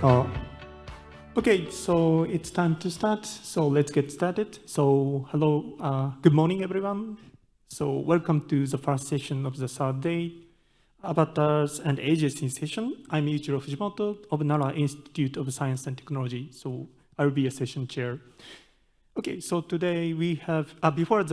Uh, okay, so it's time to start. So let's get started. So hello, good morning, everyone. So welcome to the first session of the third day, Avatars and Agency session. I'm Ichiro Fujimoto of Nara Institute of Science and Technology. So I'll be a session chair. Okay, so today we have, before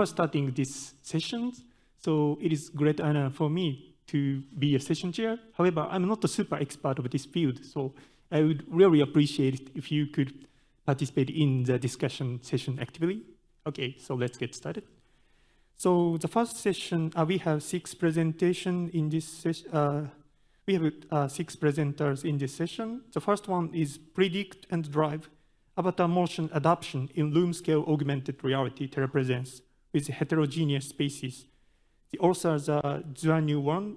starting this session, so it is great honor for me to be a session chair. However, I'm not a super expert of this field, so I would really appreciate it if you could participate in the discussion session actively. Okay, so let's get started. So the first session, we have six presentations in this session. We have six presenters in this session. The first one is Predict and Drive Avatar Motion Adoption in Room-Scale Augmented Reality Telepresence with Heterogeneous Spaces. The authors are Zhuanyu Wang,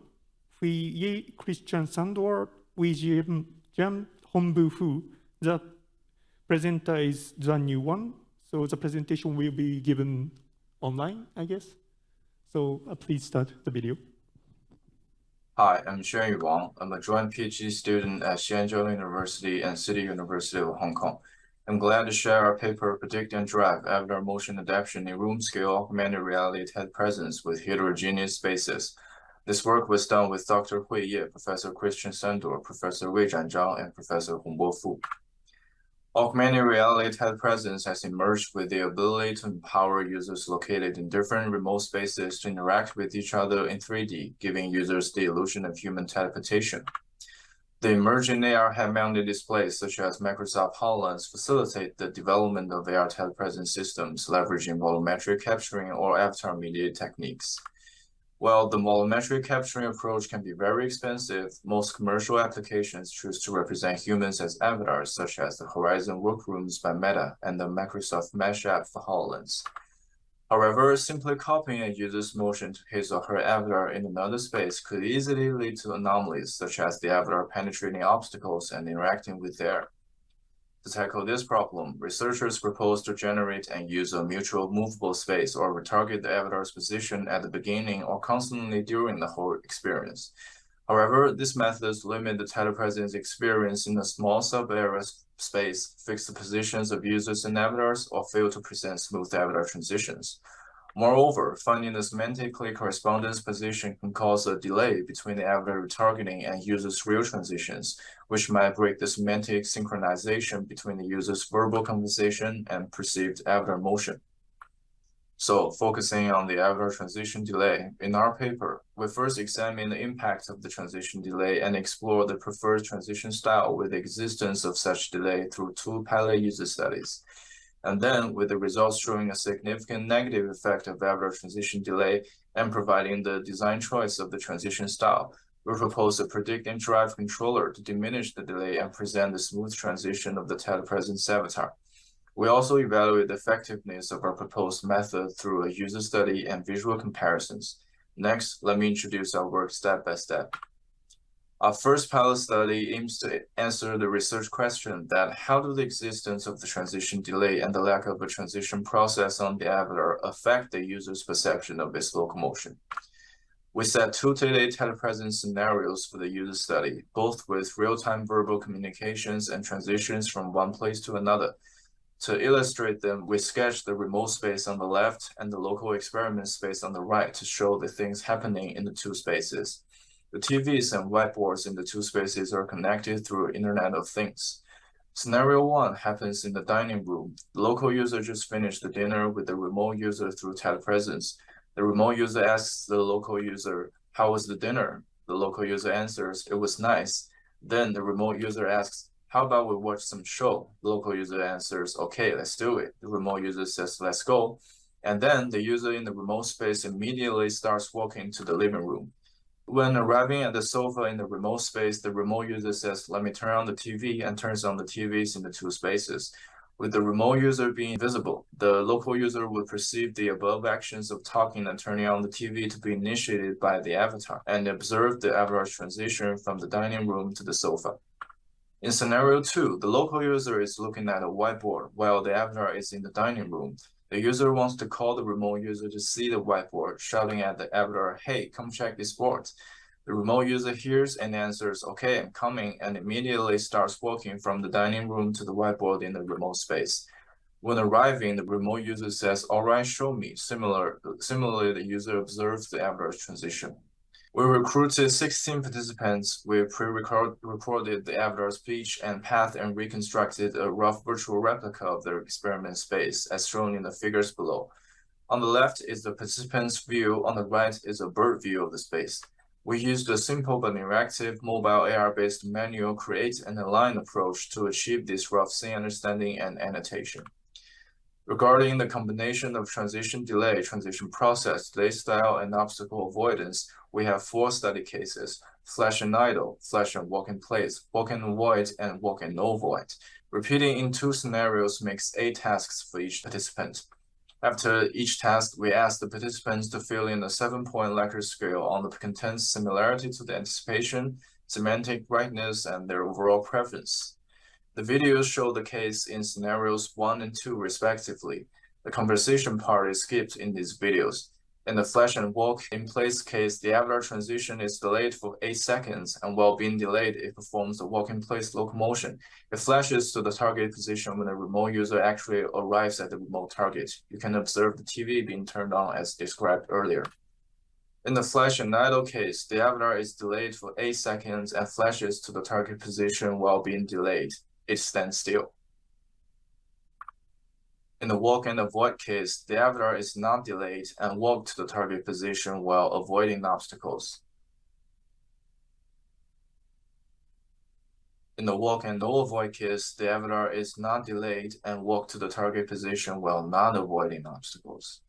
Hui Yi, Christian Sandor, Wei Jian, Hongbu Fu. The presenter is Zhuanyu Wang. So the presentation will be given online, I guess. So please start the video. Hi, I'm Xuanyu Wang. I'm a joint PhD student at Xianzhou University and City University of Hong Kong. I'm glad to share our paper, Predict and Drive Avatar Motion Adaptation in Room-Scale Augmented Reality Telepresence with Heterogeneous Spaces. This work was done with Dr. Hui Ye, Professor Christian Sandor, Professor Wei Zhanzhang, and Professor Hongbo Fu. Augmented reality telepresence has emerged with the ability to empower users located in different remote spaces to interact with each other in 3D, giving users the illusion of human teleportation. The emerging AR head-mounted displays, such as Microsoft HoloLens, facilitate the development of AR telepresence systems, leveraging volumetric capturing or avatar-mediated techniques. While the volumetric capturing approach can be very expensive, most commercial applications choose to represent humans as avatars, such as the Horizon Workrooms by Meta and the Microsoft Mesh app for HoloLens. However, simply copying a user's motion to his or her avatar in another space could easily lead to anomalies, such as the avatar penetrating obstacles and interacting with air. To tackle this problem, researchers propose to generate and use a mutual movable space or retarget the avatar's position at the beginning or constantly during the whole experience. However, these methods limit the telepresence experience in a small sub-area space, fix the positions of users and avatars, or fail to present smooth avatar transitions. Moreover, finding the semantically correspondence position can cause a delay between the avatar retargeting and users' real transitions, which might break the semantic synchronization between the user's verbal conversation and perceived avatar motion. So, focusing on the avatar transition delay, in our paper, we first examine the impact of the transition delay and explore the preferred transition style with the existence of such delay through two pilot user studies. And then, with the results showing a significant negative effect of avatar transition delay and providing the design choice of the transition style, we propose a Predict and Drive controller to diminish the delay and present the smooth transition of the telepresence avatar. We also evaluate the effectiveness of our proposed method through a user study and visual comparisons. Next, let me introduce our work step by step. Our first pilot study aims to answer the research question that how do the existence of the transition delay and the lack of a transition process on the avatar affect the user's perception of its locomotion? We set two delay telepresence scenarios for the user study, both with real-time verbal communications and transitions from one place to another. To illustrate them, we sketched the remote space on the left and the local experiment space on the right to show the things happening in the two spaces. The TVs and whiteboards in the two spaces are connected through Internet of Things. Scenario 1 happens in the dining room. The local user just finished the dinner with the remote user through telepresence. The remote user asks the local user, "How was the dinner?" The local user answers, "It was nice." Then the remote user asks, "How about we watch some show?" The local user answers, "Okay, let's do it." The remote user says, "Let's go." And then the user in the remote space immediately starts walking to the living room. When arriving at the sofa in the remote space, the remote user says, "Let me turn on the TV," and turns on the TVs in the two spaces. With the remote user being invisible, the local user would perceive the above actions of talking and turning on the TV to be initiated by the avatar and observe the avatar's transition from the dining room to the sofa. In scenario 2, the local user is looking at a whiteboard while the avatar is in the dining room. The user wants to call the remote user to see the whiteboard, shouting at the avatar, "Hey, come check this board." The remote user hears and answers, "Okay, I'm coming," and immediately starts walking from the dining room to the whiteboard in the remote space. When arriving, the remote user says, "All right, show me." Similarly, the user observes the avatar's transition. We recruited 16 participants. We pre-recorded the avatar speech and path and reconstructed a rough virtual replica of their experiment space, as shown in the figures below. On the left is the participant's view. On the right is a bird view of the space. We used a simple but interactive mobile AR-based manual create and align approach to achieve this rough scene understanding and annotation. Regarding the combination of transition delay, transition process, delay style, and obstacle avoidance, we have 4 study cases: flash and idle, flash and walk in place, walk and avoid, and walk and no void. Repeating in 2 scenarios makes 8 tasks for each participant. After each task, we ask the participants to fill in a 7-point Likert scale on the content's similarity to the anticipation, semantic rightness, and their overall preference. The videos show the case in scenarios 1 and 2 respectively. The conversation part is skipped in these videos. In the flash and walk in place case, the avatar transition is delayed for 8 seconds, and while being delayed, it performs the walk in place locomotion. It flashes to the target position when the remote user actually arrives at the remote target. You can observe the TV being turned on as described earlier. In the flash and idle case, the avatar is delayed for 8 seconds and flashes to the target position while being delayed. It stands still. In the walk and avoid case, the avatar is not delayed and walks to the target position while avoiding obstacles. In the walk and no avoid case, the avatar is not delayed and walks to the target position while not avoiding obstacles.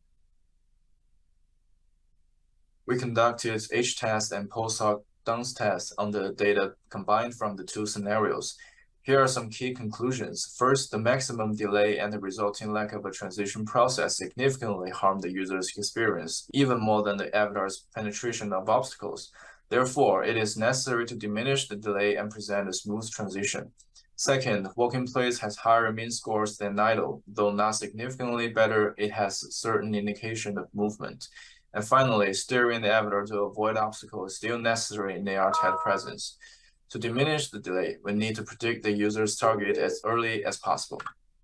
We conducted H-test and post-hoc dunce test on the data combined from the 2 scenarios. Here are some key conclusions. First, the maximum delay and the resulting lack of a transition process significantly harm the user's experience, even more than the avatar's penetration of obstacles. Therefore, it is necessary to diminish the delay and present a smooth transition. Second, walk in place has higher mean scores than idle. Though not significantly better, it has a certain indication of movement. And finally, steering the avatar to avoid obstacles is still necessary in AR-TED presence. To diminish the delay, we need to predict the user's target as early as possible.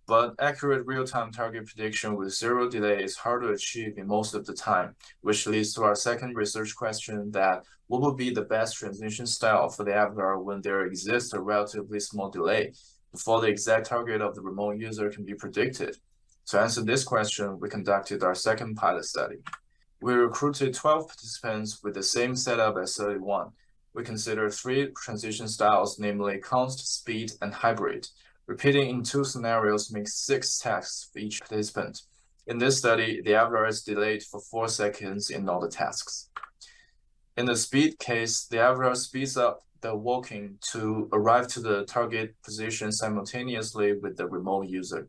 But accurate real-time target prediction with 0 delay is hard to achieve in most of the time, which leads to our second research question: that what would be the best transition style for the avatar when there exists a relatively small delay before the exact target of the remote user can be predicted? To answer this question, we conducted our second pilot study. We recruited 12 participants with the same setup as study 1. We consider 3 transition styles, namely const, speed, and hybrid. Repeating in 2 scenarios makes 6 tasks for each participant. In this study, the avatar is delayed for 4 seconds in all the tasks. In the speed case, the avatar speeds up the walking to arrive to the target position simultaneously with the remote user.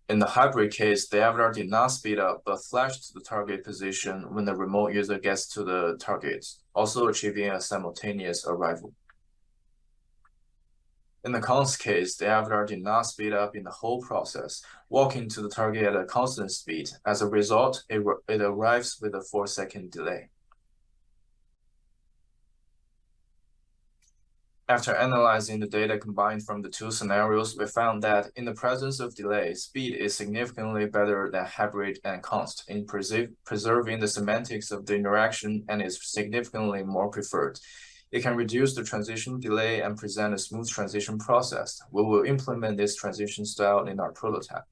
In the hybrid case, the avatar did not speed up, but flashed to the target position when the remote user gets to the target, also achieving a simultaneous arrival. In the const case, the avatar did not speed up in the whole process, walking to the target at a constant speed. As a result, it arrives with a 4-second delay. After analyzing the data combined from the 2 scenarios, we found that in the presence of delay, speed is significantly better than hybrid and const in preserving the semantics of the interaction and is significantly more preferred. It can reduce the transition delay and present a smooth transition process. We will implement this transition style in our prototype.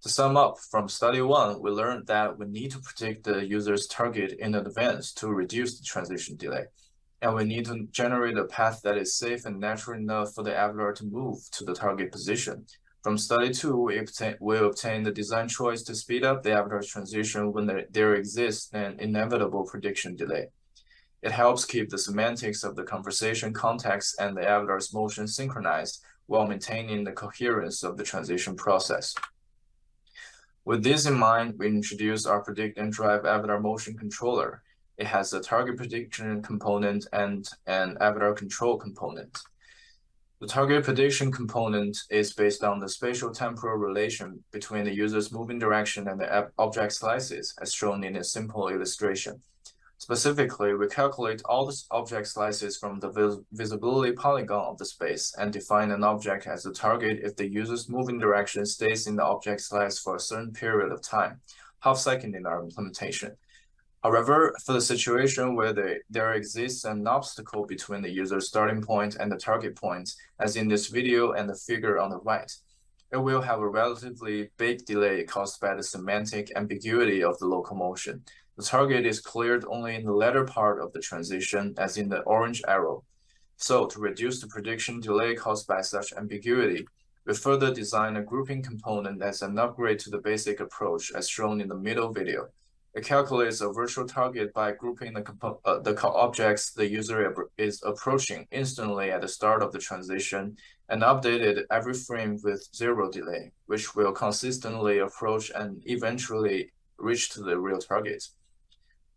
To sum up, from study 1, we learned that we need to predict the user's target in advance to reduce the transition delay. And we need to generate a path that is safe and natural enough for the avatar to move to the target position. From study 2, we obtain the design choice to speed up the avatar's transition when there exists an inevitable prediction delay. It helps keep the semantics of the conversation context and the avatar's motion synchronized while maintaining the coherence of the transition process. With this in mind, we introduce our predict and drive avatar motion controller. It has a target prediction component and an avatar control component. The target prediction component is based on the spatial-temporal relation between the user's moving direction and the object slices, as shown in a simple illustration. Specifically, we calculate all the object slices from the visibility polygon of the space and define an object as a target if the user's moving direction stays in the object slice for a certain period of time, half second in our implementation. However, for the situation where there exists an obstacle between the user's starting point and the target point, as in this video and the figure on the right, it will have a relatively big delay caused by the semantic ambiguity of the locomotion. The target is cleared only in the latter part of the transition, as in the orange arrow. So, to reduce the prediction delay caused by such ambiguity, we further design a grouping component as an upgrade to the basic approach as shown in the middle video. It calculates a virtual target by grouping the objects the user is approaching instantly at the start of the transition and updated every frame with 0 delay, which will consistently approach and eventually reach to the real target.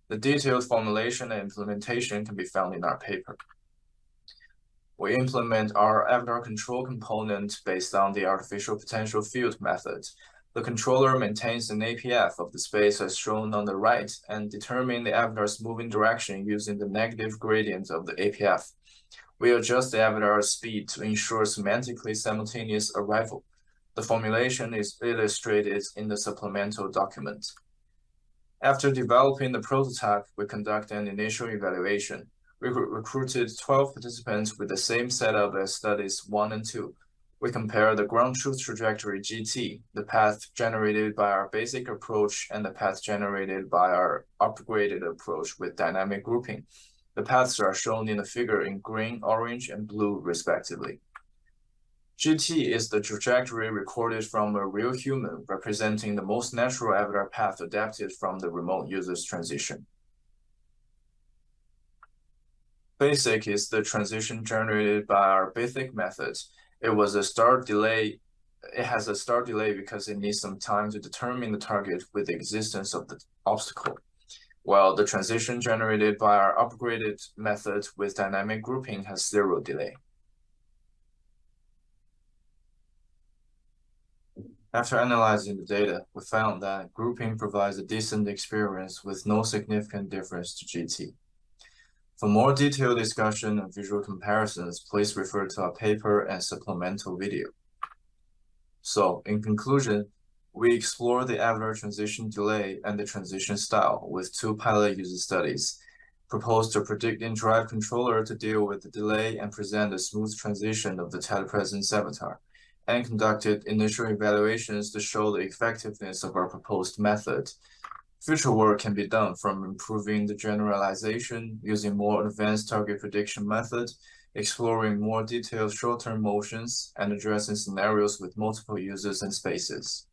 The detailed formulation and implementation can be found in our paper. We implement our avatar control component based on the artificial potential field method. The controller maintains an APF of the space as shown on the right and determine the avatar's moving direction using the negative gradient of the APF. We adjust the avatar's speed to ensure semantically simultaneous arrival. The formulation is illustrated in the supplemental document. After developing the prototype, we conduct an initial evaluation. We recruited 12 participants with the same setup as studies 1 and 2. We compare the ground truth trajectory GT, the path generated by our basic approach, and the path generated by our upgraded approach with dynamic grouping. The paths are shown in the figure in green, orange, and blue, respectively. GT is the trajectory recorded from a real human, representing the most natural avatar path adapted from the remote user's transition. Basic is the transition generated by our basic method. It has a start delay because it needs some time to determine the target with the existence of the obstacle, while the transition generated by our upgraded method with dynamic grouping has 0 delay. After analyzing the data, we found that grouping provides a decent experience with no significant difference to GT. For more detailed discussion and visual comparisons, please refer to our paper and supplemental video. So, in conclusion, we explore the avatar transition delay and the transition style with 2 pilot user studies, proposed a predicting drive controller to deal with the delay and present a smooth transition of the telepresence avatar, and conducted initial evaluations to show the effectiveness of our proposed method. Future work can be done from improving the generalization using more advanced target prediction method, exploring more detailed short-term motions, and addressing scenarios with multiple users and spaces.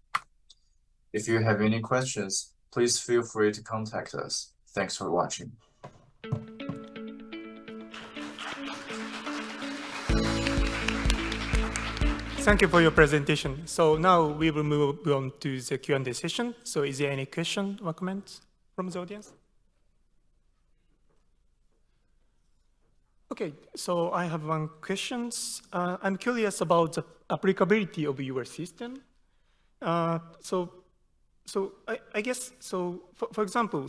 If you have any questions, please feel free to contact us. Thanks for watching. Thank you for your presentation. So now we will move on to the Q&A session. So is there any question or comment from the audience? Okay, so I have one question. I'm curious about the applicability of your system. I guess, for example,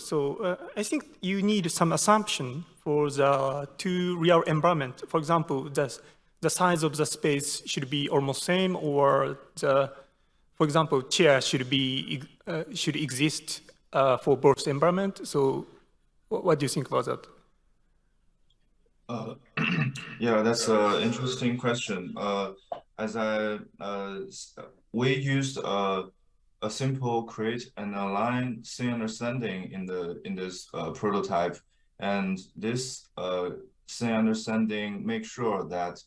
I think you need some assumption for the 2 real environment. For example, the size of the space should be almost same, or for example, chair should exist for both environment. So what do you think about that? Yeah, that's an interesting question. We used a simple create and align scene understanding in this prototype, and this scene understanding makes sure that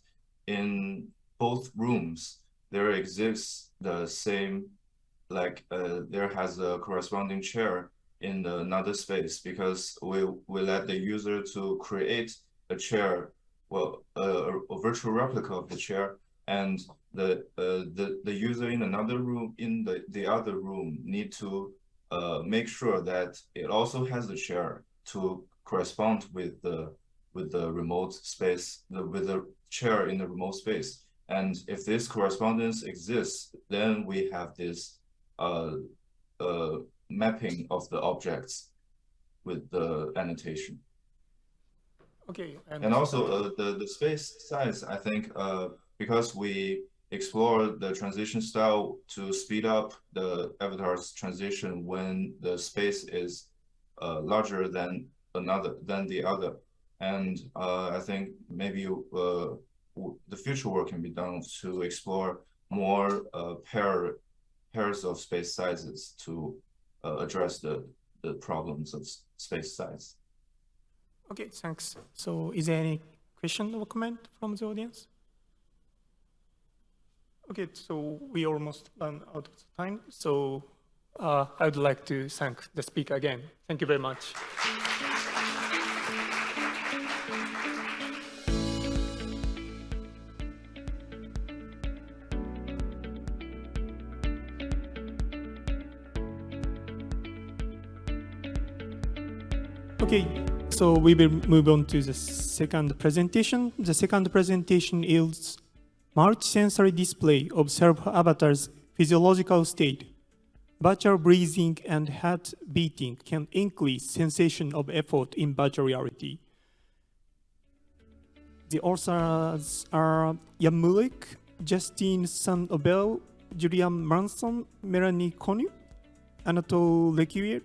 in both rooms there exists the same, there has a corresponding chair in another space, because we let the user to create a chair, a virtual replica of the chair, and the user in another room, in the other room, need to make sure that it also has the chair to correspond with the remote space, with the chair in the remote space. And if this correspondence exists, then we have this mapping of the objects. with the annotation. Okay, and also the space size, I think, because we explore the transition style to speed up the avatar's transition when the space is larger than the other. And I think maybe the future work can be done to explore more pairs of space sizes to address the problems of space size. Okay, thanks. So is there any question or comment from the audience? Okay, so we almost run out of time. So I would like to thank the speaker again. Thank you very much. Okay, so we will move on to the second presentation. The second presentation is multisensory display of self-avatar's physiological state. Virtual breathing and heart beating can increase sensation of effort in virtual reality. The authors are Jan Mulek, Justine Saint-Aubel, Julian Manson, Melanie Connu, Anatole Lecuyer.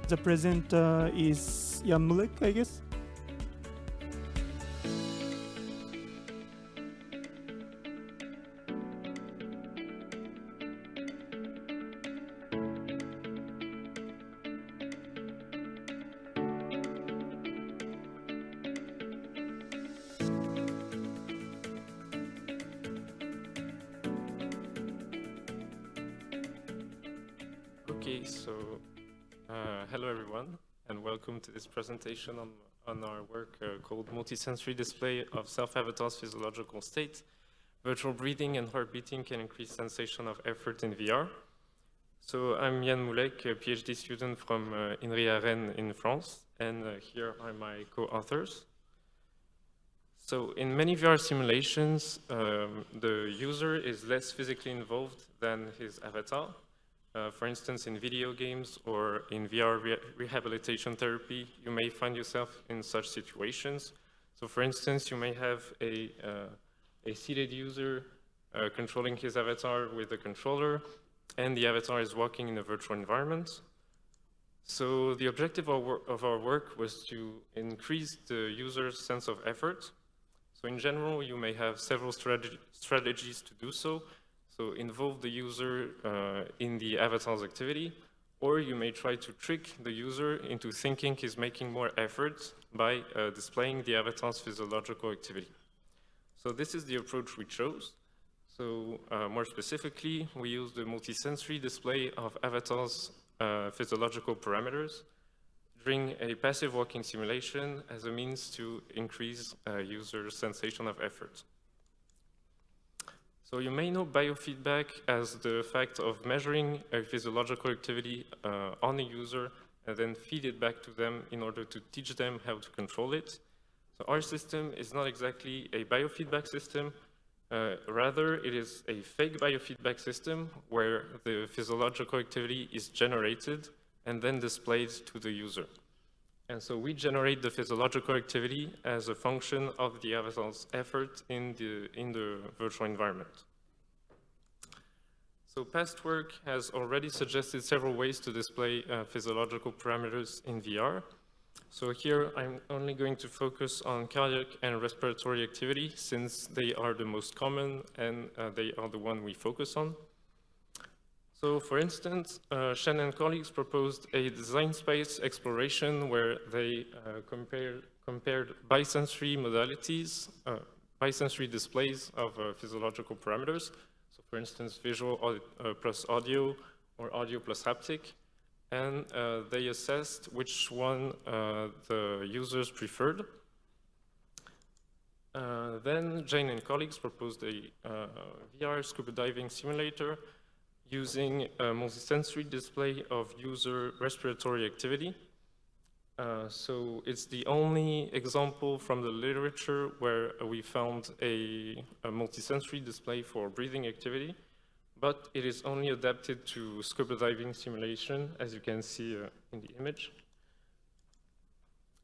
The presenter is Jan Mulek, I guess. Okay, so hello everyone, and welcome to this presentation on our work called Multisensory Display of Self-Avatar's Physiological State. Virtual breathing and heart beating can increase sensation of effort in VR. So I'm Jan Mulek, a PhD student from INRIA Rennes in France, and here are my co-authors. So in many VR simulations, the user is less physically involved than his avatar. For instance, in video games or in VR rehabilitation therapy, you may find yourself in such situations. So for instance, you may have a seated user controlling his avatar with a controller, and the avatar is walking in a virtual environment. So the objective of our work was to increase the user's sense of effort. So in general, you may have several strategies to do so. So involve the user in the avatar's activity, or you may try to trick the user into thinking he's making more effort by displaying the avatar's physiological activity. So this is the approach we chose. So more specifically, we used the multisensory display of avatar's physiological parameters during a passive walking simulation as a means to increase user's sensation of effort. So you may know biofeedback as the fact of measuring a physiological activity on a user and then feed it back to them in order to teach them how to control it. So our system is not exactly a biofeedback system. Rather, it is a fake biofeedback system where the physiological activity is generated and then displayed to the user. And so we generate the physiological activity as a function of the avatar's effort in the virtual environment. So past work has already suggested several ways to display physiological parameters in VR. So here I'm only going to focus on cardiac and respiratory activity since they are the most common and they are the one we focus on. So for instance, Shen and colleagues proposed a design space exploration where they compared bisensory modalities, bisensory displays of physiological parameters. So for instance, visual plus audio or audio plus haptic. And they assessed which one the users preferred. Then Jane and colleagues proposed a VR scuba diving simulator using a multisensory display of user respiratory activity. So it's the only example from the literature where we found a multisensory display for breathing activity. but it is only adapted to scuba diving simulation, as you can see in the image.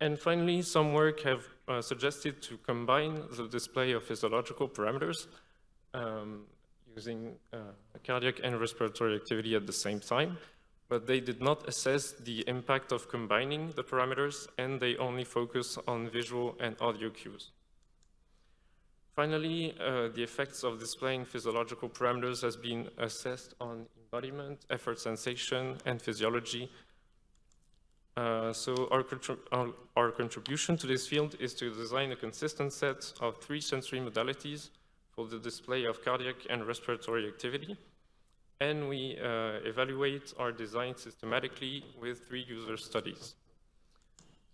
And finally, some work have suggested to combine the display of physiological parameters using cardiac and respiratory activity at the same time, but they did not assess the impact of combining the parameters, and they only focus on visual and audio cues. Finally, the effects of displaying physiological parameters has been assessed on embodiment, effort sensation, and physiology. So our contribution to this field is to design a consistent set of 3 sensory modalities for the display of cardiac and respiratory activity. And we evaluate our design systematically with 3 user studies.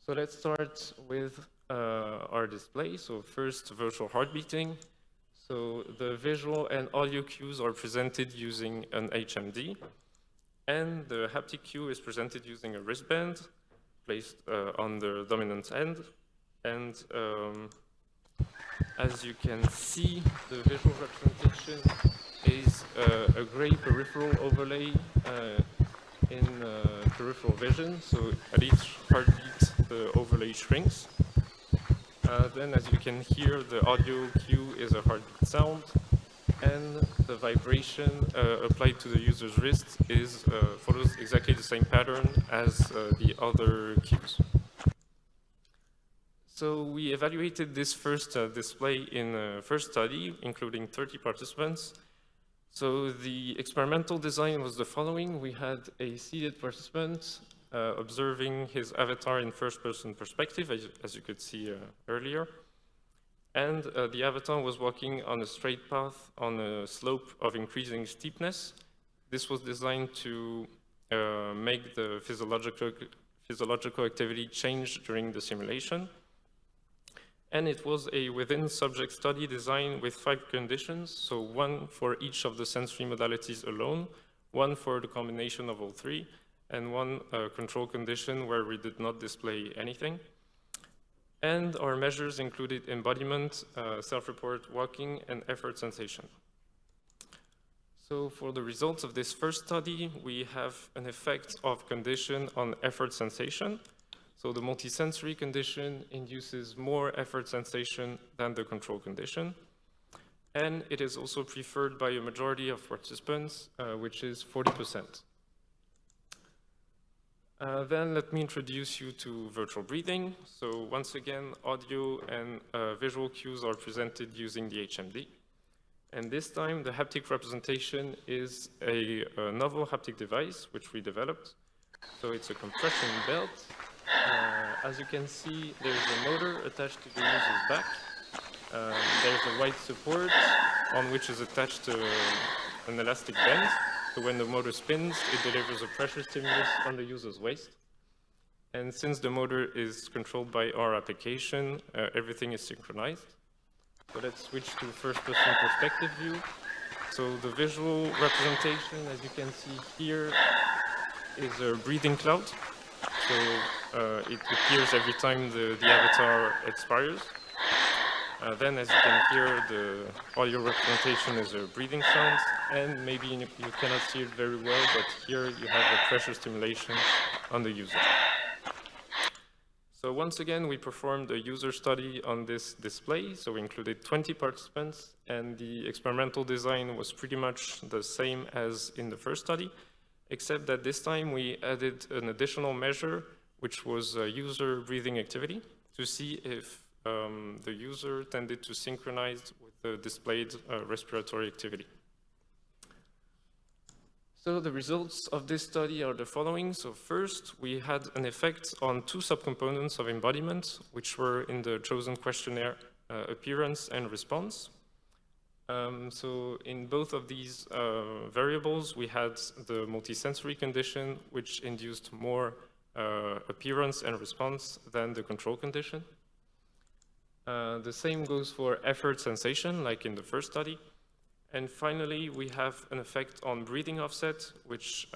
So let's start with our display. So first, virtual heart beating. So the visual and audio cues are presented using an HMD, and the haptic cue is presented using a wristband placed on the dominant end. And as you can see, the visual representation is a gray peripheral overlay in peripheral vision. So at each heartbeat, the overlay shrinks. Then, as you can hear, the audio cue is a heartbeat sound, and the vibration applied to the user's wrist follows exactly the same pattern as the other cues. So we evaluated this first display in a first study, including 30 participants. So the experimental design was the following. We had a seated participant observing his avatar in first-person perspective, as you could see earlier. And the avatar was walking on a straight path on a slope of increasing steepness. This was designed to make the physiological activity change during the simulation. And it was a within-subject study design with 5 conditions, so 1 for each of the sensory modalities alone, 1 for the combination of all 3, and 1 control condition where we did not display anything. And our measures included embodiment, self-report walking, and effort sensation. So for the results of this first study, we have an effect of condition on effort sensation. So the multisensory condition induces more effort sensation than the control condition. And it is also preferred by a majority of participants, which is 40%. Then let me introduce you to virtual breathing. So once again, audio and visual cues are presented using the HMD. And this time, the haptic representation is a novel haptic device, which we developed. So it's a compression belt. As you can see, there's a motor attached to the user's back. There's a white support on which is attached an elastic band. So when the motor spins, it delivers a pressure stimulus on the user's waist. And since the motor is controlled by our application, everything is synchronized. So let's switch to first-person perspective view. So the visual representation, as you can see here, is a breathing cloud. So it appears every time the avatar expires. Then, as you can hear, the audio representation is a breathing sound, and maybe you cannot see it very well, but here you have a pressure stimulation on the user. So once again, we performed a user study on this display. So we included 20 participants, and the experimental design was pretty much the same as in the first study, except that this time we added an additional measure, which was user breathing activity, to see if the user tended to synchronize with the displayed respiratory activity. So the results of this study are the following. So first, we had an effect on 2 subcomponents of embodiment, which were in the chosen questionnaire, appearance and response. So in both of these variables, we had the multisensory condition, which induced more appearance and response than the control condition. The same goes for effort sensation, like in the first study. And finally, we have an effect on breathing offset, which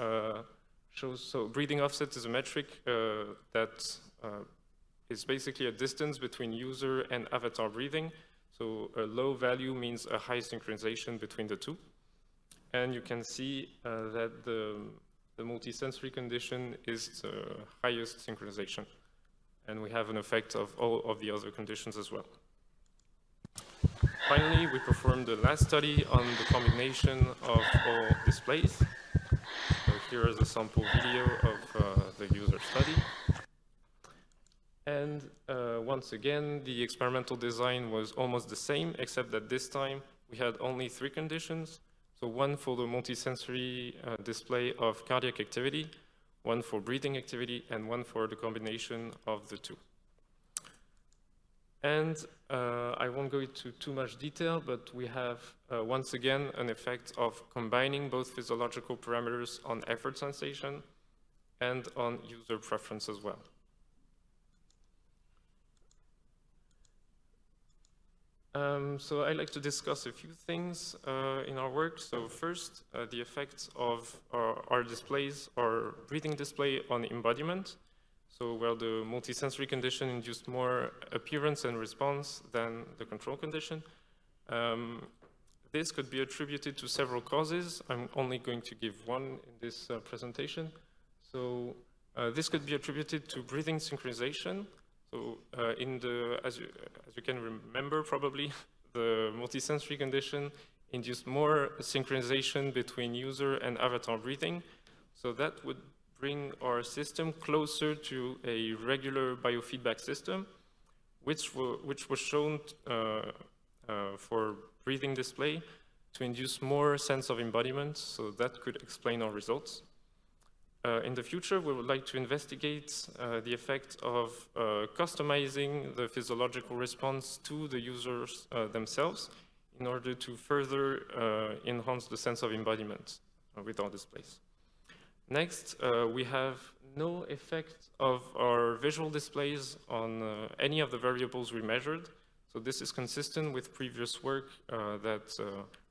shows, so breathing offset is a metric that is basically a distance between user and avatar breathing. So a low value means a high synchronization between the 2. and you can see that the multisensory condition is the highest synchronization. And we have an effect of all of the other conditions as well. Finally, we performed the last study on the combination of all displays. So here is a sample video of the user study. And once again, the experimental design was almost the same, except that this time we had only 3 conditions. So one for the multisensory display of cardiac activity, one for breathing activity, and one for the combination of the 2. And I won't go into too much detail, but we have, once again, an effect of combining both physiological parameters on effort sensation and on user preference as well. So I'd like to discuss a few things in our work. So first, the effects of our displays, our breathing display on embodiment. So where the multisensory condition induced more appearance and response than the control condition. This could be attributed to several causes. I'm only going to give one in this presentation. So this could be attributed to breathing synchronization. So as you can remember probably, the multisensory condition induced more synchronization between user and avatar breathing. So that would bring our system closer to a regular biofeedback system, which was shown for breathing display to induce more sense of embodiment. So that could explain our results. In the future, we would like to investigate the effect of customizing the physiological response to the users themselves in order to further enhance the sense of embodiment with our displays. Next, we have no effect of our visual displays on any of the variables we measured. So this is consistent with previous work that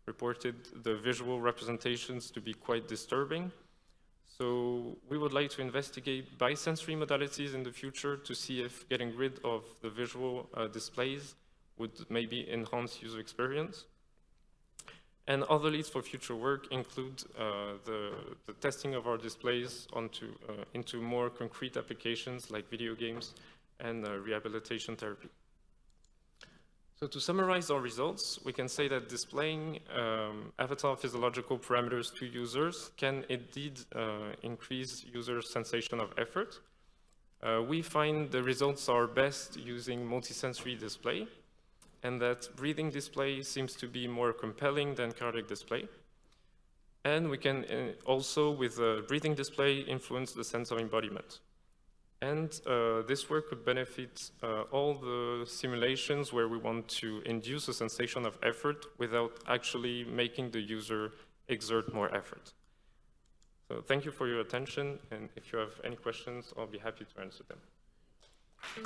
reported the visual representations to be quite disturbing. So we would like to investigate bisensory modalities in the future to see if getting rid of the visual displays would maybe enhance user experience. And other leads for future work include the testing of our displays into more concrete applications like video games and rehabilitation therapy. So to summarize our results, we can say that displaying avatar physiological parameters to users can indeed increase user sensation of effort. We find the results are best using multisensory display, and that breathing display seems to be more compelling than cardiac display. And we can also, with a breathing display, influence the sense of embodiment. And this work could benefit all the simulations where we want to induce a sensation of effort without actually making the user exert more effort. So thank you for your attention, and if you have any questions, I'll be happy to answer them.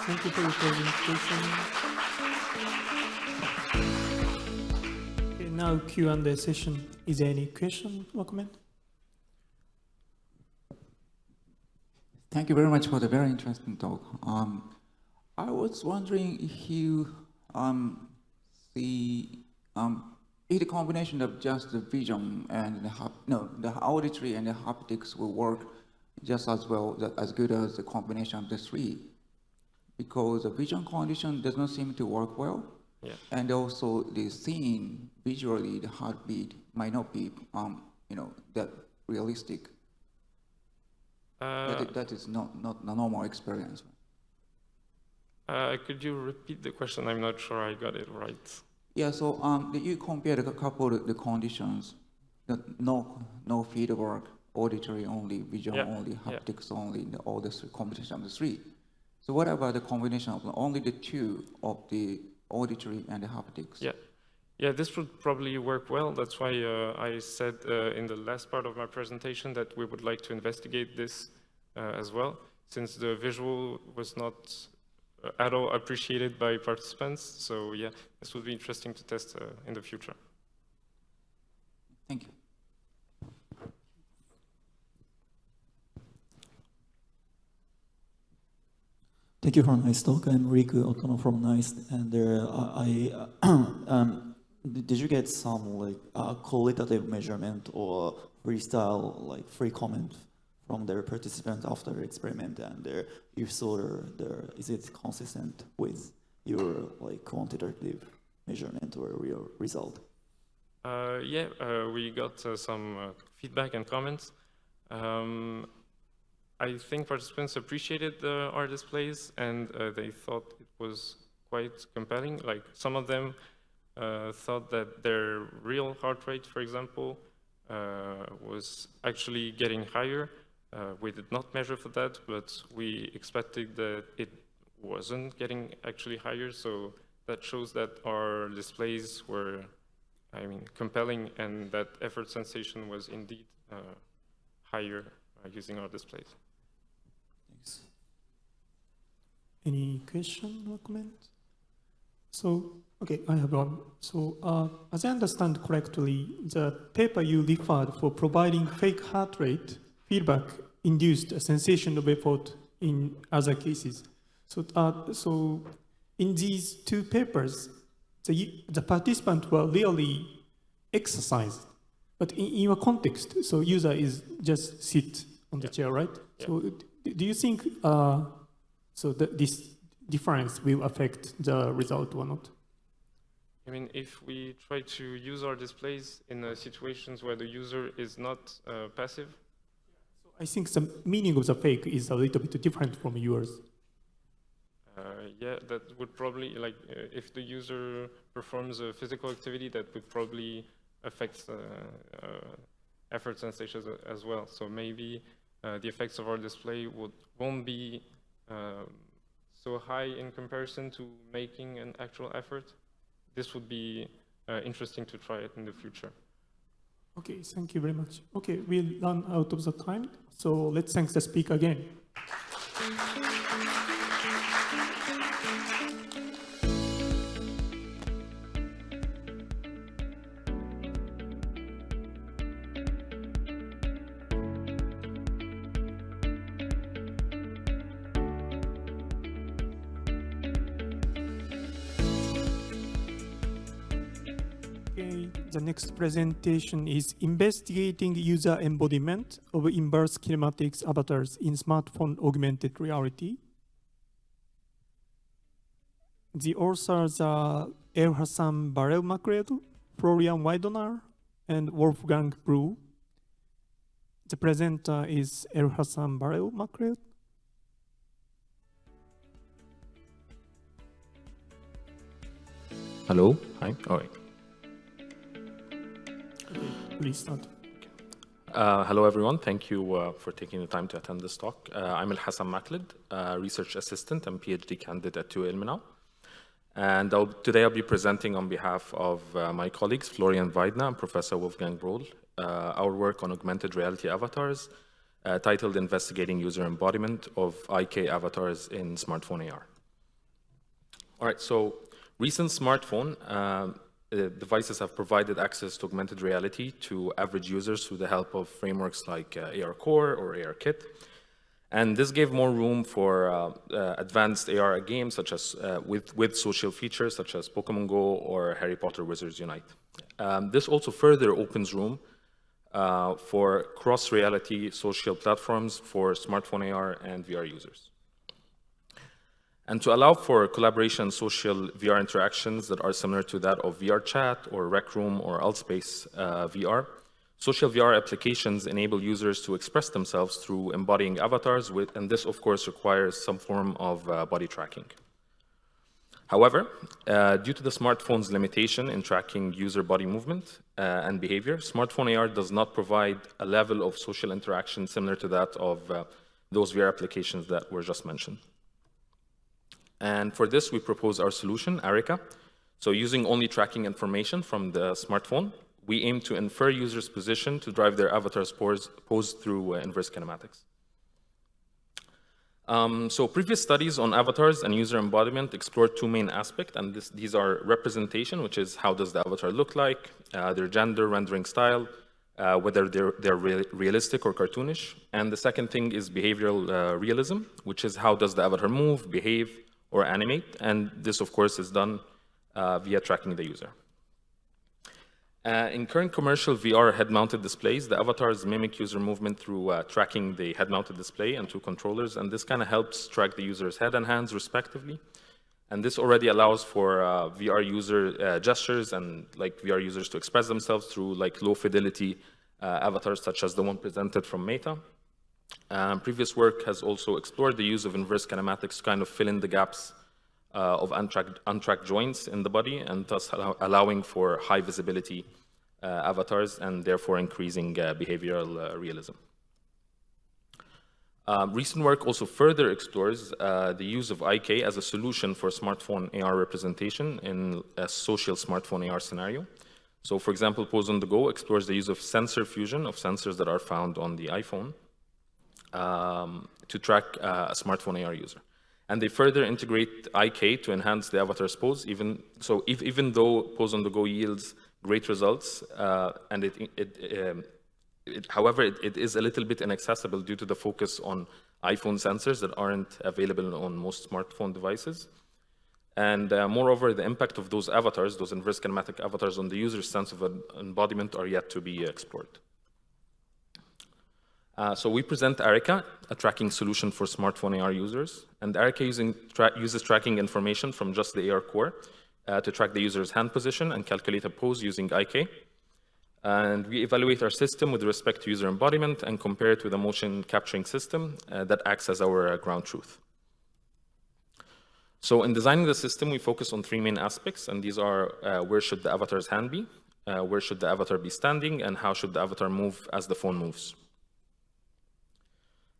Thank you for your presentation. Okay, now Q&A session. Is there any question or comment? Thank you very much for the very interesting talk. I was wondering if you see if the combination of just the vision and the auditory and the haptics will work just as well, as good as the combination of the 3, because the vision condition does not seem to work well, yeah. And also the seeing visually the heartbeat might not be that realistic. That is not a normal experience. Could you repeat the question? I'm not sure I got it right. Yeah, so you compared a couple of the conditions, no feedback, auditory only, visual only, haptics only, all the combination of the 3. So what about the combination of only the 2 of the auditory and the haptics? Yeah, this would probably work well. That's why I said in the last part of my presentation that we would like to investigate this as well, since the visual was not at all appreciated by participants. So yeah, this would be interesting to test in the future. Thank you. Thank you for a nice talk. I'm Riku Otono from NICE, and Did you get some like qualitative measurement or freestyle, like free comment from their participants after the experiment, and you saw is it consistent with your like quantitative measurement or real result? Yeah, we got some feedback and comments. I think participants appreciated our displays, and they thought it was quite compelling. Like some of them thought that their real heart rate, for example, was actually getting higher. We did not measure for that, but we expected that it wasn't getting actually higher. So that shows that our displays were, compelling, and that effort sensation was indeed higher using our displays. Thanks. Any question or comment? So, okay, I have one. So, as I understand correctly, the paper you referred for providing fake heart rate feedback induced a sensation of effort in other cases. So, so in these two papers, the participants were really exercised, but in your context, so user is just sit on the chair, right? Yeah. So, do you think this difference will affect the result or not? I mean, if we try to use our displays in situations where the user is not passive. I think the meaning of the fake is a little bit different from yours. Yeah, that would probably, like, if the user performs a physical activity, that would probably affect effort sensations as well. So maybe the effects of our display won't be so high in comparison to making an actual effort. This would be interesting to try it in the future. Okay, thank you very much. Okay, we'll run out of the time, so let's thank the speaker again. Okay, the next presentation is investigating user embodiment of inverse kinematics avatars in smartphone augmented reality. The authors are Elhassan Barel-Macleod, Florian Weidener, and Wolfgang Breu. The presenter is Elhassan Barel-Macleod. Hello, hi, all right. Please start. Hello, everyone. Thank you for taking the time to attend this talk. I'm Elhassan Macleod, research assistant and PhD candidate at TU Ilmenau. And today I'll be presenting on behalf of my colleagues, Florian Weidner and Professor Wolfgang Breu, our work on augmented reality avatars, titled Investigating User Embodiment of IK Avatars in Smartphone AR. All right, so recent smartphone devices have provided access to augmented reality to average users through the help of frameworks like AR Core or ARKit. And this gave more room for advanced AR games such as with social features such as Pokemon Go or Harry Potter Wizards Unite. This also further opens room for cross-reality social platforms for smartphone AR and VR users. And to allow for collaboration social VR interactions that are similar to that of VR Chat or Rec Room or Altspace VR, social VR applications enable users to express themselves through embodying avatars, and this, of course, requires some form of body tracking. However, due to the smartphone's limitation in tracking user body movement and behavior, smartphone AR does not provide a level of social interaction similar to that of those VR applications that were just mentioned. And for this, we propose our solution, Arica. So using only tracking information from the smartphone, we aim to infer users' position to drive their avatar's pose through inverse kinematics. So previous studies on avatars and user embodiment explored two main aspects, and these are representation, which is how does the avatar look like, their gender, rendering style, whether they're realistic or cartoonish. And the second thing is behavioral realism, which is how does the avatar move, behave, or animate, and this, of course, is done via tracking the user. In current commercial VR head-mounted displays, the avatars mimic user movement through tracking the head-mounted display and two controllers, and this kind of helps track the user's head and hands respectively. And this already allows for VR user gestures and like VR users to express themselves through like low-fidelity avatars such as the one presented from Meta. Previous work has also explored the use of inverse kinematics to kind of fill in the gaps of untracked joints in the body, and thus allowing for high visibility avatars and therefore increasing behavioral realism. Recent work also further explores the use of IK as a solution for smartphone AR representation in a social smartphone AR scenario. So for example, Pose on the Go explores the use of sensor fusion of sensors that are found on the iPhone to track a smartphone AR user. And they further integrate IK to enhance the avatar's pose, even though Pose on the Go yields great results, and however, it is a little bit inaccessible due to the focus on iPhone sensors that aren't available on most smartphone devices. And moreover, the impact of those avatars, those inverse kinematic avatars on the user's sense of embodiment are yet to be explored. So we present Arica, a tracking solution for smartphone AR users. And Arica uses tracking information from just the AR core to track the user's hand position and calculate a pose using IK. And we evaluate our system with respect to user embodiment and compare it with a motion capturing system that acts as our ground truth. So in designing the system, we focus on three main aspects, and these are where should the avatar's hand be, where should the avatar be standing, and how should the avatar move as the phone moves.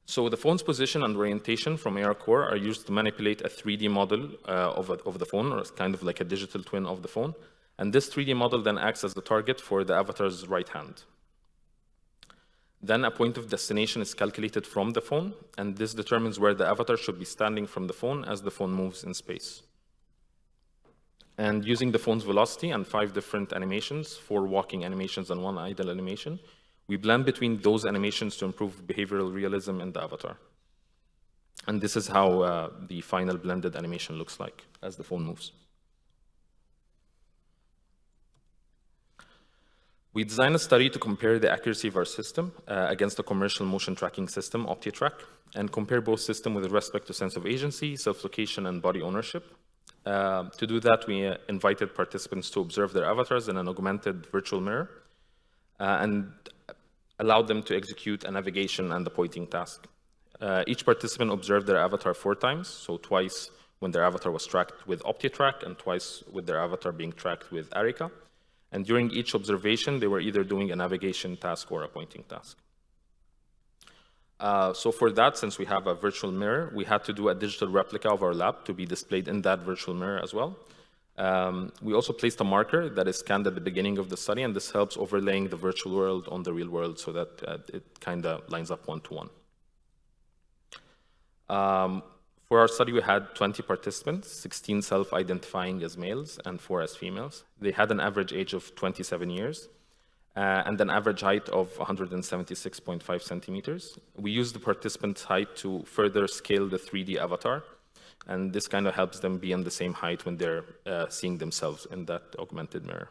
So the phone's position and orientation from AR Core are used to manipulate a 3D model of the phone, or kind of like a digital twin of the phone. And this 3D model then acts as the target for the avatar's right hand. Then a point of destination is calculated from the phone, and this determines where the avatar should be standing from the phone as the phone moves in space. And using the phone's velocity and 5 different animations, 4 walking animations and 1 idle animation, we blend between those animations to improve behavioral realism in the avatar. And this is how the final blended animation looks like as the phone moves. We designed a study to compare the accuracy of our system against the commercial motion tracking system, OptiTrack, and compare both systems with respect to sense of agency, self-location, and body ownership. To do that, we invited participants to observe their avatars in an augmented virtual mirror and allowed them to execute a navigation and a pointing task. Each participant observed their avatar 4 times, so twice when their avatar was tracked with OptiTrack and twice with their avatar being tracked with Arica. And during each observation, they were either doing a navigation task or a pointing task. So for that, since we have a virtual mirror, we had to do a digital replica of our lab to be displayed in that virtual mirror as well. We also placed a marker that is scanned at the beginning of the study, and this helps overlaying the virtual world on the real world so that it kind of lines up one-to-one. For our study, we had 20 participants, 16 self-identifying as males and 4 as females. They had an average age of 27 years and an average height of 176.5 centimeters. We used the participant's height to further scale the 3D avatar, and this kind of helps them be on the same height when they're seeing themselves in that augmented mirror.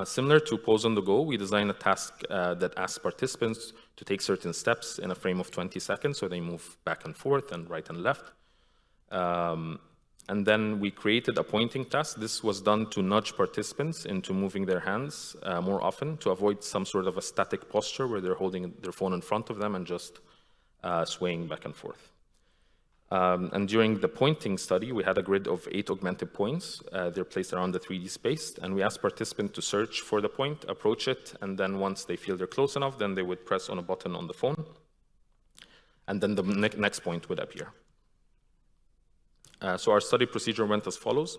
Similar to Pose on the Go, we designed a task that asks participants to take certain steps in a frame of 20 seconds, so they move back and forth and right and left. And then we created a pointing task. This was done to nudge participants into moving their hands more often to avoid some sort of a static posture where they're holding their phone in front of them and just swaying back and forth. And during the pointing study, we had a grid of 8 augmented points. They're placed around the 3D space, and we asked participants to search for the point, approach it, and then once they feel they're close enough, then they would press on a button on the phone, and then the next point would appear. So our study procedure went as follows.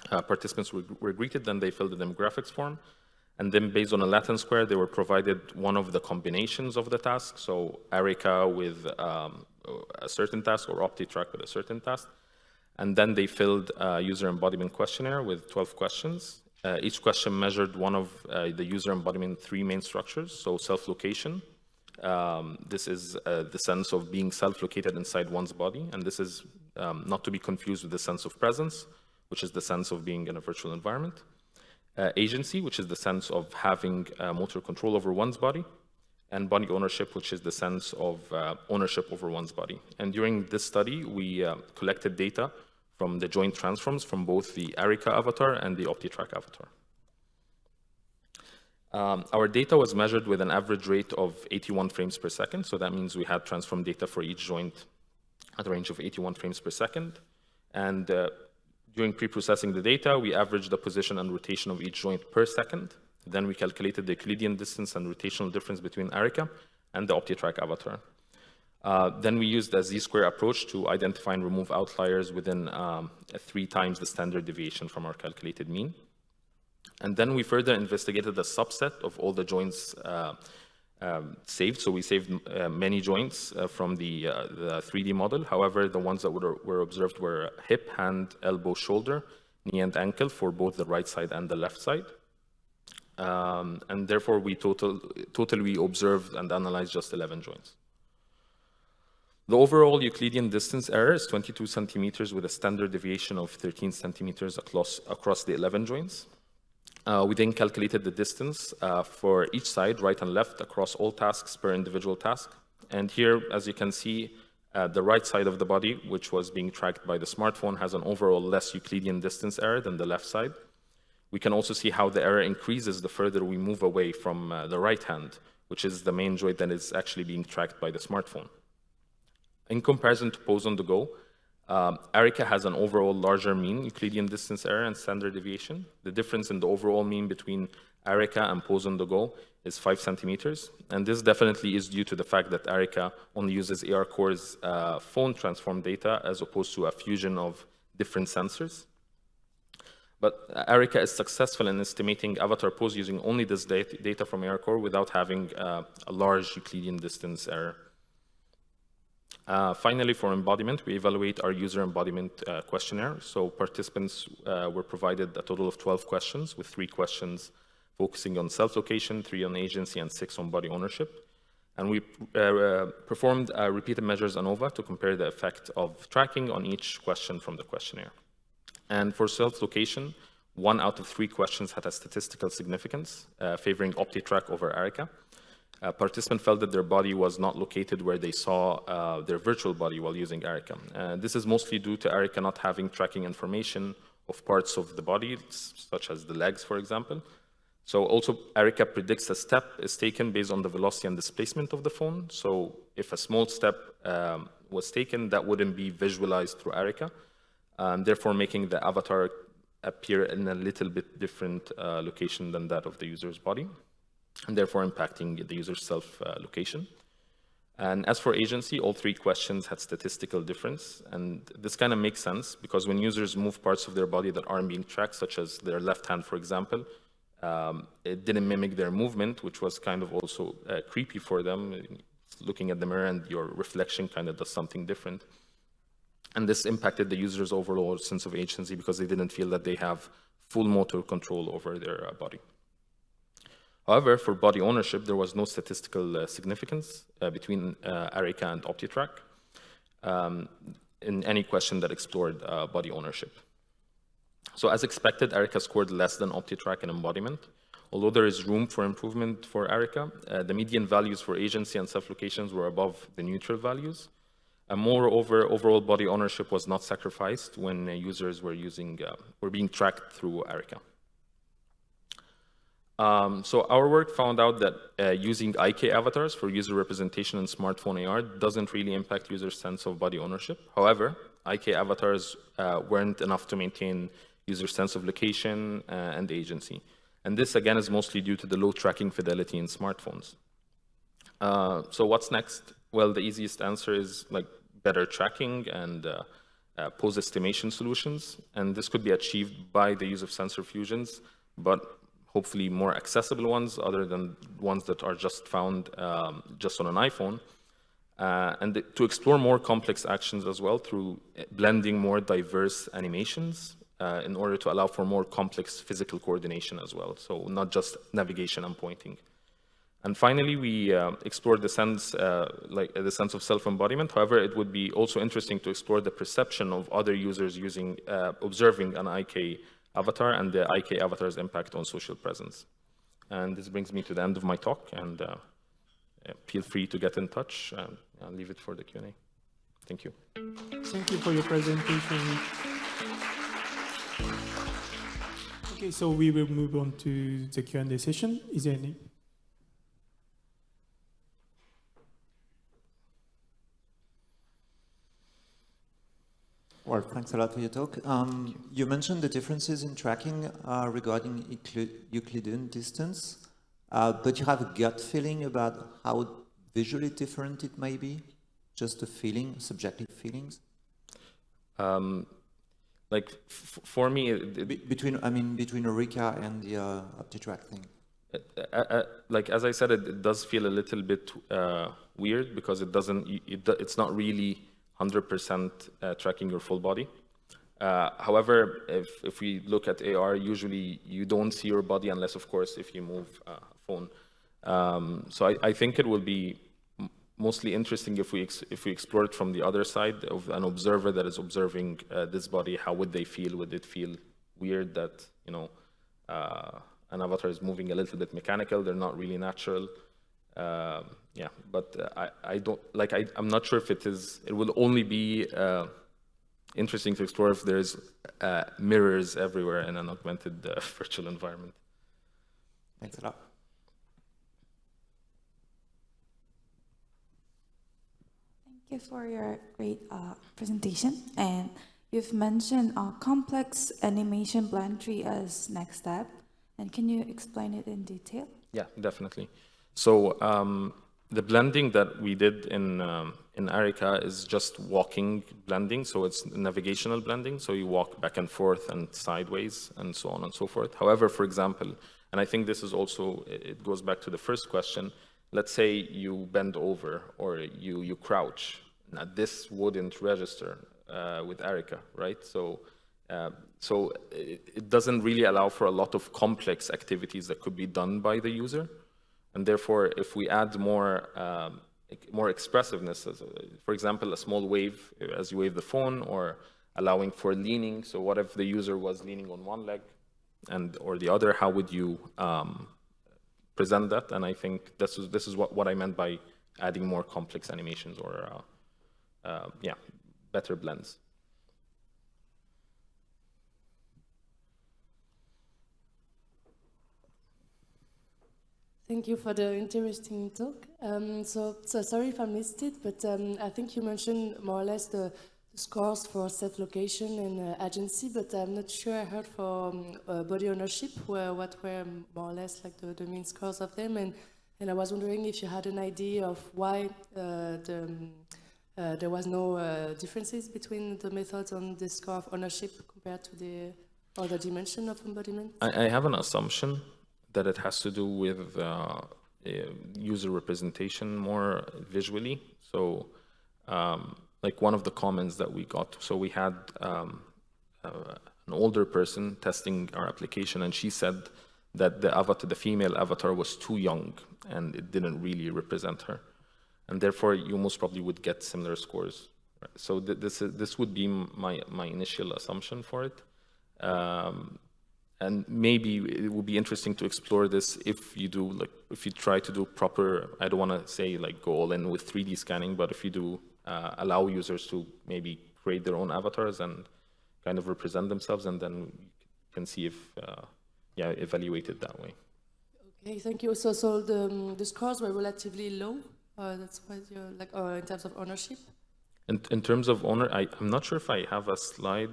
Participants were greeted, then they filled the demographics form, and then based on a Latin square, they were provided one of the combinations of the task, so Arica with a certain task or OptiTrack with a certain task. And then they filled a user embodiment questionnaire with 12 questions. Each question measured one of the user embodiment 3 main structures. So self-location. This is the sense of being self-located inside one's body. And this is not to be confused with the sense of presence, which is the sense of being in a virtual environment. agency, which is the sense of having motor control over one's body, and body ownership, which is the sense of ownership over one's body. And during this study, we collected data from the joint transforms from both the ARIKA avatar and the OptiTrack avatar. Our data was measured with an average rate of 81 frames per second. So that means we had transform data for each joint at a range of 81 frames per second. And during pre-processing the data, we averaged the position and rotation of each joint per second. Then we calculated the Euclidean distance and rotational difference between ARIKA and the OptiTrack avatar. Then we used a z-square approach to identify and remove outliers within 3 times the standard deviation from our calculated mean. And then we further investigated the subset of all the joints saved. So we saved many joints from the 3D model. However, the ones that were observed were hip, hand, elbow, shoulder, knee, and ankle for both the right side and the left side. And therefore, we totally observed and analyzed just 11 joints. The overall Euclidean distance error is 22 centimeters with a standard deviation of 13 centimeters across the 11 joints. We then calculated the distance for each side, right and left, across all tasks per individual task. And here, as you can see, the right side of the body, which was being tracked by the smartphone, has an overall less Euclidean distance error than the left side. We can also see how the error increases the further we move away from the right hand, which is the main joint that is actually being tracked by the smartphone. In comparison to Pose on the Go, ARIKA has an overall larger mean Euclidean distance error and standard deviation. The difference in the overall mean between ARIKA and Pose on the Go is 5 centimeters. And this definitely is due to the fact that ARIKA only uses ARCore's phone transform data as opposed to a fusion of different sensors. But ARIKA is successful in estimating avatar pose using only this data from ARCore without having a large Euclidean distance error. Finally, for embodiment, we evaluate our user embodiment questionnaire. So participants were provided a total of 12 questions, with 3 questions focusing on self-location, 3 on agency, and 6 on body ownership. And we performed repeated measures ANOVA to compare the effect of tracking on each question from the questionnaire. And for self-location, 1 out of 3 questions had a statistical significance, favoring OptiTrack over ARIKA. Participants felt that their body was not located where they saw their virtual body while using ARIKA. This is mostly due to ARIKA not having tracking information of parts of the body, such as the legs, for example. So also, ARIKA predicts a step is taken based on the velocity and displacement of the phone. So if a small step was taken, that wouldn't be visualized through ARIKA, therefore making the avatar appear in a little bit different location than that of the user's body, and therefore impacting the user's self-location. And as for agency, all 3 questions had statistical difference. And this kind of makes sense because when users move parts of their body that aren't being tracked, such as their left hand, for example, it didn't mimic their movement, which was kind of also creepy for them. Looking at the mirror and your reflection kind of does something different. And this impacted the user's overall sense of agency because they didn't feel that they have full motor control over their body. However, for body ownership, there was no statistical significance between ARIKA and OptiTrack in any question that explored body ownership. So as expected, ARIKA scored less than OptiTrack in embodiment. Although there is room for improvement for ARIKA, the median values for agency and self-locations were above the neutral values. And moreover, overall body ownership was not sacrificed when users were being tracked through ARIKA. So our work found out that using IK avatars for user representation in smartphone AR doesn't really impact users' sense of body ownership. However, IK avatars weren't enough to maintain user sense of location and agency. And this, again, is mostly due to the low tracking fidelity in smartphones. So what's next? Well, the easiest answer is better tracking and pose estimation solutions. And this could be achieved by the use of sensor fusions, but hopefully more accessible ones other than ones that are just found just on an iPhone. And to explore more complex actions as well through blending more diverse animations in order to allow for more complex physical coordination as well. So not just navigation and pointing. And finally, we explored the sense of self-embodiment. However, it would be also interesting to explore the perception of other users observing an IK avatar and the IK avatar's impact on social presence. And this brings me to the end of my talk, and feel free to get in touch. I'll leave it for the Q&A. Thank you. Thank you for your presentation. Okay, so we will move on to the Q&A session. Is there any? Well, thanks a lot for your talk. You mentioned the differences in tracking regarding Euclidean distance, but you have a gut feeling about how visually different it may be? Just a feeling, subjective feelings? Like for me, between Eureka and the OptiTrack thing. Like as I said, it does feel a little bit weird because it's not really 100% tracking your full body. However, if we look at AR, usually you don't see your body unless, of course, if you move a phone. So I think it will be mostly interesting if we explore it from the other side of an observer that is observing this body. How would they feel? Would it feel weird that an avatar is moving a little bit mechanical? They're not really natural. Yeah, but I don't like. I'm not sure if it is. It will only be interesting to explore if there's mirrors everywhere in an augmented virtual environment. Thanks a lot. Thank you for your great presentation. And you've mentioned complex animation blend tree as next step. And can you explain it in detail? Yeah, definitely. So the blending that we did in Arica is just walking blending. So it's navigational blending. So you walk back and forth and sideways and so on and so forth. However, for example, and I think this is also, it goes back to the first question. Let's say you bend over or you crouch. Now this wouldn't register with Arica, right? So it doesn't really allow for a lot of complex activities that could be done by the user. And therefore, if we add more expressiveness, for example, a small wave as you wave the phone, or allowing for leaning. So what if the user was leaning on one leg or the other? How would you present that? And I think this is what I meant by adding more complex animations or better blends. Thank you for the interesting talk. So sorry if I missed it, but I think you mentioned more or less the scores for self-location and agency, but I'm not sure I heard for body ownership, what were more or less like the main scores of them, and I was wondering if you had an idea of why there was no differences between the methods on the score of ownership compared to the other dimension of embodiment. I have an assumption that it has to do with user representation more visually. So like one of the comments that we got, so we had an older person testing our application, and she said that the female avatar was too young and it didn't really represent her. And therefore you most probably would get similar scores. Right? So this would be my initial assumption for it. And maybe it would be interesting to explore this if you try to do proper, I don't want to say like go all in with 3D scanning, but if you do allow users to maybe create their own avatars and kind of represent themselves, and then you can see if, evaluate it that way. Okay, thank you. So the scores were relatively low. That's why you're like, in terms of ownership? In terms of owner, I'm not sure if I have a slide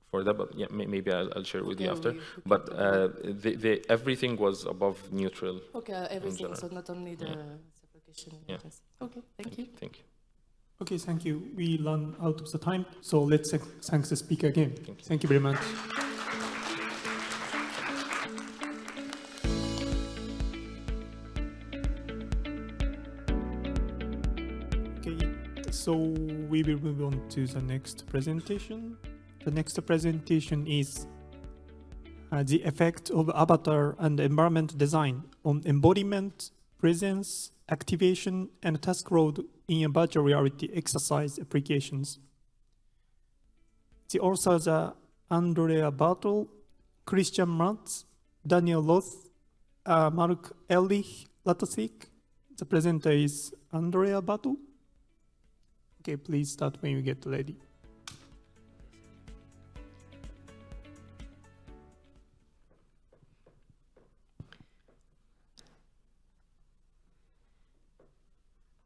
for that, but yeah, maybe I'll share it with you after. But everything was above neutral. Okay, everything, so not only the application. Yeah. Okay, thank you. Thank you. Okay, thank you. We run out of the time, so let's thank the speaker again. Thank you very much. So we will move on to the next presentation. The next presentation is the effect of avatar and environment design on embodiment, presence, activation, and task load in a virtual reality exercise applications. The authors are Andrea Bartel, Christian Martz, Daniel Roth, Mark Ehrlich Latasik. The presenter is Andrea Bartel. Okay, please start when you get ready.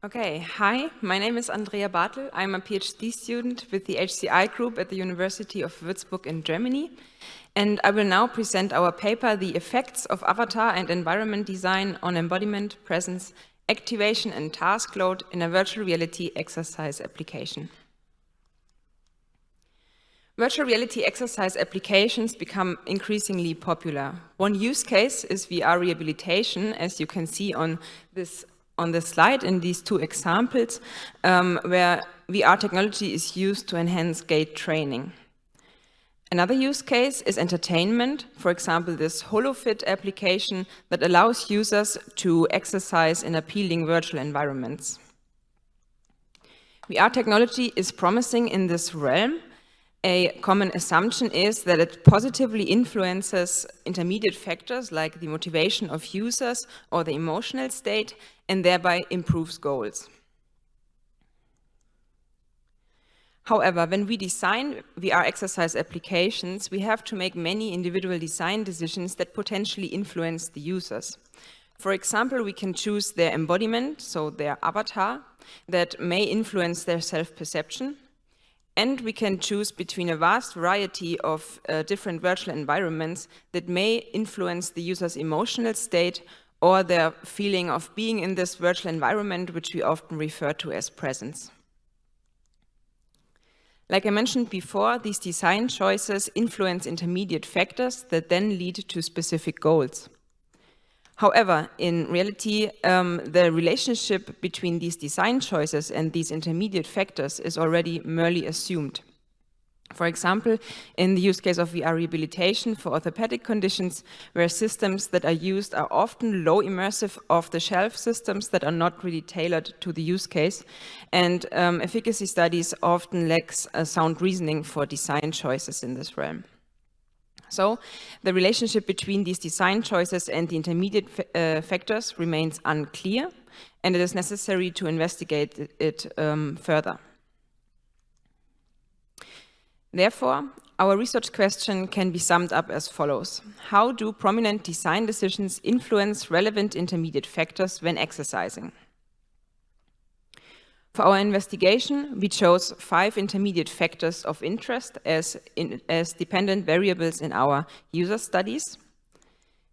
Okay, hi, my name is Andrea Bartel. I'm a PhD student with the HCI group at the University of Würzburg in Germany. And I will now present our paper, The Effects of Avatar and Environment Design on Embodiment, Presence, Activation and Task Load in a Virtual Reality Exercise Application. Virtual reality exercise applications become increasingly popular. One use case is VR rehabilitation, as you can see on the slide in these two examples, where VR technology is used to enhance gait training. Another use case is entertainment, for example, this HoloFit application that allows users to exercise in appealing virtual environments. VR technology is promising in this realm. A common assumption is that it positively influences intermediate factors like the motivation of users or the emotional state, and thereby improves goals. However, when we design VR exercise applications, we have to make many individual design decisions that potentially influence the users. For example, we can choose their embodiment, so their avatar, that may influence their self-perception. And we can choose between a vast variety of different virtual environments that may influence the user's emotional state or their feeling of being in this virtual environment, which we often refer to as presence. Like I mentioned before, these design choices influence intermediate factors that then lead to specific goals. However, in reality, the relationship between these design choices and these intermediate factors is already merely assumed. For example, in the use case of VR rehabilitation for orthopedic conditions, where systems that are used are often low immersive off-the-shelf systems that are not really tailored to the use case, and efficacy studies often lack sound reasoning for design choices in this realm. So, the relationship between these design choices and the intermediate factors remains unclear, and it is necessary to investigate it further. Therefore, our research question can be summed up as follows. How do prominent design decisions influence relevant intermediate factors when exercising? For our investigation, we chose 5 intermediate factors of interest as dependent variables in our user studies.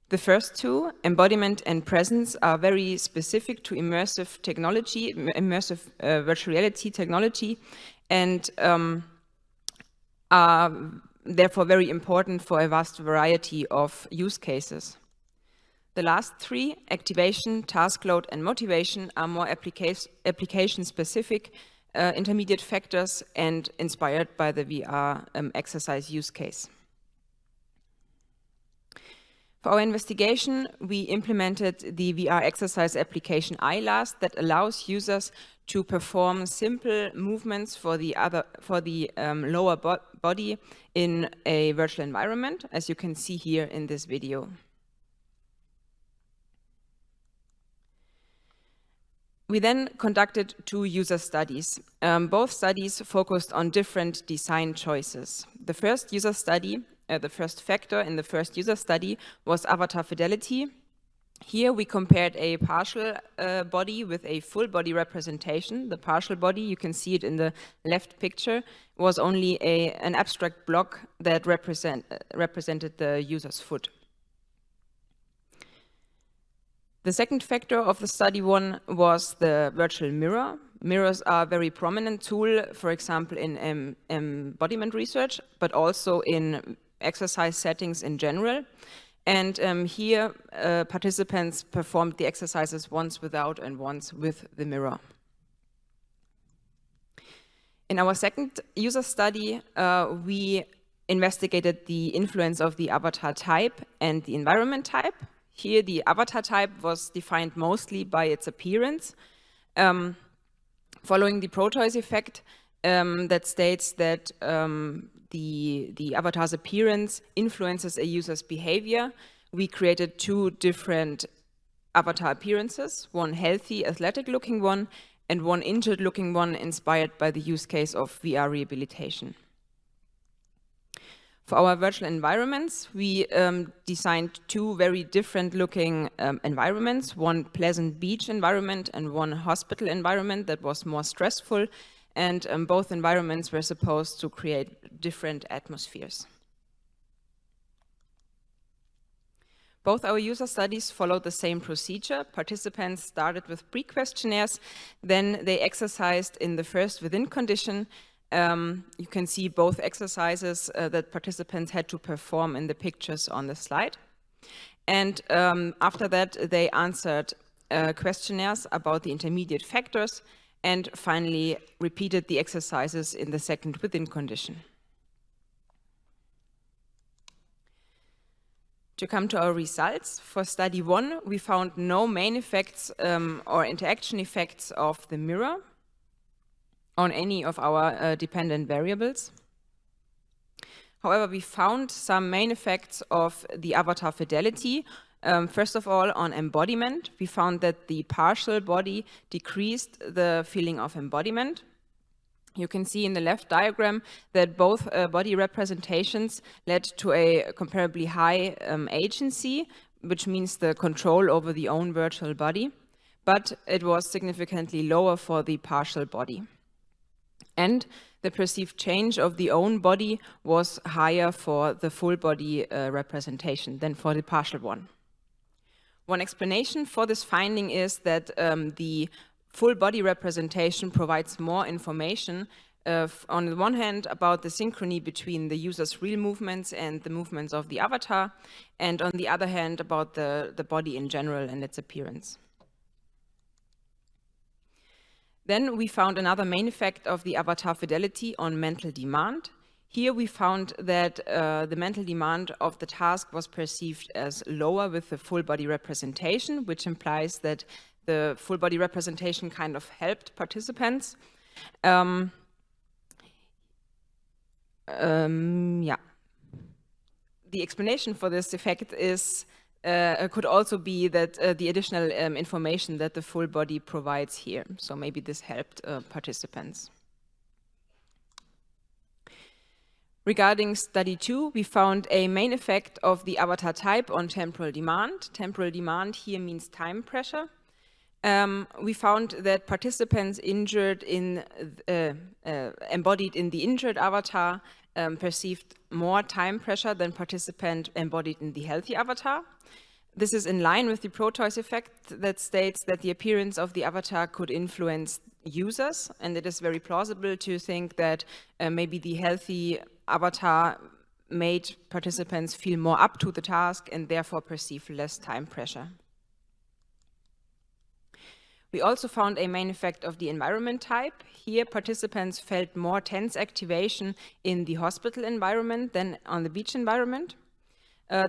The first 2, embodiment and presence, are very specific to immersive technology, immersive virtual reality technology, and are therefore very important for a vast variety of use cases. The last 3, activation, task load, and motivation, are more application-specific intermediate factors and inspired by the VR exercise use case. For our investigation, we implemented the VR exercise application iLast that allows users to perform simple movements for the lower body in a virtual environment, as you can see here in this video. We then conducted 2 user studies. Both studies focused on different design choices. The first user study, the first factor in the first user study was avatar fidelity. Here we compared a partial body with a full body representation. The partial body, you can see it in the left picture, was only an abstract block that represented the user's foot. The second factor of the study one was the virtual mirror. Mirrors are a very prominent tool, for example, in embodiment research, but also in exercise settings in general. And here, participants performed the exercises once without and once with the mirror. In our second user study, we investigated the influence of the avatar type and the environment type. Here, the avatar type was defined mostly by its appearance, following the Proteus effect that states that the avatar's appearance influences a user's behavior, we created two different avatar appearances, one healthy, athletic-looking one, and one injured-looking one inspired by the use case of VR rehabilitation. For our virtual environments, we designed two very different-looking environments, one pleasant beach environment and one hospital environment that was more stressful, and both environments were supposed to create different atmospheres. Both our user studies followed the same procedure. Participants started with pre-questionnaires, then they exercised in the first within condition. You can see both exercises that participants had to perform in the pictures on the slide. And after that, they answered questionnaires about the intermediate factors and finally repeated the exercises in the second within condition. To come to our results, for study 1, we found no main effects or interaction effects of the mirror on any of our dependent variables. However, we found some main effects of the avatar fidelity. First of all, on embodiment, we found that the partial body decreased the feeling of embodiment. You can see in the left diagram that both body representations led to a comparably high agency, which means the control over the own virtual body, but it was significantly lower for the partial body. And the perceived change of the own body was higher for the full body representation than for the partial one. One explanation for this finding is that the full body representation provides more information on the one hand about the synchrony between the user's real movements and the movements of the avatar, and on the other hand about the body in general and its appearance. Then we found another main effect of the avatar fidelity on mental demand. Here we found that the mental demand of the task was perceived as lower with the full body representation, which implies that the full body representation kind of helped participants. Yeah. The explanation for this effect is could also be that the additional information that the full body provides here. So maybe this helped participants. Regarding study 2, we found a main effect of the avatar type on temporal demand. Temporal demand here means time pressure. We found that participants embodied in the injured avatar perceived more time pressure than participant embodied in the healthy avatar. This is in line with the Proteus effect that states that the appearance of the avatar could influence users, and it is very plausible to think that maybe the healthy avatar made participants feel more up to the task and therefore perceive less time pressure. We also found a main effect of the environment type. Here, participants felt more tense activation in the hospital environment than on the beach environment.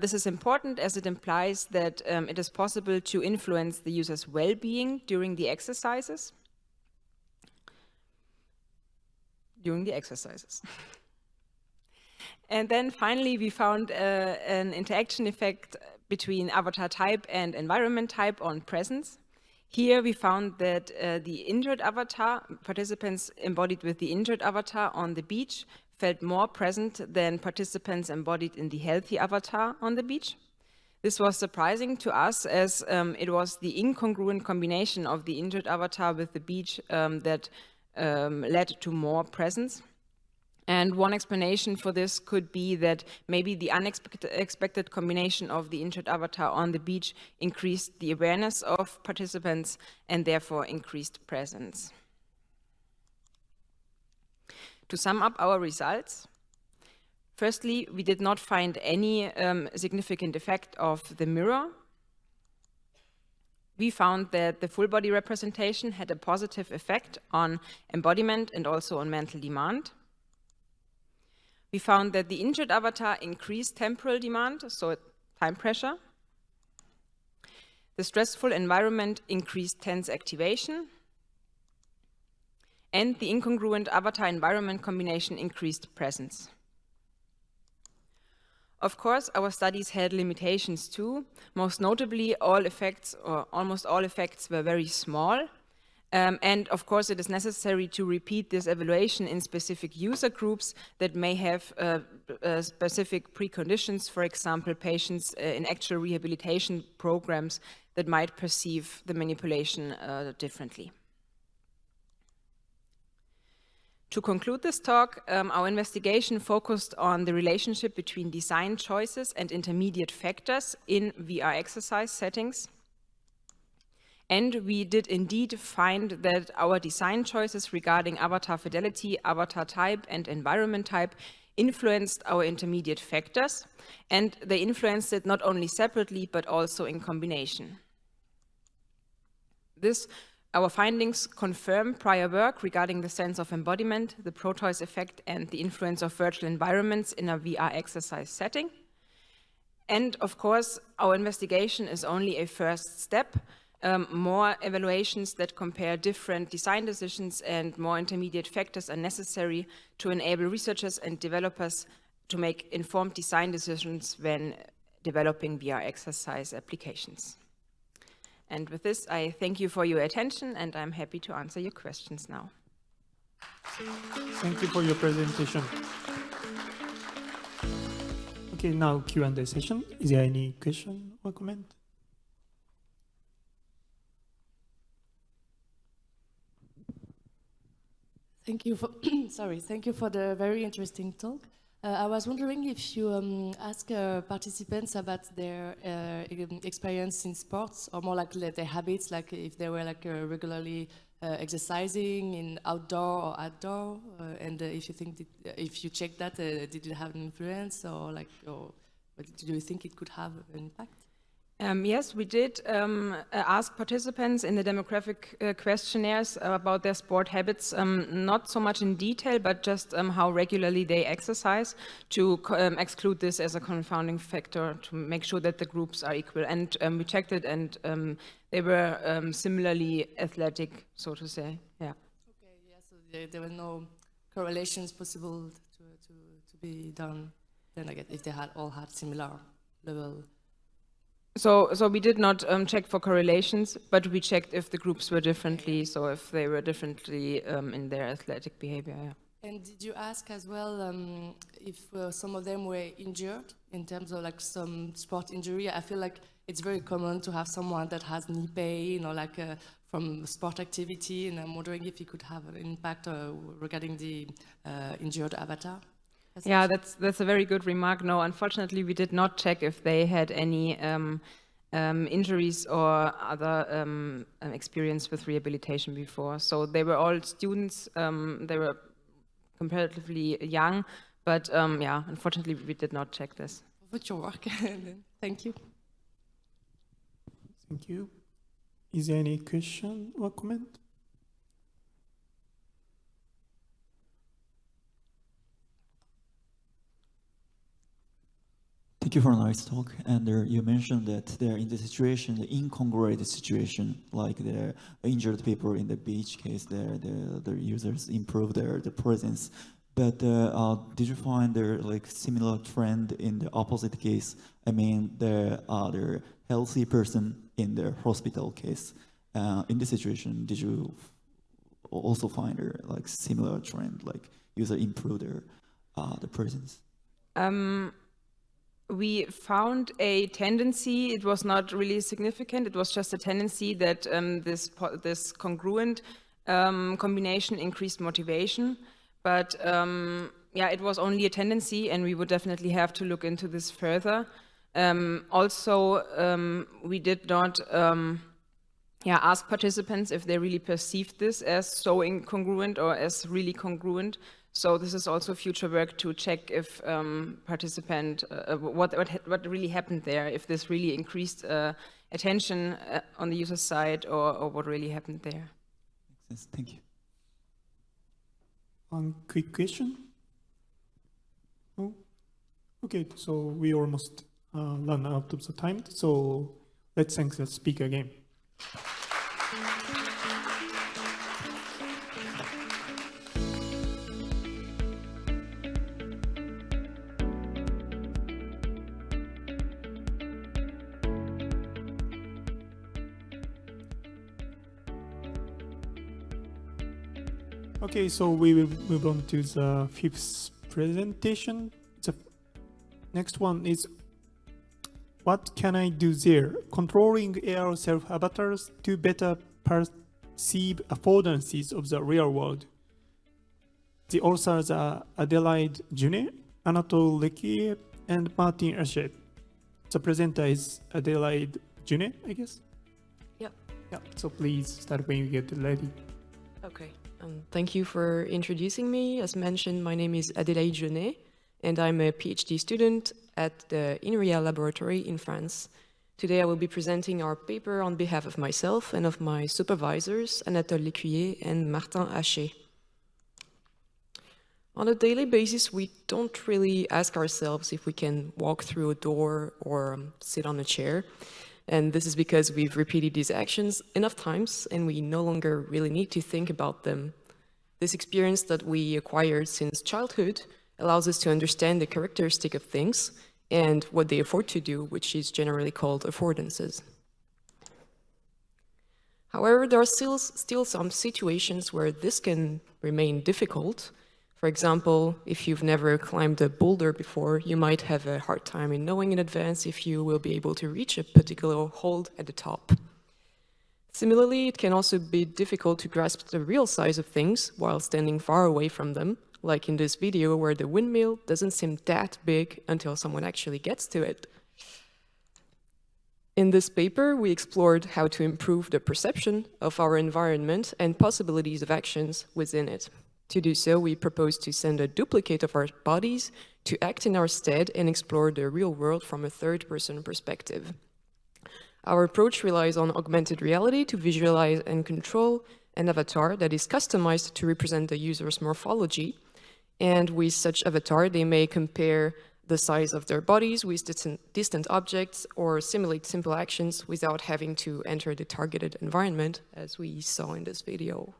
This is important as it implies that it is possible to influence the user's well-being during the exercises. And then finally, we found an interaction effect between avatar type and environment type on presence. Here we found that the injured avatar, participants embodied with the injured avatar on the beach, felt more present than participants embodied in the healthy avatar on the beach. This was surprising to us as it was the incongruent combination of the injured avatar with the beach that led to more presence. And one explanation for this could be that maybe the unexpected combination of the injured avatar on the beach increased the awareness of participants and therefore increased presence. To sum up our results, firstly, we did not find any significant effect of the mirror. We found that the full body representation had a positive effect on embodiment and also on mental demand. We found that the injured avatar increased temporal demand, so time pressure. The stressful environment increased tense activation. And the incongruent avatar-environment combination increased presence. Of course, our studies had limitations too. Most notably, all effects, or almost all effects, were very small. And of course, it is necessary to repeat this evaluation in specific user groups that may have specific preconditions, for example, patients in actual rehabilitation programs that might perceive the manipulation differently. To conclude this talk, our investigation focused on the relationship between design choices and intermediate factors in VR exercise settings. And we did indeed find that our design choices regarding avatar fidelity, avatar type, and environment type influenced our intermediate factors, and they influenced it not only separately, but also in combination. Our findings confirm prior work regarding the sense of embodiment, the Proteus effect, and the influence of virtual environments in a VR exercise setting. And of course, our investigation is only a first step. More evaluations that compare different design decisions and more intermediate factors are necessary to enable researchers and developers to make informed design decisions when developing VR exercise applications. And with this, I thank you for your attention, and I'm happy to answer your questions now. Thank you for your presentation. Okay, now Q&A session. Is there any question or comment? Thank you for thank you for the very interesting talk. I was wondering if you ask participants about their experience in sports, or more like their habits, like if they were like regularly exercising in outdoor or outdoor, and if you think if you check that, did it have an influence, or like, or do you think it could have an impact? Yes, we did ask participants in the demographic questionnaires about their sport habits, not so much in detail, but just how regularly they exercise, to exclude this as a confounding factor, to make sure that the groups are equal. And we checked it, and they were similarly athletic, so to say. Yeah. Okay. Yeah. So there were no correlations possible to be done. Then I guess if they all had similar level. So we did not check for correlations, but we checked if the groups were differently, so if they were differently in their athletic behavior. Yeah. And did you ask as well if some of them were injured in terms of like some sport injury? I feel like it's very common to have someone that has knee pain or like from sport activity, and I'm wondering if it could have an impact regarding the injured avatar. Yeah, that's a very good remark. No, unfortunately, we did not check if they had any injuries or other experience with rehabilitation before. So they were all students. They were comparatively young, but yeah, unfortunately, we did not check this. With your work. Thank you. Thank you. Is there any question or comment? Thank you for a nice talk. And you mentioned that they're in the situation, the incongruent situation, like the injured people in the beach case, the users improve their presence. But did you find there like similar trend in the opposite case? I mean, the healthy person in the hospital case. In this situation, did you also find there like similar trend, like user improve their the presence? We found a tendency. It was not really significant. It was just a tendency that this congruent combination increased motivation. But yeah, it was only a tendency, and we would definitely have to look into this further. Also, we did not ask participants if they really perceived this as so incongruent or as really congruent. So this is also future work to check if participant, what really happened there, if this really increased attention on the user side, or what really happened there. Makes sense. Thank you. One quick question. Oh, okay, so we almost run out of the time. So let's thank the speaker again. Okay, so we will move on to the fifth presentation. The next one is what can I do there? Controlling AR self-avatars to better perceive affordances of the real world. The authors are Adelaide Junet, Anatole Lequier, and Martin Hachet. The presenter is Adelaide Junet, I guess? Yep. Yeah, so please start when you get ready. Okay. Thank you for introducing me. As mentioned, my name is Adelaide Junet, and I'm a PhD student at the INRIA laboratory in France. Today I will be presenting our paper on behalf of myself and of my supervisors, Anatole Lequier and Martin Hachet. On a daily basis, we don't really ask ourselves if we can walk through a door or sit on a chair. And this is because we've repeated these actions enough times and we no longer really need to think about them. This experience that we acquired since childhood allows us to understand the characteristic of things and what they afford to do, which is generally called affordances. However, there are still some situations where this can remain difficult. For example, if you've never climbed a boulder before, you might have a hard time in knowing in advance if you will be able to reach a particular hold at the top. Similarly, it can also be difficult to grasp the real size of things while standing far away from them, like in this video where the windmill doesn't seem that big until someone actually gets to it. In this paper, we explored how to improve the perception of our environment and possibilities of actions within it. To do so, we propose to send a duplicate of our bodies to act in our stead and explore the real world from a third-person perspective. Our approach relies on augmented reality to visualize and control an avatar that is customized to represent the user's morphology. And with such avatar, they may compare the size of their bodies with distant objects or simulate simple actions without having to enter the targeted environment, as we saw in this video.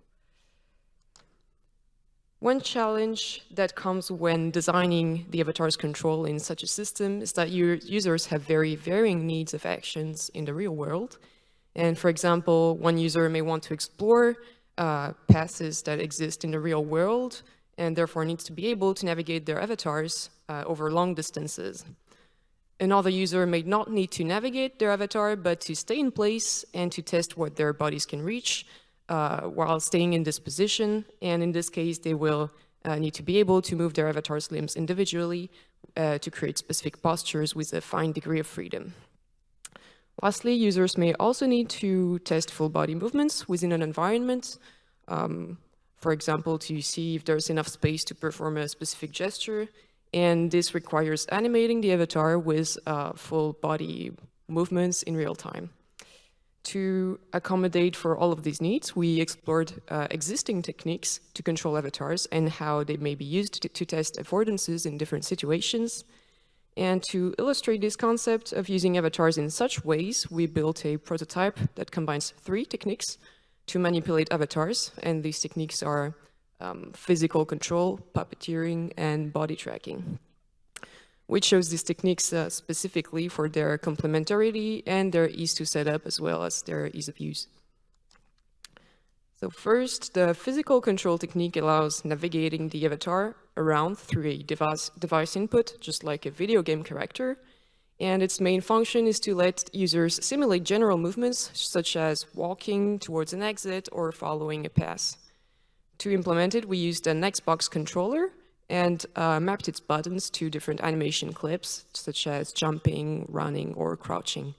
One challenge that comes when designing the avatar's control in such a system is that your users have very varying needs of actions in the real world. And for example, one user may want to explore paths that exist in the real world and therefore needs to be able to navigate their avatars over long distances. Another user may not need to navigate their avatar, but to stay in place and to test what their bodies can reach while staying in this position, and in this case they will need to be able to move their avatar's limbs individually to create specific postures with a fine degree of freedom. Lastly, users may also need to test full body movements within an environment, for example, to see if there's enough space to perform a specific gesture, and this requires animating the avatar with full body movements in real time. To accommodate for all of these needs, we explored existing techniques to control avatars and how they may be used to test affordances in different situations. And to illustrate this concept of using avatars in such ways, we built a prototype that combines 3 techniques to manipulate avatars, and these techniques are physical control, puppeteering, and body tracking. We chose these techniques specifically for their complementarity and their ease to set up, as well as their ease of use. So first, the physical control technique allows navigating the avatar around through a device input, just like a video game character. And its main function is to let users simulate general movements, such as walking towards an exit or following a path. To implement it, we used an Xbox controller and mapped its buttons to different animation clips, such as jumping, running, or crouching.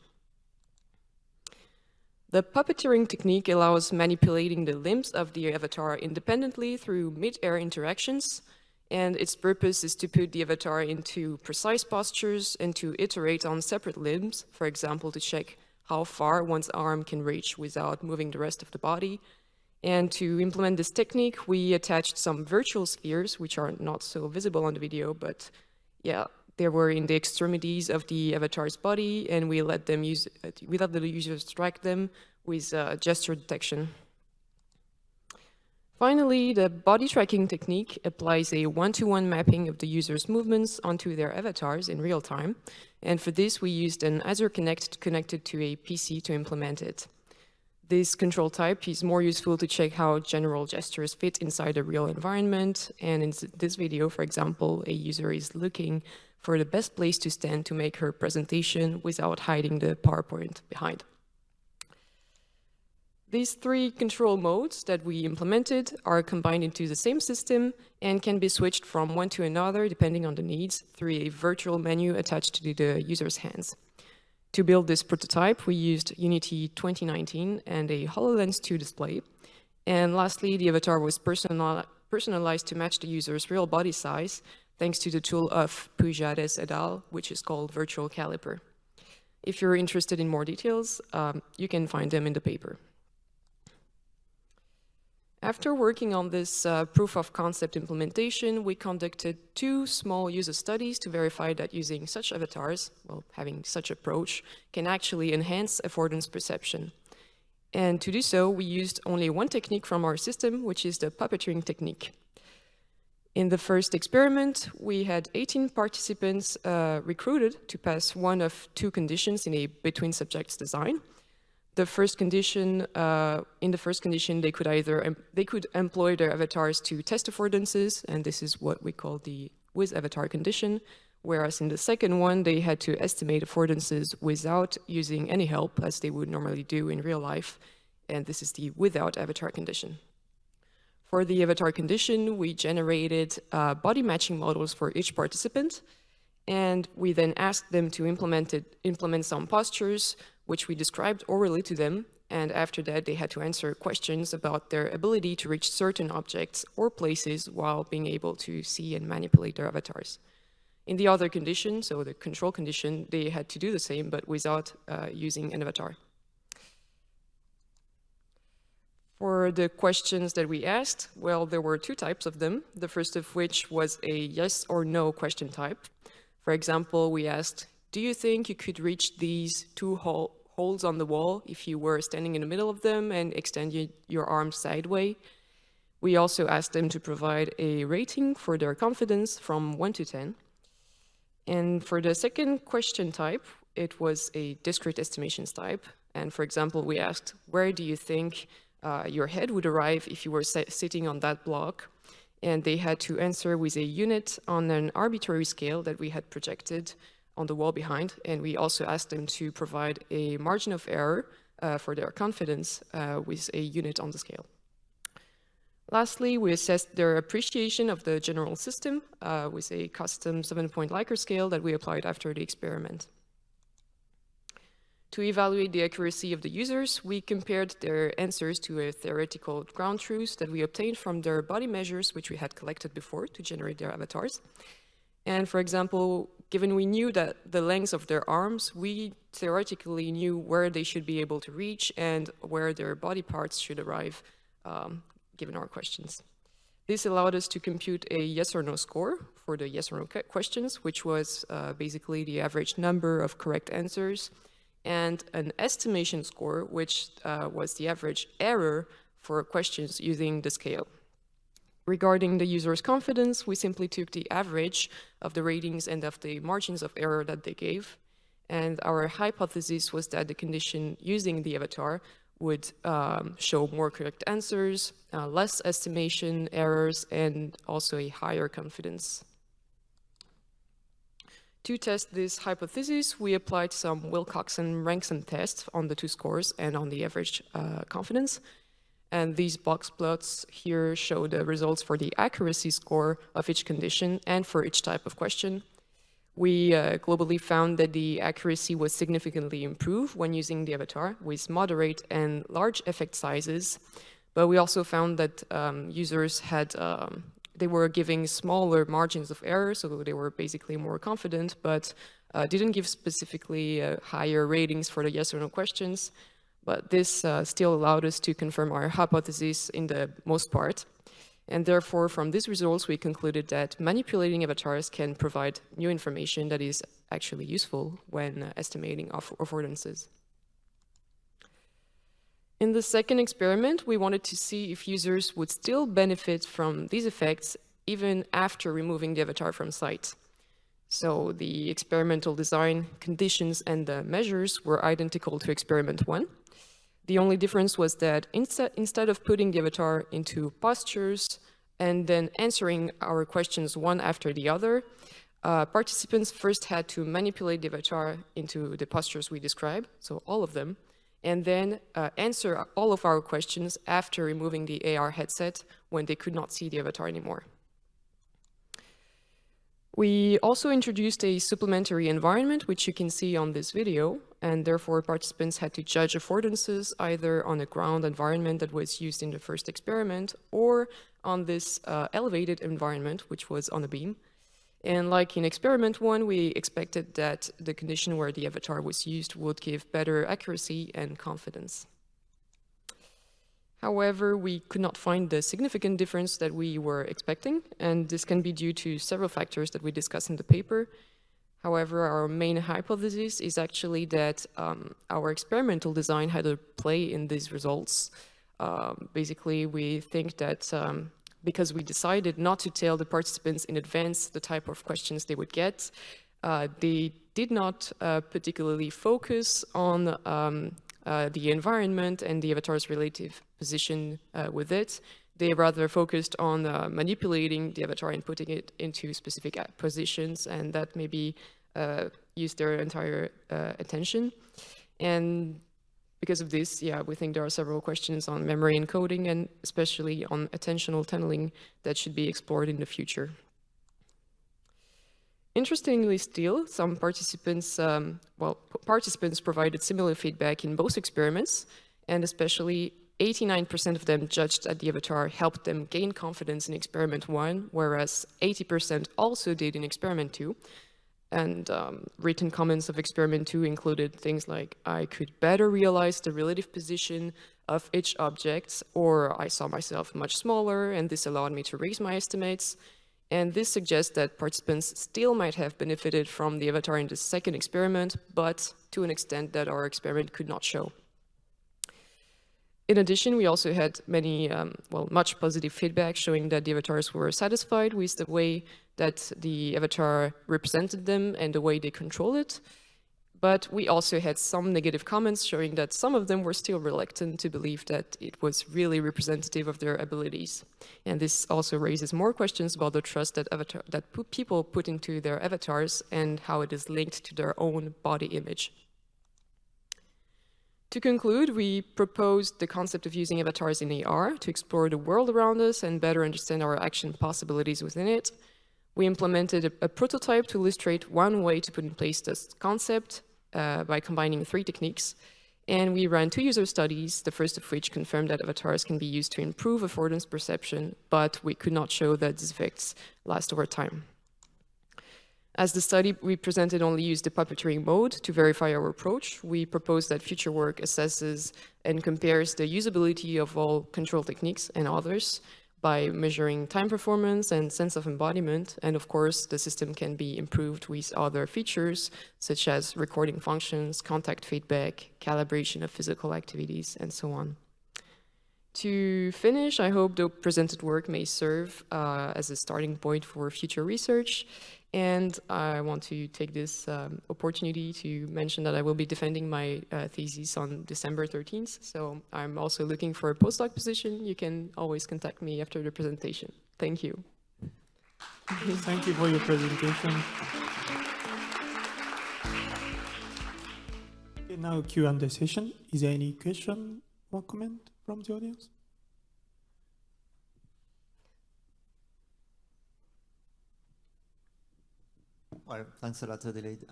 The puppeteering technique allows manipulating the limbs of the avatar independently through mid-air interactions, and its purpose is to put the avatar into precise postures and to iterate on separate limbs, for example, to check how far one's arm can reach without moving the rest of the body. And to implement this technique, we attached some virtual spheres, which are not so visible on the video, but yeah, they were in the extremities of the avatar's body, and we let the users track them with gesture detection. Finally, the body tracking technique applies a one-to-one mapping of the user's movements onto their avatars in real time, and for this we used an Azure Connect connected to a PC to implement it. This control type is more useful to check how general gestures fit inside a real environment. And in this video, for example, a user is looking for the best place to stand to make her presentation without hiding the PowerPoint behind. These three control modes that we implemented are combined into the same system and can be switched from one to another depending on the needs through a virtual menu attached to the user's hands. To build this prototype, we used Unity 2019 and a HoloLens 2 display. And lastly, the avatar was personalized to match the user's real body size, thanks to the tool of Pujares et al., which is called Virtual Caliper. If you're interested in more details, you can find them in the paper. After working on this proof of concept implementation, we conducted 2 small user studies to verify that using such avatars, well, having such approach, can actually enhance affordance perception. And to do so, we used only one technique from our system, which is the puppeteering technique. In the first experiment, we had 18 participants recruited to pass one of 2 conditions in a between subjects design. In the first condition, they could employ their avatars to test affordances, and this is what we call the with avatar condition. Whereas in the second one, they had to estimate affordances without using any help, as they would normally do in real life, and this is the without avatar condition. For the avatar condition, we generated body matching models for each participant, and we then asked them to implement some postures, which we described orally to them, and after that they had to answer questions about their ability to reach certain objects or places while being able to see and manipulate their avatars. In the other condition, so the control condition, they had to do the same, but without using an avatar. For the questions that we asked, well, there were 2 types of them, the first of which was a yes or no question type. For example, we asked, do you think you could reach these 2 holes on the wall if you were standing in the middle of them and extend your arms sideways? We also asked them to provide a rating for their confidence from 1 to 10. And for the second question type, it was a discrete estimations type. And for example, we asked, where do you think your head would arrive if you were sitting on that block? And they had to answer with a unit on an arbitrary scale that we had projected on the wall behind. And we also asked them to provide a margin of error for their confidence with a unit on the scale. Lastly, we assessed their appreciation of the general system with a custom 7-point Likert scale that we applied after the experiment. To evaluate the accuracy of the users, we compared their answers to a theoretical ground truth that we obtained from their body measures, which we had collected before to generate their avatars. And for example, given we knew that the length of their arms, we theoretically knew where they should be able to reach and where their body parts should arrive, given our questions. This allowed us to compute a yes or no score for the yes or no questions, which was basically the average number of correct answers, and an estimation score, which was the average error for questions using the scale. Regarding the user's confidence, we simply took the average of the ratings and of the margins of error that they gave. And our hypothesis was that the condition using the avatar would show more correct answers, less estimation errors, and also a higher confidence. To test this hypothesis, we applied some Wilcoxon-Rankin tests on the 2 scores and on the average confidence. And these box plots here show the results for the accuracy score of each condition and for each type of question. We globally found that the accuracy was significantly improved when using the avatar with moderate and large effect sizes. But we also found that users had they were giving smaller margins of error, so they were basically more confident, but didn't give specifically higher ratings for the yes or no questions. But this still allowed us to confirm our hypothesis in the most part. And therefore, from these results, we concluded that manipulating avatars can provide new information that is actually useful when estimating affordances. In the second experiment, we wanted to see if users would still benefit from these effects even after removing the avatar from sight. So the experimental design, conditions, and the measures were identical to experiment 1. The only difference was that instead of putting the avatar into postures and then answering our questions one after the other, participants first had to manipulate the avatar into the postures we described, so all of them, and then answer all of our questions after removing the AR headset when they could not see the avatar anymore. We also introduced a supplementary environment, which you can see on this video, and therefore participants had to judge affordances either on a ground environment that was used in the first experiment or on this elevated environment, which was on a beam. And like in experiment 1, we expected that the condition where the avatar was used would give better accuracy and confidence. However, we could not find the significant difference that we were expecting, and this can be due to several factors that we discuss in the paper. However, our main hypothesis is actually that our experimental design had a play in these results. Basically, we think that because we decided not to tell the participants in advance the type of questions they would get, they did not particularly focus on the environment and the avatar's relative position with it. They rather focused on manipulating the avatar and putting it into specific positions, and that maybe used their entire attention. And because of this, yeah, we think there are several questions on memory encoding and especially on attentional tunneling that should be explored in the future. Interestingly still, some participants, participants provided similar feedback in both experiments, and especially 89% of them judged that the avatar helped them gain confidence in experiment 1, whereas 80% also did in experiment 2. And written comments of experiment 2 included things like, I could better realize the relative position of each object, or I saw myself much smaller, and this allowed me to raise my estimates. And this suggests that participants still might have benefited from the avatar in the second experiment, but to an extent that our experiment could not show. In addition, we also had much positive feedback showing that the avatars were satisfied with the way that the avatar represented them and the way they controlled it. But we also had some negative comments showing that some of them were still reluctant to believe that it was really representative of their abilities. And this also raises more questions about the trust that people put into their avatars and how it is linked to their own body image. To conclude, we proposed the concept of using avatars in AR to explore the world around us and better understand our action possibilities within it. We implemented a prototype to illustrate one way to put in place this concept by combining 3 techniques. And we ran 2 user studies, the first of which confirmed that avatars can be used to improve affordance perception, but we could not show that these effects last over time. As the study we presented only used the puppeteering mode to verify our approach, we propose that future work assesses and compares the usability of all control techniques and others by measuring time performance and sense of embodiment. And of course, the system can be improved with other features, such as recording functions, contact feedback, calibration of physical activities, and so on. To finish, I hope the presented work may serve as a starting point for future research. And I want to take this opportunity to mention that I will be defending my thesis on December 13th. So I'm also looking for a postdoc position. You can always contact me after the presentation. Thank you. Thank you for your presentation. Okay, now Q&A session. Is there any question or comment from the audience? Well, thanks a lot, Adelaide.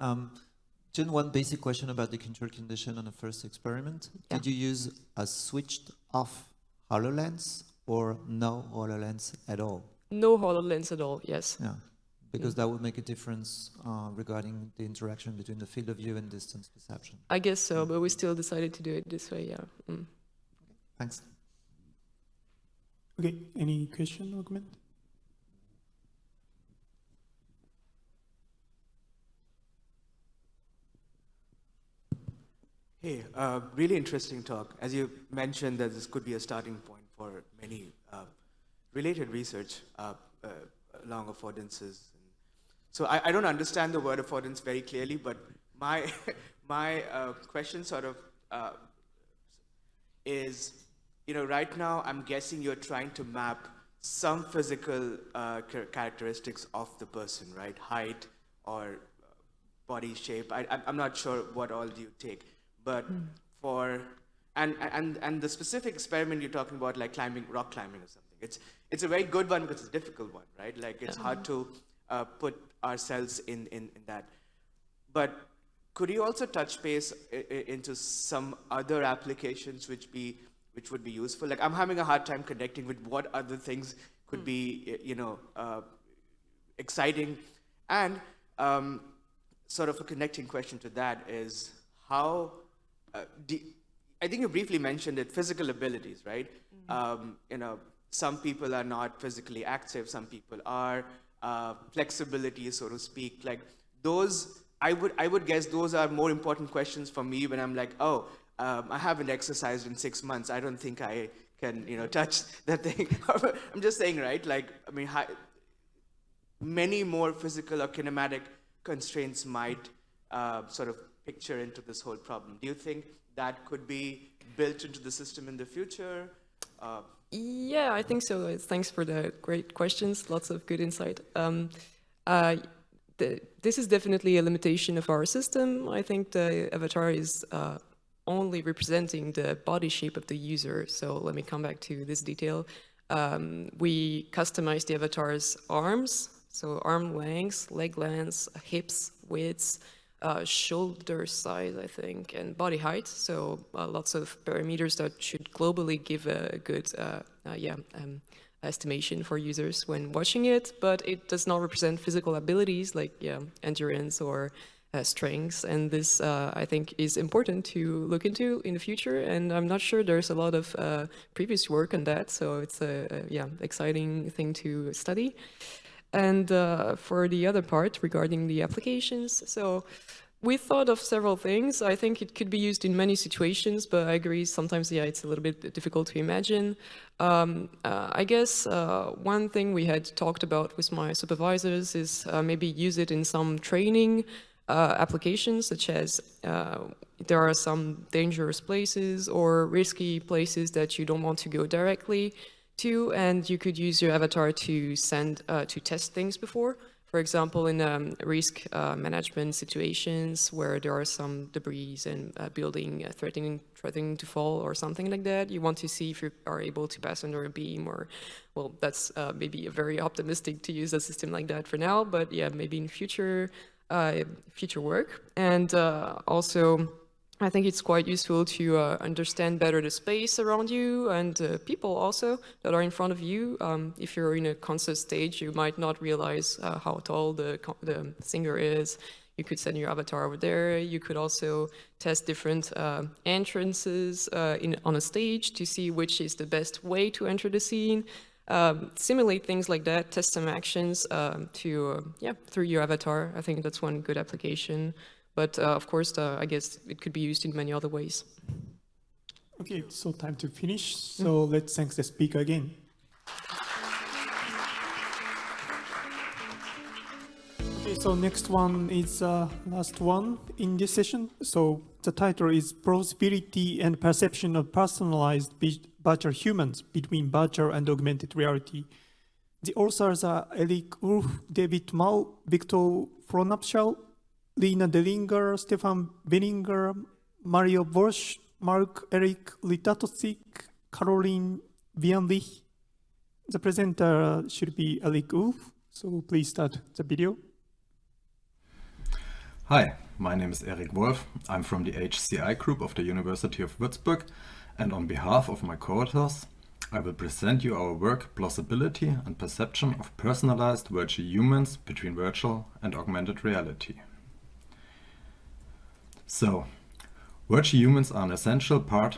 Just one basic question about the control condition on the first experiment. Yeah. Did you use a switched off HoloLens or no HoloLens at all? No HoloLens at all, yes. Yeah, because that would make a difference regarding the interaction between the field of view and distance perception. I guess so, but we still decided to do it this way, yeah. Mm. Thanks. Okay, any question or comment? Hey, really interesting talk. As you mentioned, that this could be a starting point for many related research along affordances. So I don't understand the word affordance very clearly, but my question sort of, is, right now I'm guessing you're trying to map some physical characteristics of the person, right? Height or body shape. I'm not sure what all do you take, but and the specific experiment you're talking about, like rock climbing or something, it's a very good one because it's a difficult one, right? Like it's hard to put ourselves in that. But could you also touch base into some other applications which would be useful? Like I'm having a hard time connecting with what other things could be, exciting. And sort of a connecting question to that is how, I think you briefly mentioned it, physical abilities, right? Some people are not physically active, some people are, flexibility, so to speak, like those, I would guess those are more important questions for me when I'm like, oh, I haven't exercised in 6 months. I don't think I can, touch that thing. I'm just saying, right? Like, I mean, many more physical or kinematic constraints might sort of picture into this whole problem. Do you think that could be built into the system in the future? Yeah, I think so. Thanks for the great questions. Lots of good insight. This is definitely a limitation of our system. I think the avatar is only representing the body shape of the user. So let me come back to this detail. We customize the avatar's arms, so arm lengths, leg lengths, hips, widths, shoulder size, I think, and body height. So lots of parameters that should globally give a good estimation for users when watching it, but it does not represent physical abilities like endurance or strengths, and this I think is important to look into in the future, and I'm not sure there's a lot of previous work on that, so it's a exciting thing to study. And for the other part regarding the applications, so we thought of several things. I think it could be used in many situations, but I agree sometimes, it's a little bit difficult to imagine. I guess one thing we had talked about with my supervisors is maybe use it in some training applications, such as there are some dangerous places or risky places that you don't want to go directly to, and you could use your avatar to to test things before. For example, in risk management situations where there are some debris and building threatening to fall or something like that, you want to see if you are able to pass under a beam, or, well, that's maybe very optimistic to use a system like that for now, but yeah, maybe in future work. And also, I think it's quite useful to understand better the space around you and people also that are in front of you. If you're in a concert stage, you might not realize how tall the singer is. You could send your avatar over there. You could also test different entrances on a stage to see which is the best way to enter the scene. Simulate things like that, test some actions through your avatar. I think that's one good application. But of course, I guess it could be used in many other ways. Okay, so time to finish. So let's thank the speaker again. Okay, so next one is last one in this session. So the title is Plausibility and Perception of Personalized Virtual Humans Between Virtual and Augmented Reality. The authors are Eric Wolf, David Mao, Victor Fronapschal, Lina Dellinger, Stefan Benninger, Mario Bosch, Mark-Eric Litatosik, Caroline Vianlich. The presenter should be Eric Wolf, so please start the video. Hi, my name is Eric Wolf. I'm from the HCI group of the University of Würzburg, and on behalf of my co-authors, I will present you our work Plausibility and Perception of Personalized Virtual Humans Between Virtual and Augmented Reality. So, virtual humans are an essential part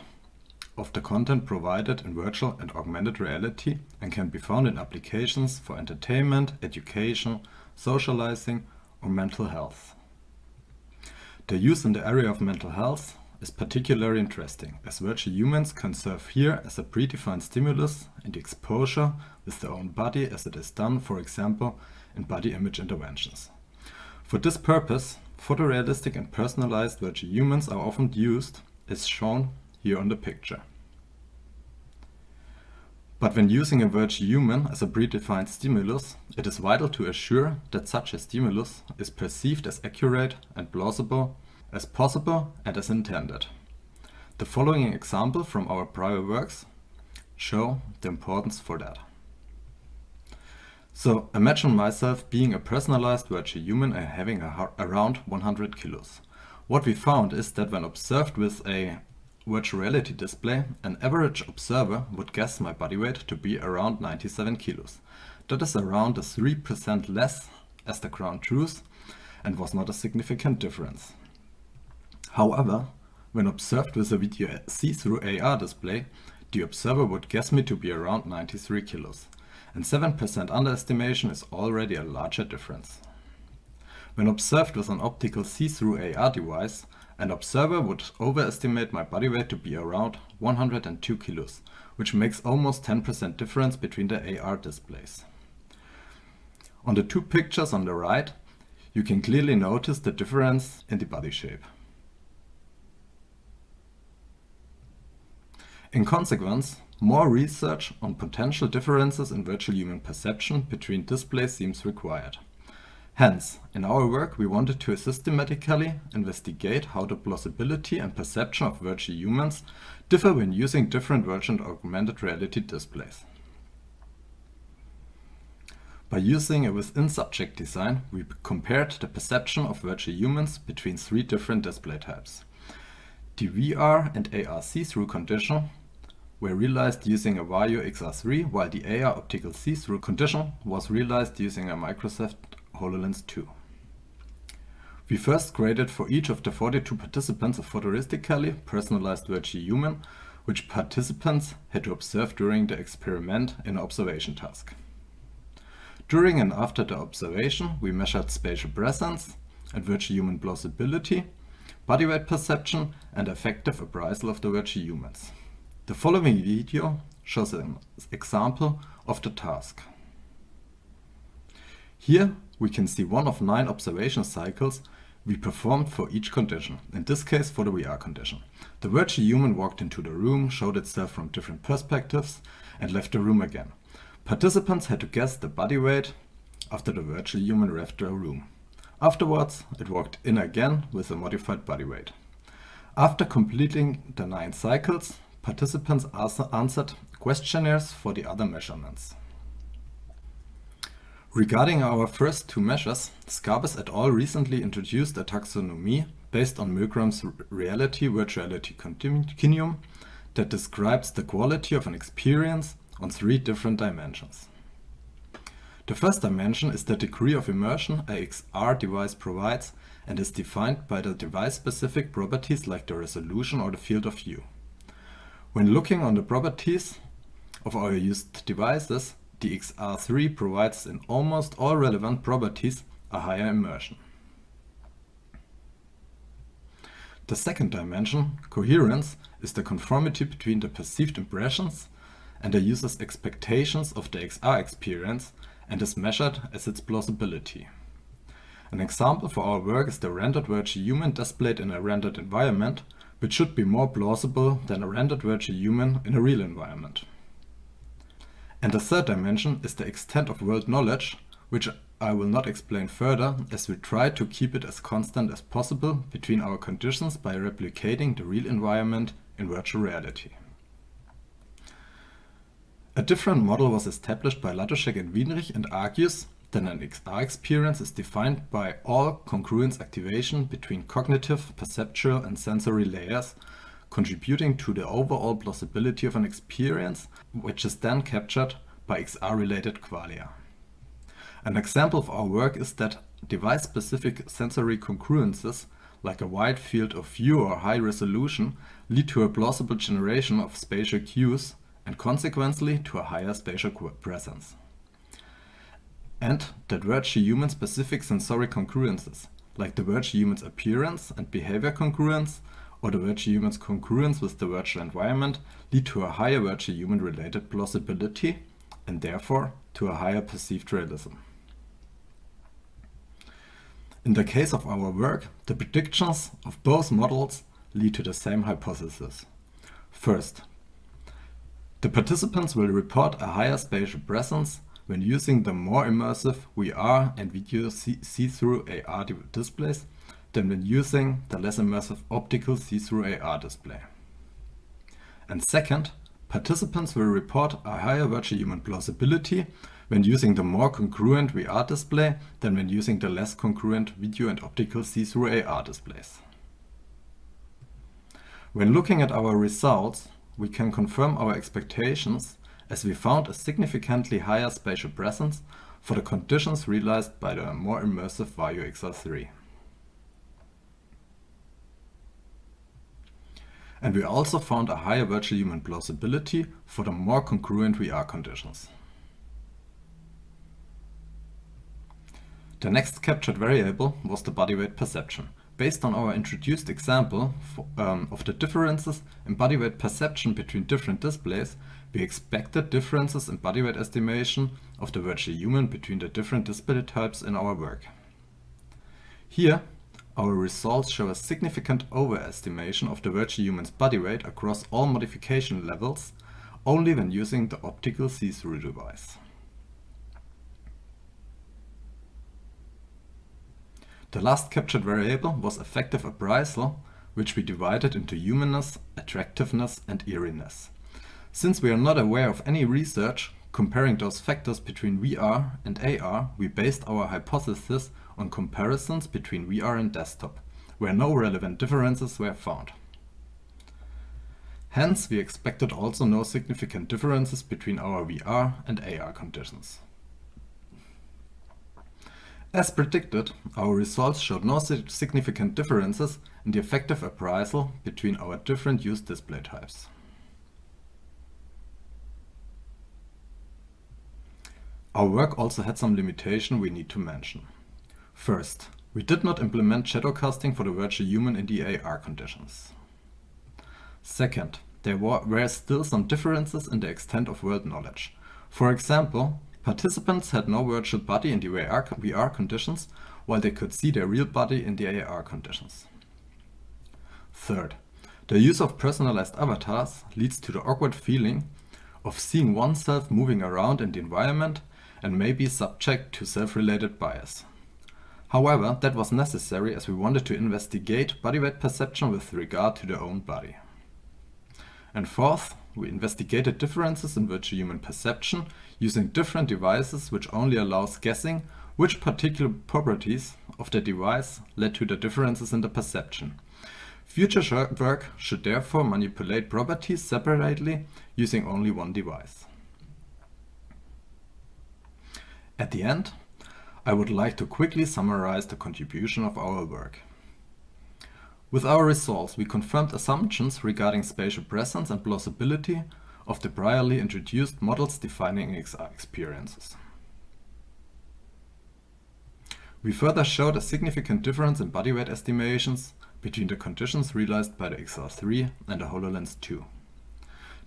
of the content provided in virtual and augmented reality and can be found in applications for entertainment, education, socializing, or mental health. Their use in the area of mental health is particularly interesting, as virtual humans can serve here as a predefined stimulus in the exposure with their own body, as it is done, for example, in body image interventions. For this purpose, photorealistic and personalized virtual humans are often used, as shown here on the picture. But when using a virtual human as a predefined stimulus, it is vital to assure that such a stimulus is perceived as accurate and plausible as possible and as intended. The following example from our prior works show the importance for that. So imagine myself being a personalized virtual human and having around 100 kilos. What we found is that when observed with a virtual reality display, an average observer would guess my body weight to be around 97 kilos. That is around 3% less as the ground truth and was not a significant difference. However, when observed with a video see-through AR display, the observer would guess me to be around 93 kilos. And 7% underestimation is already a larger difference. When observed with an optical see-through AR device, an observer would overestimate my body weight to be around 102 kilos, which makes almost 10% difference between the AR displays. On the two pictures on the right, you can clearly notice the difference in the body shape. In consequence, more research on potential differences in virtual human perception between displays seems required. Hence, in our work we wanted to systematically investigate how the plausibility and perception of virtual humans differ when using different virtual and augmented reality displays. By using a within-subject design, we compared the perception of virtual humans between three different display types. The VR and AR see-through condition were realized using a Vario XR3, while the AR optical see-through condition was realized using a Microsoft HoloLens 2. We first created for each of the 42 participants a photorealistically personalized virtual human, which participants had to observe during the experiment in an observation task. During and after the observation, we measured spatial presence and virtual human plausibility, body weight perception, and effective appraisal of the virtual humans. The following video shows an example of the task. Here we can see one of 9 observation cycles we performed for each condition, in this case for the VR condition. The virtual human walked into the room, showed itself from different perspectives, and left the room again. Participants had to guess the body weight after the virtual human left the room. Afterwards, it walked in again with a modified body weight. After completing the 9 cycles, participants answered questionnaires for the other measurements. Regarding our first 2 measures, Skarbes et al. Recently introduced a taxonomy based on Milgram's reality-virtuality continuum that describes the quality of an experience on 3 different dimensions. The first dimension is the degree of immersion a XR device provides and is defined by the device-specific properties like the resolution or the field of view. When looking on the properties of our used devices, the XR3 provides in almost all relevant properties a higher immersion. The second dimension, coherence, is the conformity between the perceived impressions and the user's expectations of the XR experience and is measured as its plausibility. An example for our work is the rendered virtual human displayed in a rendered environment, which should be more plausible than a rendered virtual human in a real environment. And the third dimension is the extent of world knowledge, which I will not explain further, as we try to keep it as constant as possible between our conditions by replicating the real environment in virtual reality. A different model was established by Latuschek and Wienrich and argues that an XR experience is defined by all congruence activation between cognitive, perceptual and sensory layers, contributing to the overall plausibility of an experience, which is then captured by XR-related qualia. An example of our work is that device-specific sensory congruences, like a wide field of view or high resolution, lead to a plausible generation of spatial cues and consequently to a higher spatial presence. And that virtual human-specific sensory congruences, like the virtual human's appearance and behavior congruence, or the virtual human's congruence with the virtual environment, lead to a higher virtual human-related plausibility and therefore to a higher perceived realism. In the case of our work, the predictions of both models lead to the same hypothesis. First, The participants will report a higher spatial presence when using the more immersive VR and video see-through AR displays than when using the less immersive optical see-through AR display. And second, participants will report a higher virtual human plausibility when using the more congruent VR display than when using the less congruent video and optical see-through AR displays. When looking at our results, we can confirm our expectations as we found a significantly higher spatial presence for the conditions realized by the more immersive Vario XR3. And we also found a higher virtual human plausibility for the more congruent VR conditions. The next captured variable was the body weight perception. Based on our introduced example of the differences in body weight perception between different displays, we expected differences in body weight estimation of the virtual human between the different display types in our work. Here, our results show a significant overestimation of the virtual human's body weight across all modification levels, only when using the optical see-through device. The last captured variable was effective appraisal, which we divided into humanness, attractiveness, and eeriness. Since we are not aware of any research comparing those factors between VR and AR, we based our hypothesis on comparisons between VR and desktop, where no relevant differences were found. Hence, we expected also no significant differences between our VR and AR conditions. As predicted, our results showed no significant differences in the effective appraisal between our different use display types. Our work also had some limitation we need to mention. First, we did not implement shadow casting for the virtual human in the AR conditions. Second, there were still some differences in the extent of world knowledge. For example, participants had no virtual body in the VR conditions, while they could see their real body in the AR conditions. Third, the use of personalized avatars leads to the awkward feeling of seeing oneself moving around in the environment and may be subject to self-related bias. However, that was necessary as we wanted to investigate body weight perception with regard to their own body. And fourth, we investigated differences in virtual human perception using different devices, which only allows guessing which particular properties of the device led to the differences in the perception. Future work should therefore manipulate properties separately using only one device. At the end, I would like to quickly summarize the contribution of our work. With our results, we confirmed assumptions regarding spatial presence and plausibility of the priorly introduced models defining XR experiences. We further showed a significant difference in body weight estimations between the conditions realized by the XR3 and the HoloLens 2.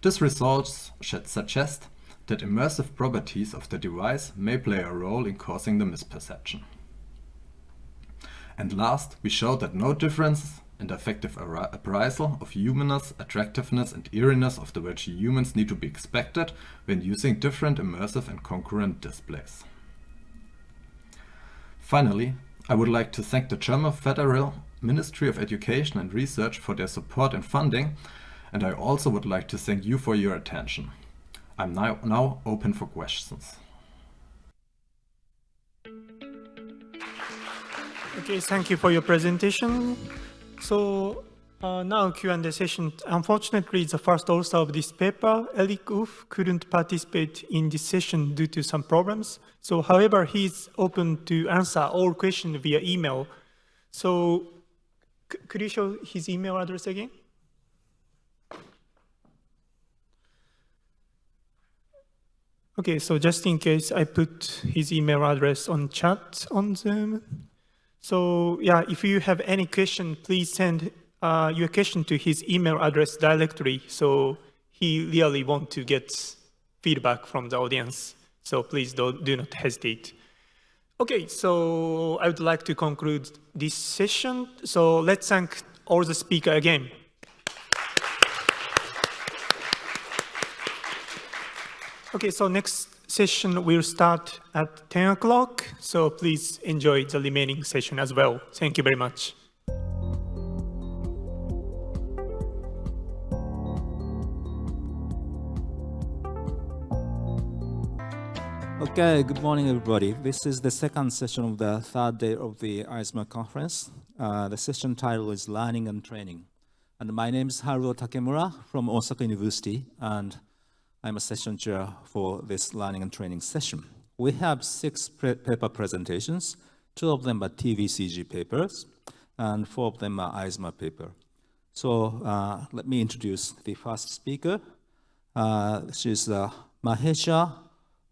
These results suggest that immersive properties of the device may play a role in causing the misperception. And last, we showed that no differences in the effective appraisal of humanness, attractiveness, and eeriness of the virtual humans need to be expected when using different immersive and concurrent displays. Finally, I would like to thank the German Federal Ministry of Education and Research for their support and funding, and I also would like to thank you for your attention. I'm now open for questions. Okay, thank you for your presentation. So now Q&A session. Unfortunately, the first author of this paper, Eric Uff, couldn't participate in this session due to some problems. So however, he's open to answer all questions via email. So could you show his email address again? Okay, so just in case, I put his email address on chat on Zoom. So yeah, if you have any question, please send your question to his email address directly. So he really want to get feedback from the audience. So please do not hesitate. Okay, so I would like to conclude this session. So let's thank all the speakers again. Okay, so next session will start at 10 o'clock. So please enjoy the remaining session as well. Thank you very much. Okay, good morning, everybody. This is the second session of the third day of the ISMAR conference. The session title is Learning and Training. And my name is Haruo Takemura from Osaka University, and I'm a session chair for this Learning and Training session. We have 6 paper presentations. 2 of them are TVCG papers, and 4 of them are ISMAR paper. So let me introduce the first speaker. She's Mahesha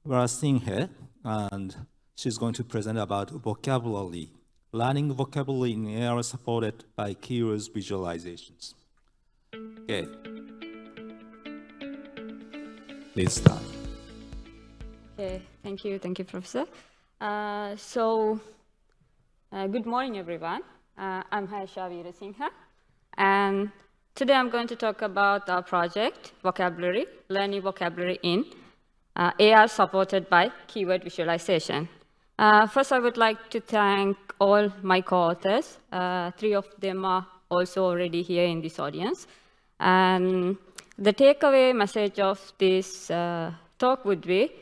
Varasinghe, and she's going to present about vocabulary, learning vocabulary in AR supported by keywords visualizations. Okay. Please start. Okay, thank you, Professor. Good morning, everyone. I'm Mahesha Virasinghe, and today I'm going to talk about our project, Vocabulary, Learning Vocabulary in AR supported by keyword visualization. First, I would like to thank all my co-authors. 3 of them are also already here in this audience. And the takeaway message of this talk would be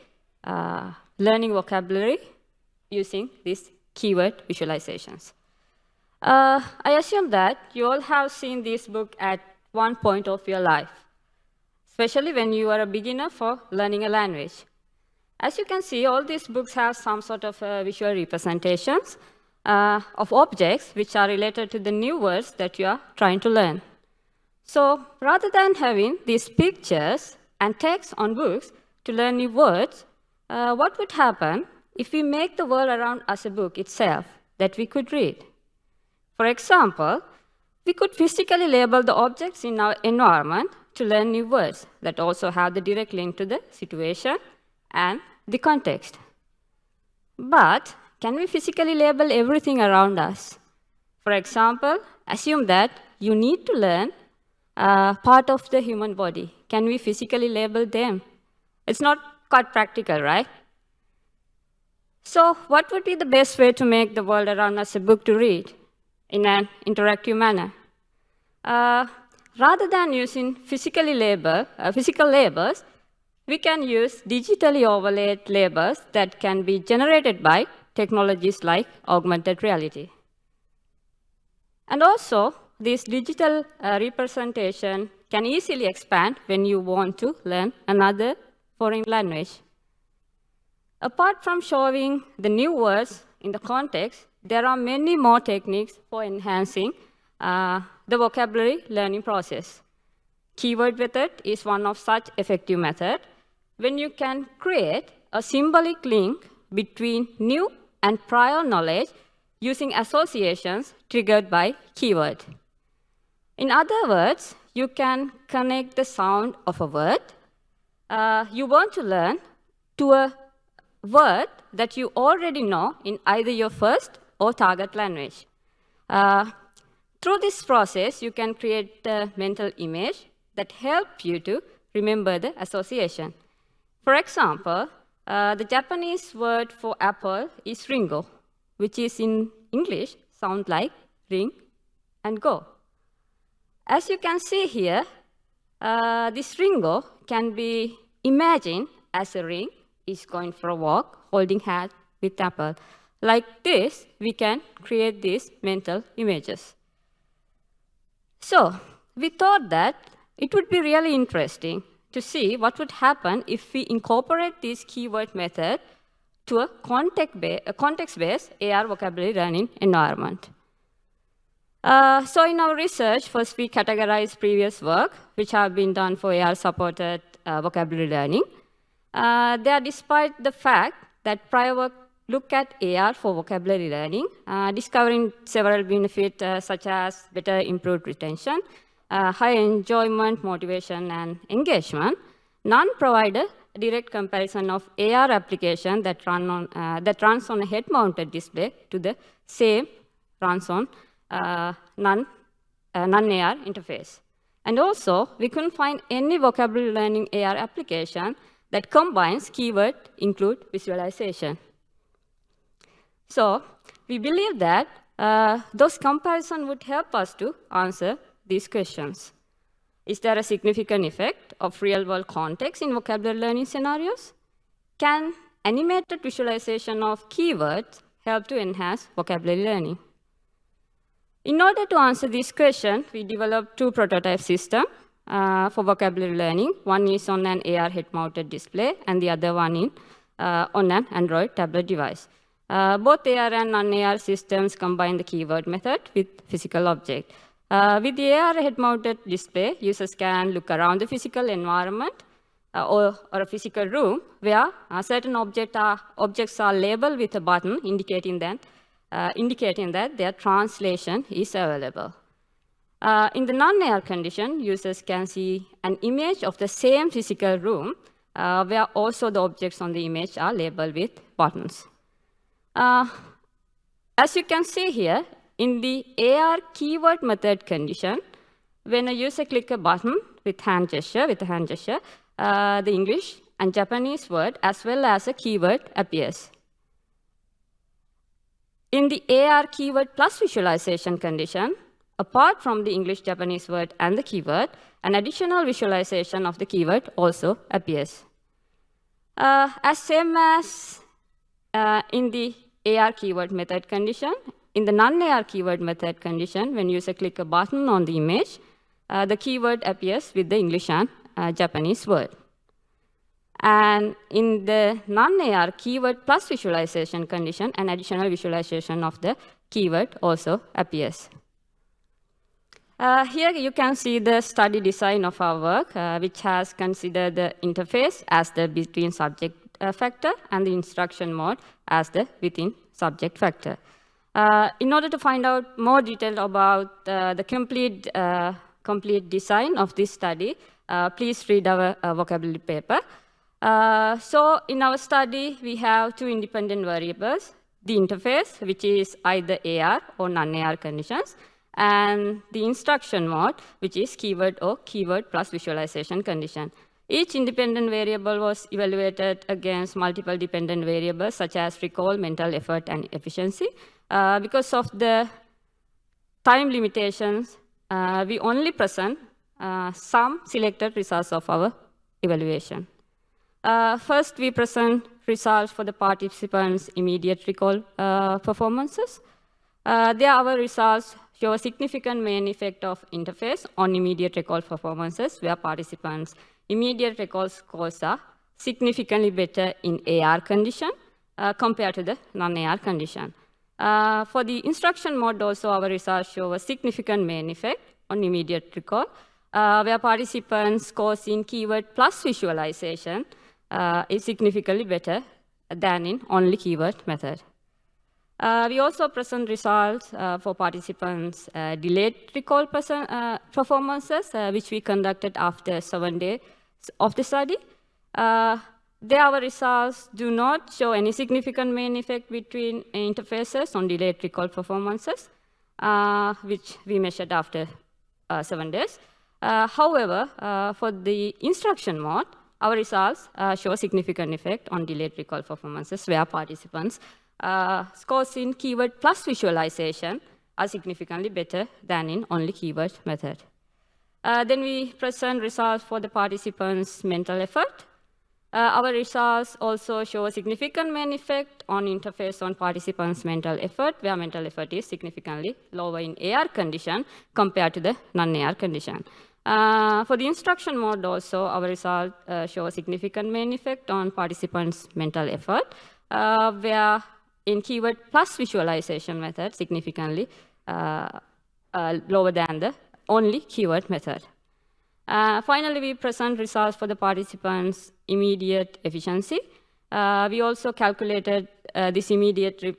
learning vocabulary using these keyword visualizations. I assume that you all have seen this book at one point of your life, especially when you are a beginner for learning a language. As you can see, all these books have some sort of visual representations of objects which are related to the new words that you are trying to learn. So rather than having these pictures and text on books to learn new words, what would happen if we make the world around us a book itself that we could read? For example, we could physically label the objects in our environment to learn new words that also have the direct link to the situation and the context. But can we physically label everything around us? For example, assume that you need to learn part of the human body. Can we physically label them? It's not quite practical, right? So what would be the best way to make the world around us a book to read in an interactive manner? Rather than using physical labels, we can use digitally overlaid labels that can be generated by technologies like augmented reality. And also, this digital representation can easily expand when you want to learn another foreign language. Apart from showing the new words in the context, there are many more techniques for enhancing the vocabulary learning process. Keyword method is one of such effective methods when you can create a symbolic link between new and prior knowledge using associations triggered by keyword. In other words, you can connect the sound of a word you want to learn to a word that you already know in either your first or target language. Through this process, you can create a mental image that helps you to remember the association. For example, the Japanese word for apple is ringo, which is in English sound like ring and go. As you can see here, this ringo can be imagined as a ring is going for a walk, holding hand with apple. Like this, we can create these mental images. So we thought that it would be really interesting to see what would happen if we incorporate this keyword method to a context-based AR vocabulary learning environment. So in our research, first we categorized previous work, which have been done for AR-supported vocabulary learning. Despite the fact that prior work looked at AR for vocabulary learning, discovering several benefits such as better improved retention, high enjoyment, motivation, and engagement, none provide a direct comparison of AR application that runs on a head-mounted display to the same runs on non-AR interface. And also, we couldn't find any vocabulary learning AR application that combines keyword include visualization. So we believe that those comparisons would help us to answer these questions. Is there a significant effect of real-world context in vocabulary learning scenarios? Can animated visualization of keywords help to enhance vocabulary learning? In order to answer this question, we developed two prototype systems for vocabulary learning. One is on an AR head-mounted display, and the other one on an Android tablet device. Both AR and non-AR systems combine the keyword method with physical object. With the AR head-mounted display, users can look around the physical environment or a physical room where certain objects are labeled with a button indicating that their translation is available. In the non-AR condition, users can see an image of the same physical room where also the objects on the image are labeled with buttons. As you can see here, in the AR keyword method condition, when a user clicks a button with a hand gesture, the English and Japanese word as well as a keyword appears. In the AR keyword plus visualization condition, apart from the English Japanese word and the keyword, an additional visualization of the keyword also appears. As same as in the AR keyword method condition, in the non-AR keyword method condition, when user click a button on the image, the keyword appears with the English and Japanese word. And in the non-AR keyword plus visualization condition, an additional visualization of the keyword also appears. Here you can see the study design of our work, which has considered the interface as the between subject factor and the instruction mode as the within subject factor. In order to find out more detail about the complete design of this study, please read our vocabulary paper. So in our study, we have two independent variables, the interface, which is either AR or non-AR conditions, and the instruction mode, which is keyword or keyword plus visualization condition. Each independent variable was evaluated against multiple dependent variables, such as recall, mental effort, and efficiency. Because of the time limitations, we only present some selected results of our evaluation. First, we present results for the participants' immediate recall performances. There, our results show a significant main effect of interface on immediate recall performances, where participants' immediate recall scores are significantly better in AR condition compared to the non-AR condition. For the instruction mode also, our results show a significant main effect on immediate recall, where participants' scores in keyword plus visualization is significantly better than in only keyword method. We also present results for participants' delayed recall performances, which we conducted after 7 days of the study. There, our results do not show any significant main effect between interfaces on delayed recall performances, which we measured after 7 days. However, for the instruction mode, our results show a significant effect on delayed recall performances, where participants' scores in keyword plus visualization are significantly better than in only keyword method. Then we present results for the participants' mental effort. Our results also show a significant main effect on interface on participants' mental effort, where mental effort is significantly lower in AR condition compared to the non-AR condition. For the instruction mode also, our results show a significant main effect on participants' mental effort, where in keyword plus visualization method, significantly lower than the only keyword method. Finally, we present results for the participants' immediate efficiency. We also calculated this immediate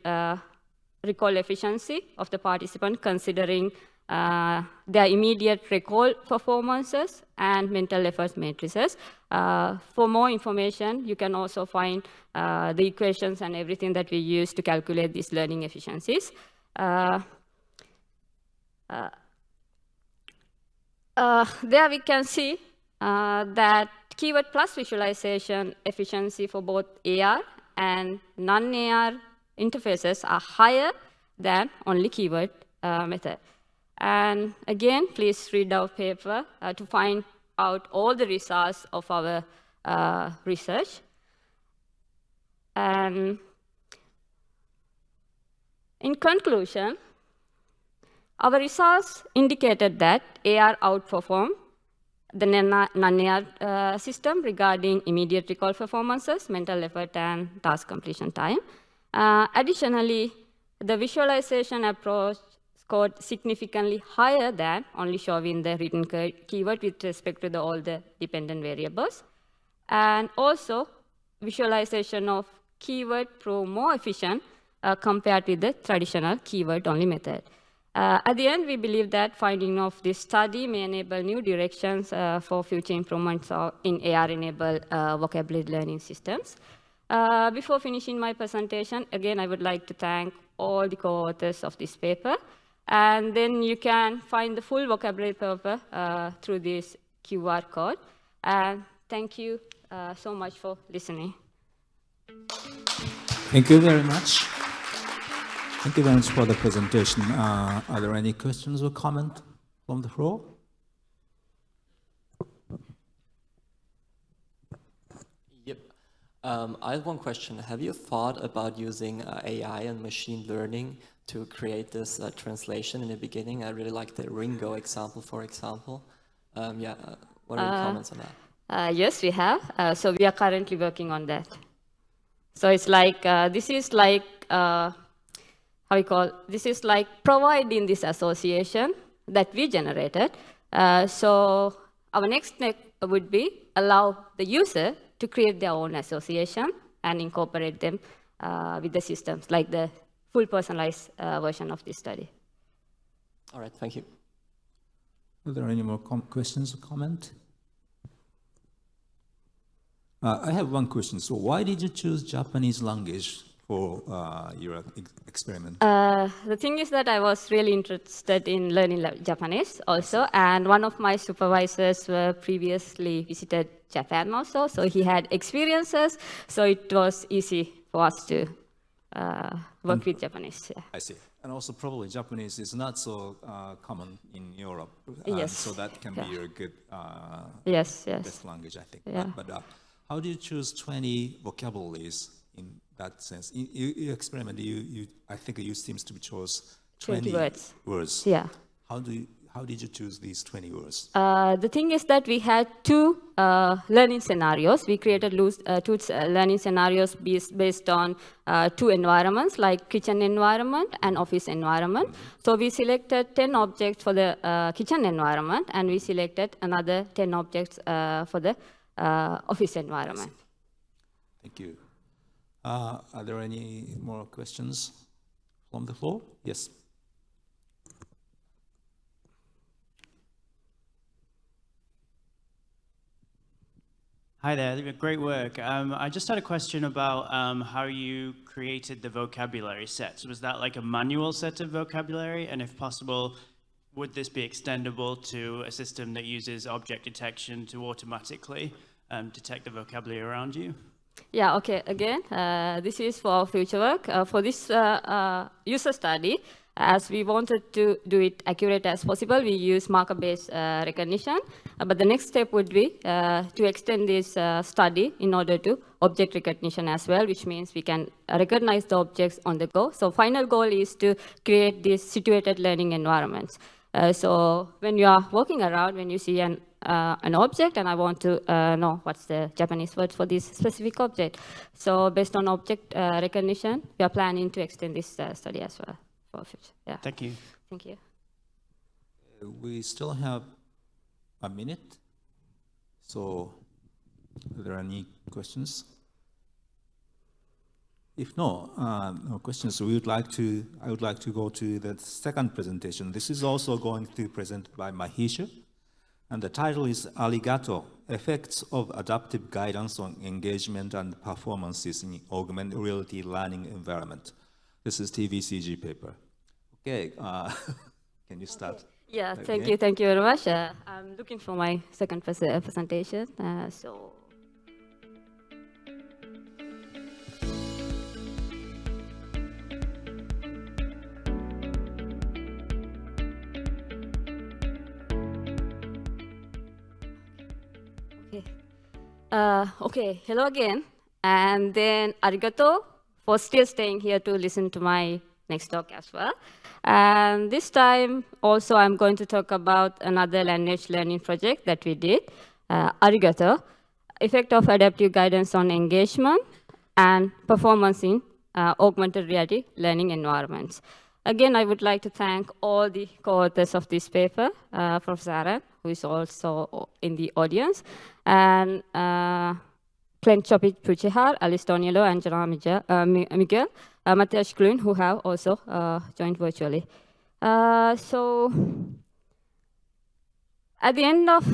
recall efficiency of the participant, considering their immediate recall performances and mental effort matrices. For more information, you can also find the equations and everything that we use to calculate these learning efficiencies. There we can see that keyword plus visualization efficiency for both AR and non-AR interfaces are higher than only keyword method. And again, please read our paper to find out all the results of our research. And in conclusion, our results indicated that AR outperformed the non-AR system regarding immediate recall performances, mental effort, and task completion time. Additionally, the visualization approach scored significantly higher than only showing the written keyword with respect to all the dependent variables. And also, visualization of keyword proved more efficient compared with the traditional keyword-only method. At the end, we believe that finding of this study may enable new directions for future improvements in AR-enabled vocabulary learning systems. Before finishing my presentation, again, I would like to thank all the co-authors of this paper. And then you can find the full vocabulary paper through this QR code. And thank you so much for listening. Thank you very much. Thank you very much for the presentation. Are there any questions or comments from the floor? Yep. I have one question. Have you thought about using AI and machine learning to create this translation in the beginning? I really like the Ringo example, for example. Yeah, what are your comments on that? Yes, we have. So we are currently working on that. So it's like, this is like, this is like providing this association that we generated. So our next step would be allow the user to create their own association and incorporate them with the systems, like the full personalized version of this study. All right, thank you. Are there any more questions or comments? I have one question. So why did you choose Japanese language for your experiment? The thing is that I was really interested in learning Japanese also, and one of my supervisors previously visited Japan also, so he had experiences, so it was easy for us to work with Japanese. Yeah. I see. And also probably Japanese is not so common in Europe. Yes. So that can be a good best language, I think. Yeah. But how do you choose 20 vocabularies in that sense? In your experiment, I think you seems to chose 20 words. Yeah. How did you choose these 20 words? The thing is that we had two learning scenarios. We created two learning scenarios based on two environments, like kitchen environment and office environment. So we selected 10 objects for the kitchen environment, and we selected another 10 objects for the office environment. Thank you. Are there any more questions from the floor? Yes. Hi there, great work. I just had a question about how you created the vocabulary sets. Was that like a manual set of vocabulary? And if possible, would this be extendable to a system that uses object detection to automatically detect the vocabulary around you? Yeah, okay, again, this is for future work. For this user study, as we wanted to do it accurate as possible, we use marker-based recognition. But the next step would be to extend this study in order to object recognition as well, which means we can recognize the objects on the go. So final goal is to create these situated learning environments. So when you are walking around, when you see an object, and I want to know what's the Japanese word for this specific object. So based on object recognition, we are planning to extend this study as well for future. Yeah. Thank you. Thank you. We still have a minute. So are there any questions? If no questions, I would like to go to the second presentation. This is also going to be presented by Mahisha. And the title is Arigato, Effects of Adaptive Guidance on Engagement and Performances in Augmented Reality Learning Environment. This is TVCG paper. Okay, can you start? Okay. Yeah, Okay. thank you very much. I'm looking for my second presentation. Okay, hello again. And then arigato for still staying here to listen to my next talk as well. And this time also I'm going to talk about another language learning project that we did, arigato, effect of adaptive guidance on engagement and performance in augmented reality learning environments. Again, I would like to thank all the co-authors of this paper, Professor Aaron, who is also in the audience, and Clint Chopit-Puchihar, Alice Toniolo, Angela Miguel, Matthias Grün, who have also joined virtually. So at the end of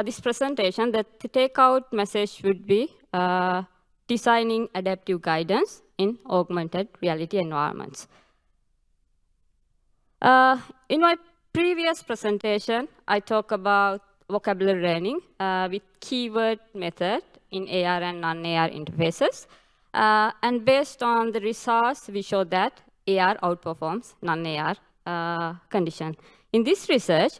this presentation, the takeout message would be designing adaptive guidance in augmented reality environments. In my previous presentation, I talked about vocabulary learning with keyword method in AR and non-AR interfaces. And based on the results, we showed that AR outperforms non-AR condition. In this research,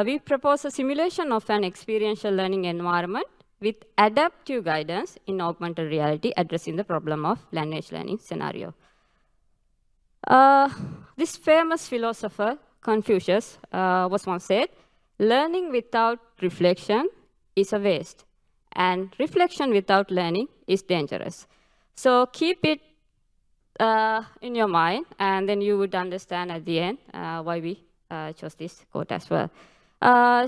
we propose a simulation of an experiential learning environment with adaptive guidance in augmented reality addressing the problem of language learning scenario. This famous philosopher, Confucius, was once said, learning without reflection is a waste, and reflection without learning is dangerous. So keep it in your mind, and then you would understand at the end why we chose this quote as well.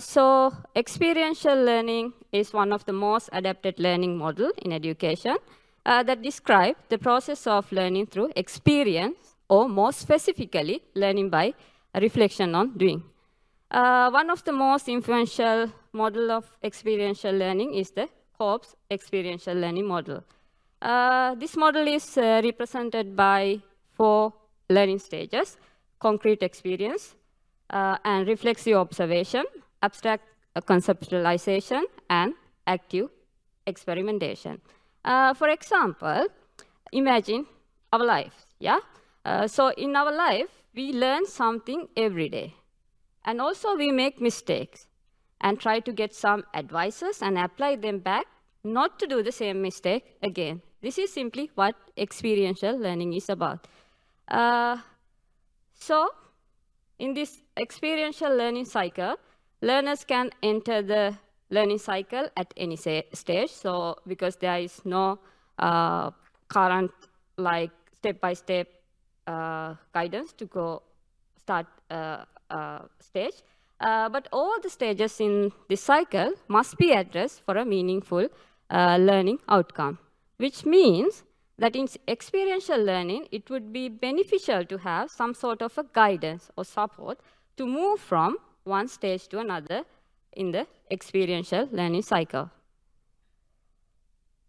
So experiential learning is one of the most adapted learning model in education that describe the process of learning through experience, or more specifically, learning by reflection on doing. One of the most influential model of experiential learning is the Cobb's experiential learning model. This model is represented by 4 learning stages: concrete experience, and reflexive observation, abstract conceptualization, and active experimentation. For example, imagine our life, yeah? So in our life, we learn something every day. And also we make mistakes and try to get some advices and apply them back, not to do the same mistake again. This is simply what experiential learning is about. So in this experiential learning cycle, learners can enter the learning cycle at any stage. So because there is no current like step-by-step guidance to go start stage, but all the stages in this cycle must be addressed for a meaningful learning outcome, which means that in experiential learning, it would be beneficial to have some sort of a guidance or support to move from one stage to another in the experiential learning cycle.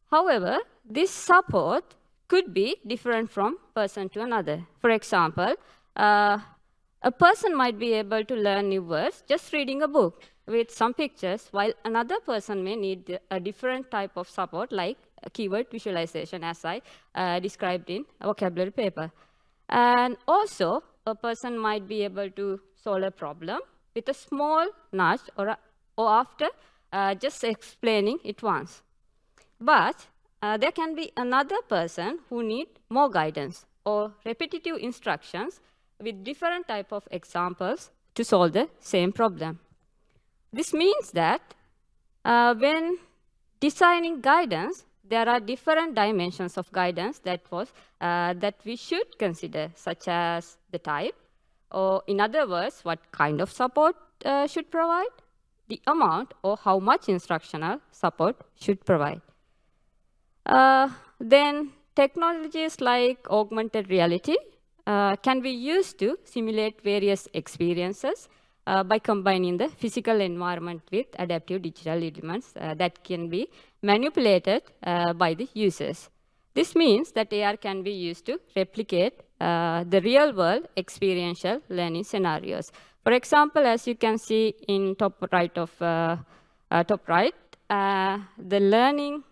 However, this support could be different from person to another. For example, a person might be able to learn new words just reading a book with some pictures, while another person may need a different type of support like keyword visualization, as I described in a vocabulary paper. And also, a person might be able to solve a problem with a small nudge or after just explaining it once. But there can be another person who needs more guidance or repetitive instructions with different type of examples to solve the same problem. This means that when designing guidance, there are different dimensions of guidance that we should consider, such as the type, or in other words, what kind of support should provide, the amount or how much instructional support should provide. Then technologies like augmented reality can be used to simulate various experiences by combining the physical environment with adaptive digital elements that can be manipulated by the users. This means that AR can be used to replicate the real-world experiential learning scenarios. For example, as you can see in top right, the learning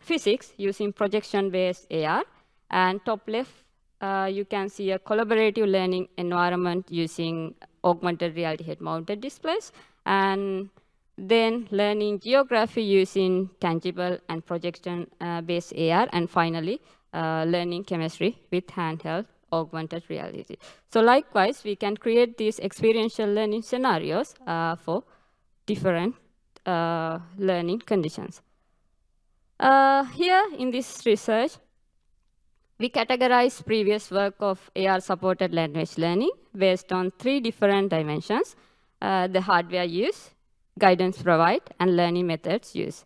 physics using projection-based AR, and top left, you can see a collaborative learning environment using augmented reality head-mounted displays, and then learning geography using tangible and projection-based AR, and finally, learning chemistry with handheld augmented reality. So likewise, we can create these experiential learning scenarios for different learning conditions. Here in this research, we categorize previous work of AR-supported language learning based on 3 different dimensions: the hardware use, guidance provide, and learning methods used.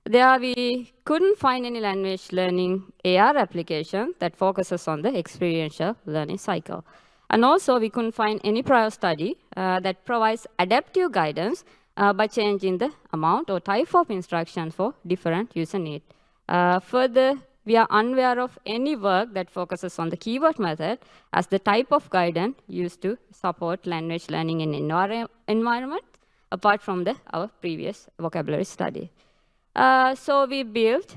There we couldn't find any language learning AR application that focuses on the experiential learning cycle. And also we couldn't find any prior study that provides adaptive guidance by changing the amount or type of instruction for different user needs. Further, we are unaware of any work that focuses on the keyword method as the type of guidance used to support language learning in environment, apart from our previous vocabulary study. So we built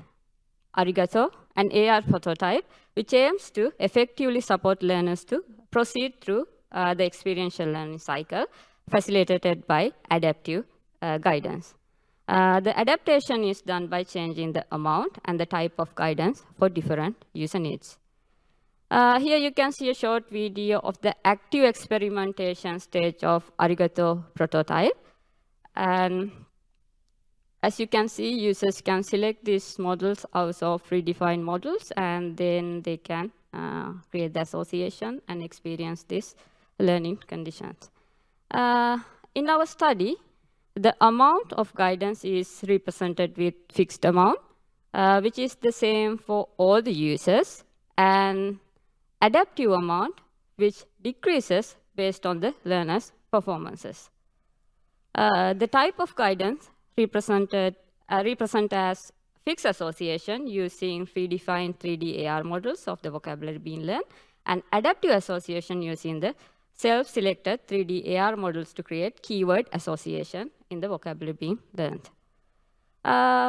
Arigato, an AR prototype, which aims to effectively support learners to proceed through the experiential learning cycle, facilitated by adaptive guidance. The adaptation is done by changing the amount and the type of guidance for different user needs. Here you can see a short video of the active experimentation stage of Arigato prototype. And as you can see, users can select these models out of predefined models, and then they can create the association and experience these learning conditions. In our study, the amount of guidance is represented with fixed amount, which is the same for all the users, and adaptive amount, which decreases based on the learner's performances. The type of guidance represent as fixed association using predefined 3D AR models of the vocabulary being learned, and adaptive association using the self-selected 3D AR models to create keyword association in the vocabulary being learned.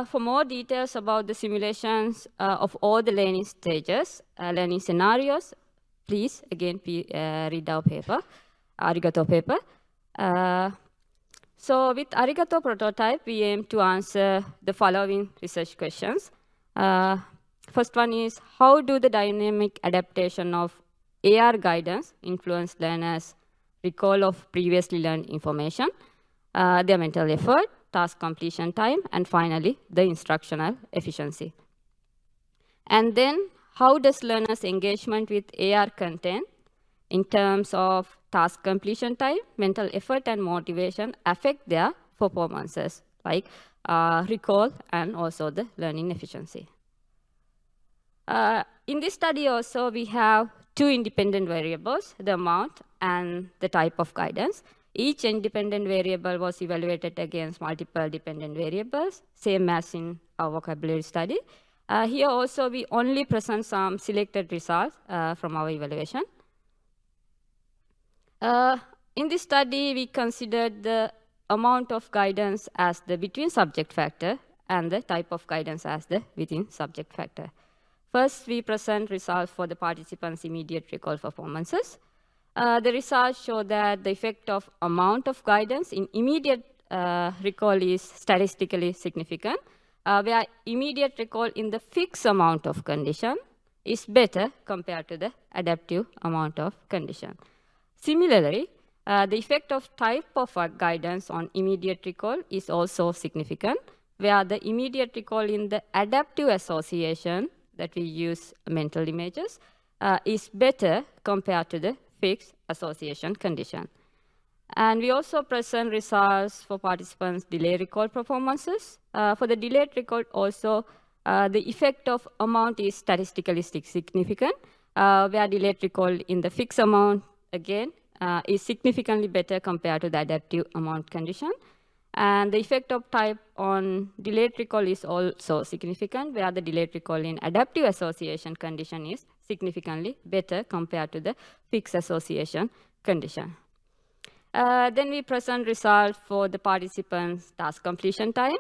For more details about the simulations of all the learning stages, learning scenarios, please again read our paper, Arigato paper. So with Arigato prototype, we aim to answer the following research questions. First one is, how do the dynamic adaptation of AR guidance influence learners' recall of previously learned information, their mental effort, task completion time, and finally, the instructional efficiency. And then, how does learners' engagement with AR content in terms of task completion time, mental effort, and motivation affect their performances, like recall and also the learning efficiency. In this study also, we have 2 independent variables, the amount and the type of guidance. Each independent variable was evaluated against multiple dependent variables, same as in our vocabulary study. Here also, we only present some selected results from our evaluation. In this study, we considered the amount of guidance as the between subject factor and the type of guidance as the within subject factor. First, we present results for the participants' immediate recall performances. The results show that the effect of amount of guidance in immediate recall is statistically significant, where immediate recall in the fixed amount of condition is better compared to the adaptive amount of condition. Similarly, the effect of type of guidance on immediate recall is also significant, where the immediate recall in the adaptive association that we use mental images is better compared to the fixed association condition. And we also present results for participants' delayed recall performances. For the delayed recall also, the effect of amount is statistically significant, where delayed recall in the fixed amount, again, is significantly better compared to the adaptive amount condition. And the effect of type on delayed recall is also significant, where the delayed recall in adaptive association condition is significantly better compared to the fixed association condition. Then we present results for the participants' task completion time.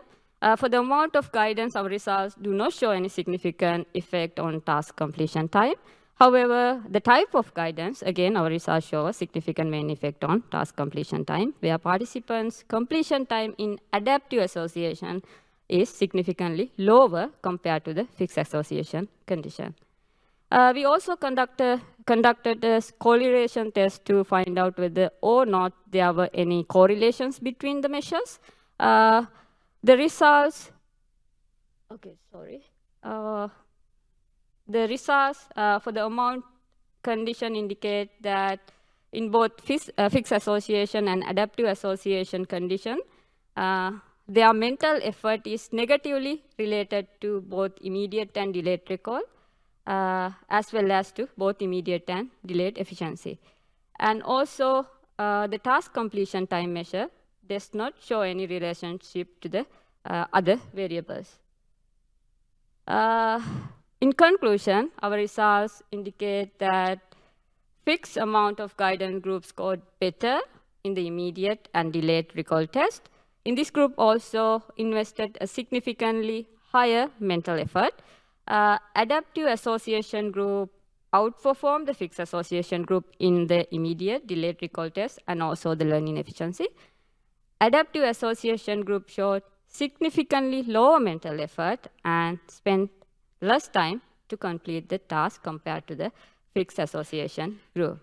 For the amount of guidance, our results do not show any significant effect on task completion time. However, the type of guidance, again, our results show a significant main effect on task completion time, where participants' completion time in adaptive association is significantly lower compared to the fixed association condition. We also conducted a correlation test to find out whether or not there were any correlations between the measures. The results, the results for the amount condition indicate that in both fixed association and adaptive association condition, their mental effort is negatively related to both immediate and delayed recall, as well as to both immediate and delayed efficiency. And also, the task completion time measure does not show any relationship to the other variables. In conclusion, our results indicate that fixed amount of guidance group scored better in the immediate and delayed recall test. In this group also invested a significantly higher mental effort. Adaptive association group outperformed the fixed association group in the immediate delayed recall test and also the learning efficiency. Adaptive association group showed significantly lower mental effort and spent less time to complete the task compared to the fixed association group.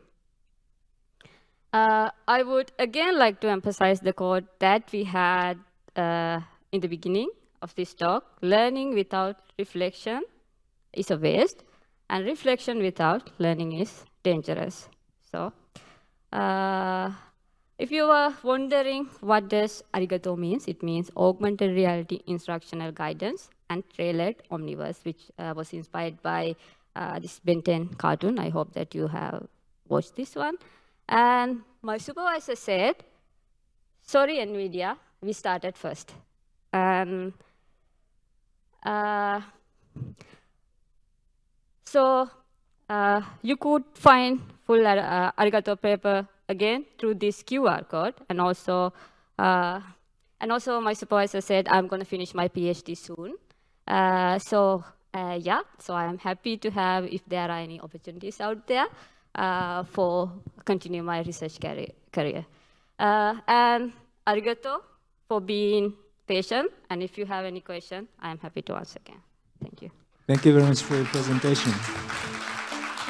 I would again like to emphasize the quote that we had in the beginning of this talk: learning without reflection is a waste, and reflection without learning is dangerous. So, if you were wondering what does arigato means, it means augmented reality instructional guidance and tailored omniverse, which was inspired by this Ben 10 cartoon. I hope that you have watched this one. And my supervisor said, sorry, NVIDIA, we started first. And so you could find full arigato paper again through this QR code. And also my supervisor said, I'm going to finish my PhD soon. So I am happy to have, if there are any opportunities out there, for continue my research career. And arigato for being patient. And if you have any question, I am happy to answer again. Thank you. Thank you very much for your presentation.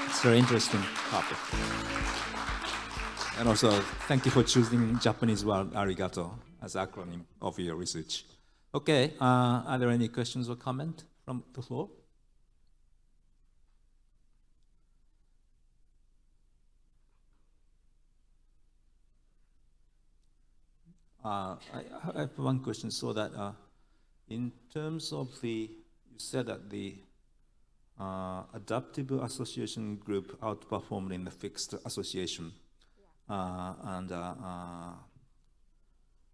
It's a very interesting topic. And also, thank you for choosing Japanese word arigato as acronym of your research. Okay, are there any questions or comments from the floor? I have one question. So that in terms of you said that the adaptive association group outperformed in the fixed association.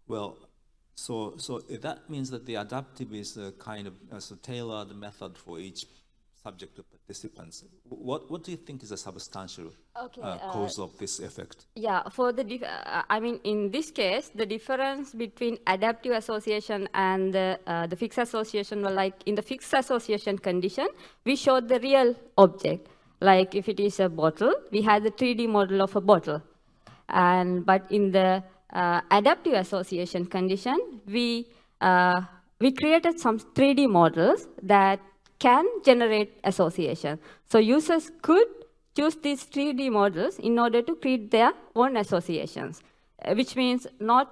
Well, so that means that the adaptive is a kind of a tailored method for each subject of participants. What do you think is a substantial cause of this effect? Yeah, for the I mean, in this case, the difference between adaptive association and the fixed association were like in the fixed association condition, we showed the real object. Like if it is a bottle, we had the 3D model of a bottle. But in the adaptive association condition, we created some 3D models that can generate association. So users could choose these 3D models in order to create their own associations, which means not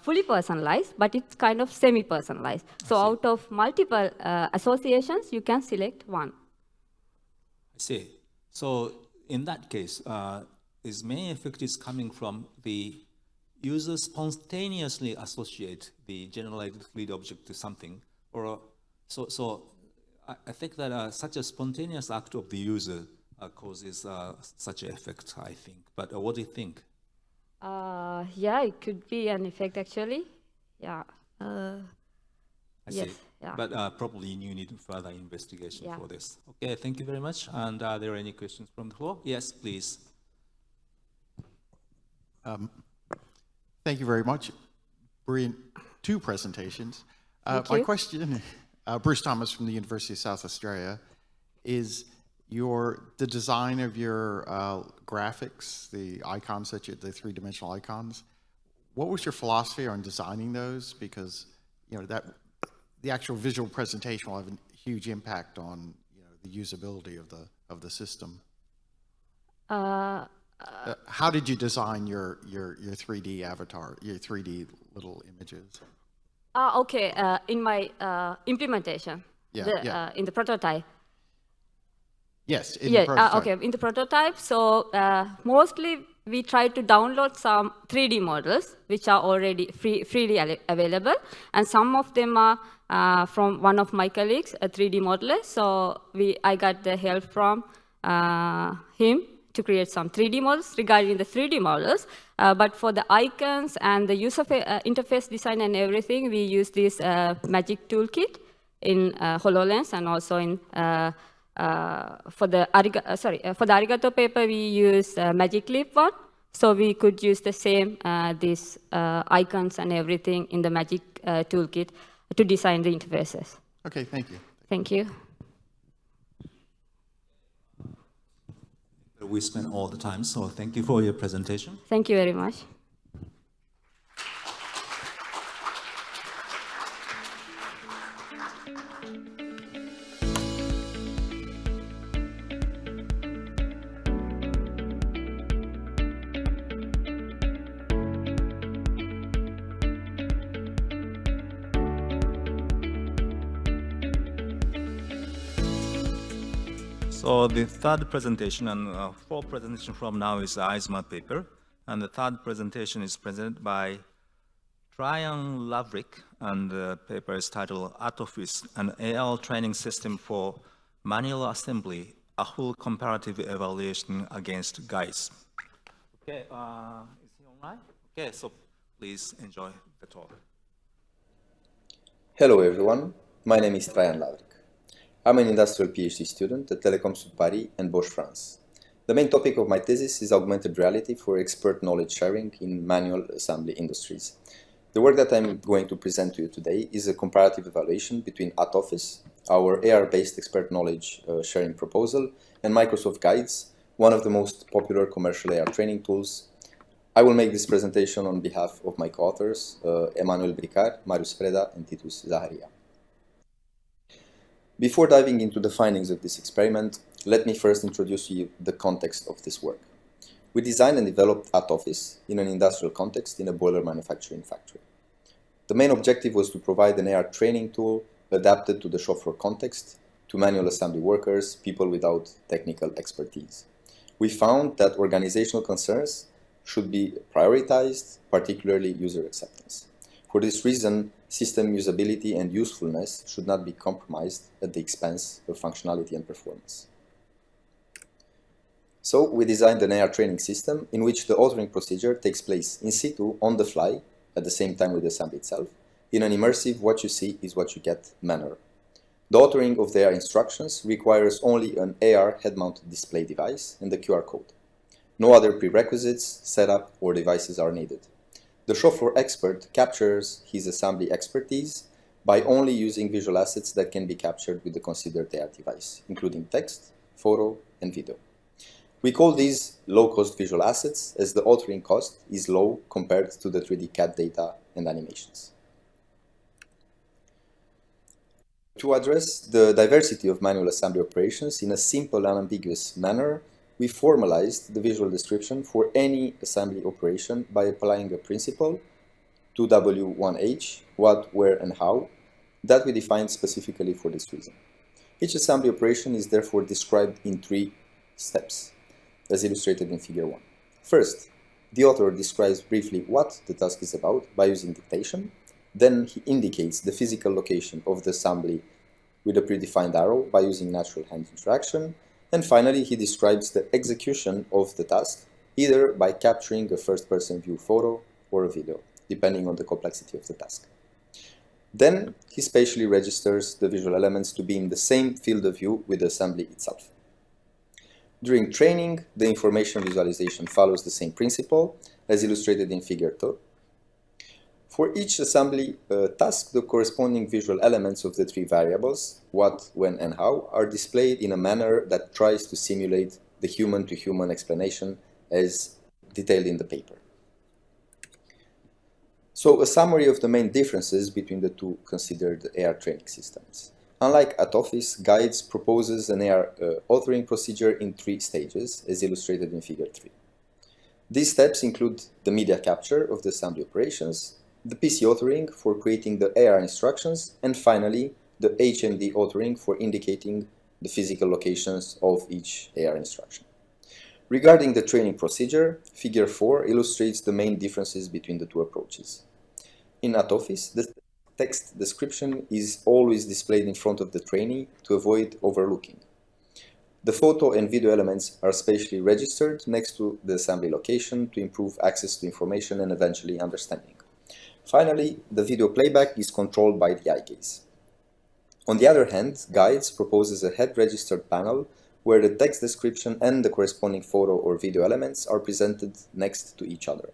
fully personalized, but it's kind of semi-personalized. So out of multiple associations, you can select one. I see. So in that case, is main effect is coming from the user spontaneously associate the generated fluid object to something, or so I think that such a spontaneous act of the user causes such an effect, I think. But what do you think? Yeah, it could be an effect actually. Yeah. I yes. see. Yeah. But probably you need further investigation for this. Okay, thank you very much. And are there any questions from the floor? Yes, please. Thank you very much. Brilliant, two presentations. Thank My you. question, Bruce Thomas from the University of South Australia, is the design of your graphics, the icons that the three-dimensional icons. What was your philosophy on designing those? Because that the actual visual presentation will have a huge impact on the usability of the system. How did you design your 3D avatar, your 3D little images? Okay, in my implementation, in the prototype. Yes, in the prototype. Okay, in the prototype. So mostly we try to download some 3D models, which are already freely available. And some of them are from one of my colleagues, a 3D modeler. So I got the help from him to create some 3D models regarding the 3D models. But for the icons and the user interface design and everything, we use this Magic Toolkit in HoloLens, and also in for the Arigato paper, we use Magic Leap one. So we could use the same these icons and everything in the Magic Toolkit to design the interfaces. Okay, thank you. Thank you. We spend all the time, so thank you for your presentation. Thank you very much. So the third presentation and fourth presentation from now is the ISMAR paper. And the third presentation is presented by Tryon Laverick, and the paper is titled Artoffice, an AR training system for manual assembly, a full comparative evaluation against guides. Okay, is he online? Okay, so please enjoy the talk. Hello everyone, my name is Tryon Laverick. I'm an industrial PhD student at Telecom Sud Paris and Bosch France. The main topic of my thesis is augmented reality for expert knowledge sharing in manual assembly industries. The work that I'm going to present to you today is a comparative evaluation between Artoffice, our AR-based expert knowledge sharing proposal, and Microsoft Guides, one of the most popular commercial AR training tools. I will make this presentation on behalf of my co-authors, Emmanuel Bricard, Marius Preda, and Titus Zaharia. Before diving into the findings of this experiment, let me first introduce you the context of this work. We designed and developed Artoffice in an industrial context in a boiler manufacturing factory. The main objective was to provide an AR training tool adapted to the shop floor context to manual assembly workers, people without technical expertise. We found that organizational concerns should be prioritized, particularly user acceptance. For this reason, system usability and usefulness should not be compromised at the expense of functionality and performance. So we designed an AR training system in which the authoring procedure takes place in situ, on the fly, at the same time with the assembly itself, in an immersive what you see is what you get manner. The authoring of the AR instructions requires only an AR head-mounted display device and the QR code. No other prerequisites, setup, or devices are needed. The shop floor expert captures his assembly expertise by only using visual assets that can be captured with the considered AR device, including text, photo, and video. We call these low-cost visual assets as the authoring cost is low compared to the 3D CAD data and animations. To address the diversity of manual assembly operations in a simple and ambiguous manner, we formalized the visual description for any assembly operation by applying a principle, 2W1H, what, where, and how, that we defined specifically for this reason. Each assembly operation is therefore described in 3 steps, as illustrated in Figure 1. First, the author describes briefly what the task is about by using dictation. Then he indicates the physical location of the assembly with a predefined arrow by using natural hand interaction. And finally, he describes the execution of the task, either by capturing a first-person view photo or a video, depending on the complexity of the task. Then, he spatially registers the visual elements to be in the same field of view with the assembly itself. During training, the information visualization follows the same principle, as illustrated in Figure 2. For each assembly task, the corresponding visual elements of the three variables, what, when, and how, are displayed in a manner that tries to simulate the human-to-human explanation as detailed in the paper. So, a summary of the main differences between the two considered AR training systems. Unlike at Office, Guides proposes an AR authoring procedure in 3 stages, as illustrated in Figure 3. These steps include the media capture of the assembly operations, the PC authoring for creating the AR instructions, and finally, the HMD authoring for indicating the physical locations of each AR instruction. Regarding the training procedure, Figure 4 illustrates the main differences between the two approaches. In at Office, the text description is always displayed in front of the trainee to avoid overlooking. The photo and video elements are spatially registered next to the assembly location to improve access to information and eventually understanding. Finally, the video playback is controlled by the eye gaze. On the other hand, Guides proposes a head-registered panel where the text description and the corresponding photo or video elements are presented next to each other.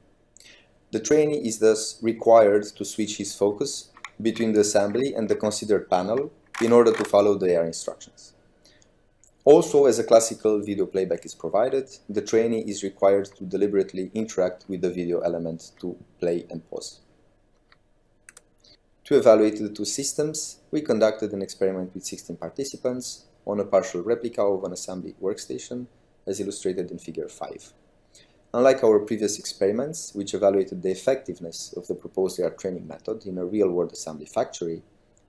The trainee is thus required to switch his focus between the assembly and the considered panel in order to follow the AR instructions. Also, as a classical video playback is provided, the trainee is required to deliberately interact with the video element to play and pause. To evaluate the two systems, we conducted an experiment with 16 participants on a partial replica of an assembly workstation, as illustrated in Figure 5. Unlike our previous experiments, which evaluated the effectiveness of the proposed AR training method in a real-world assembly factory,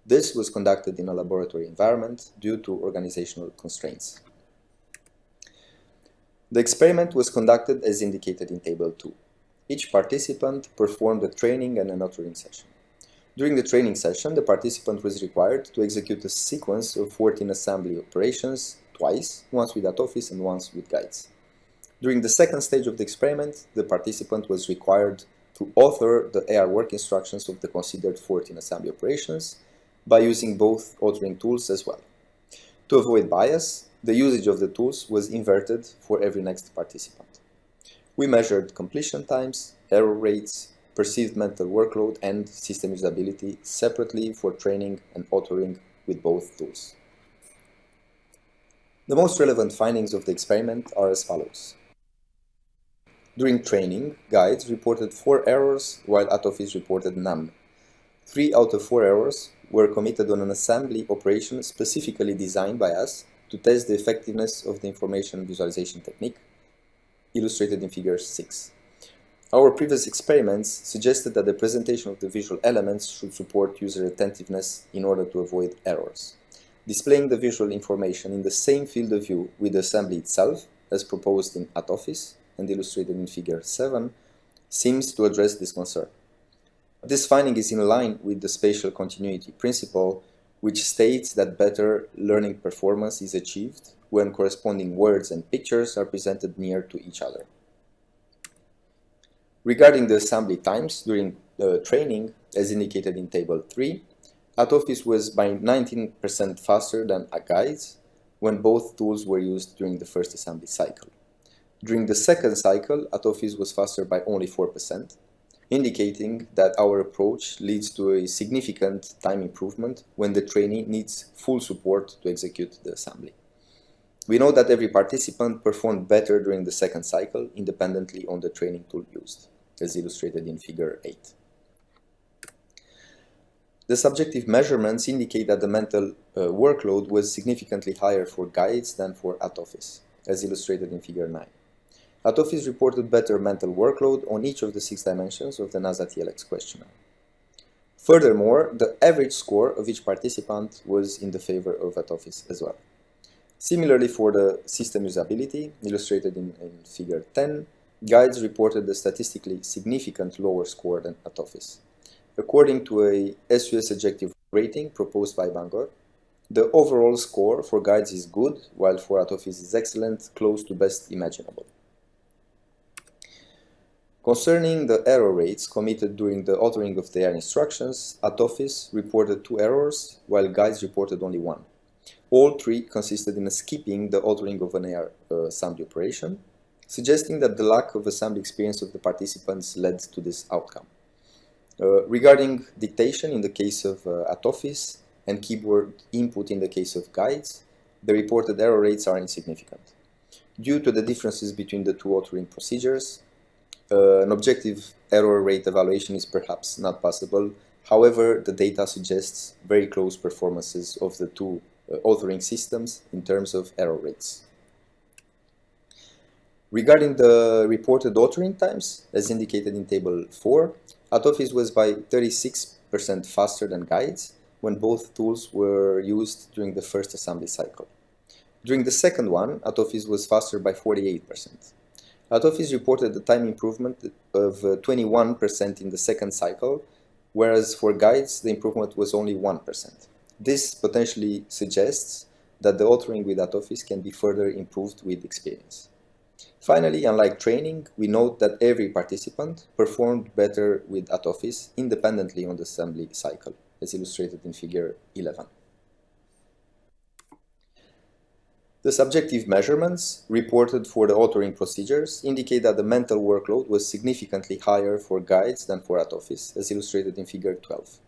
this was conducted in a laboratory environment due to organizational constraints. The experiment was conducted as indicated in Table 2. Each participant performed a training and an authoring session. During the training session, the participant was required to execute a sequence of 14 assembly operations twice, once with at Office and once with Guides. During the second stage of the experiment, the participant was required to author the AR work instructions of the considered 14 assembly operations by using both authoring tools as well. To avoid bias, the usage of the tools was inverted for every next participant. We measured completion times, error rates, perceived mental workload, and system usability separately for training and authoring with both tools. The most relevant findings of the experiment are as follows. During training, Guides reported 4 errors, while at Office reported none. 3 out of 4 errors were committed on an assembly operation specifically designed by us to test the effectiveness of the information visualization technique, illustrated in Figure 6. Our previous experiments suggested that the presentation of the visual elements should support user attentiveness in order to avoid errors. Displaying the visual information in the same field of view with the assembly itself, as proposed in at Office and illustrated in Figure 7, seems to address this concern. This finding is in line with the spatial continuity principle, which states that better learning performance is achieved when corresponding words and pictures are presented near to each other. Regarding the assembly times during training, as indicated in Table 3, at Office was by 19% faster than at Guides when both tools were used during the first assembly cycle. During the second cycle, at Office was faster by only 4%, indicating that our approach leads to a significant time improvement when the trainee needs full support to execute the assembly. We know that every participant performed better during the second cycle independently on the training tool used, as illustrated in Figure 8. The subjective measurements indicate that the mental workload was significantly higher for Guides than for at Office, as illustrated in Figure 9. At Office reported better mental workload on each of the 6 dimensions of the NASA TLX questionnaire. Furthermore, the average score of each participant was in the favor of at Office as well. Similarly, for the system usability, illustrated in Figure 10, Guides reported a statistically significant lower score than at Office. According to a SUS adjective rating proposed by Bangor, the overall score for Guides is good, while for at Office is excellent, close to best imaginable. Concerning the error rates committed during the authoring of the AR instructions, at Office reported 2 errors, while Guides reported only 1. All 3 consisted in skipping the authoring of an AR assembly operation, suggesting that the lack of assembly experience of the participants led to this outcome. Regarding dictation in the case of at office and keyboard input in the case of guides, the reported error rates are insignificant. Due to the differences between the two authoring procedures, an objective error rate evaluation is perhaps not possible. However, the data suggests very close performances of the two authoring systems in terms of error rates. Regarding the reported authoring times, as indicated in Table 4, at office was by 36% faster than guides when both tools were used during the first assembly cycle. During the second one, at office was faster by 48%. At office reported a time improvement of 21% in the second cycle, whereas for guides the improvement was only 1%. This potentially suggests that the authoring with at office can be further improved with experience. Finally, unlike training, we note that every participant performed better with at office independently on the assembly cycle, as illustrated in Figure 11. The subjective measurements reported for the authoring procedures indicate that the mental workload was significantly higher for guides than for at office, as illustrated in Figure 12.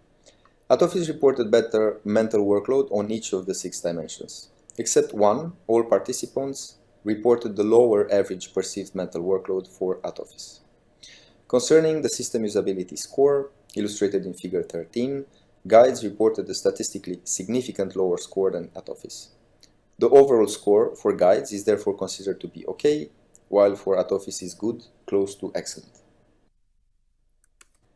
At office reported better mental workload on each of the 6 dimensions. Except one, all participants reported the lower average perceived mental workload for at office. Concerning the system usability score, illustrated in Figure 13, guides reported a statistically significant lower score than at office. The overall score for guides is therefore considered to be okay, while for at office is good, close to excellent.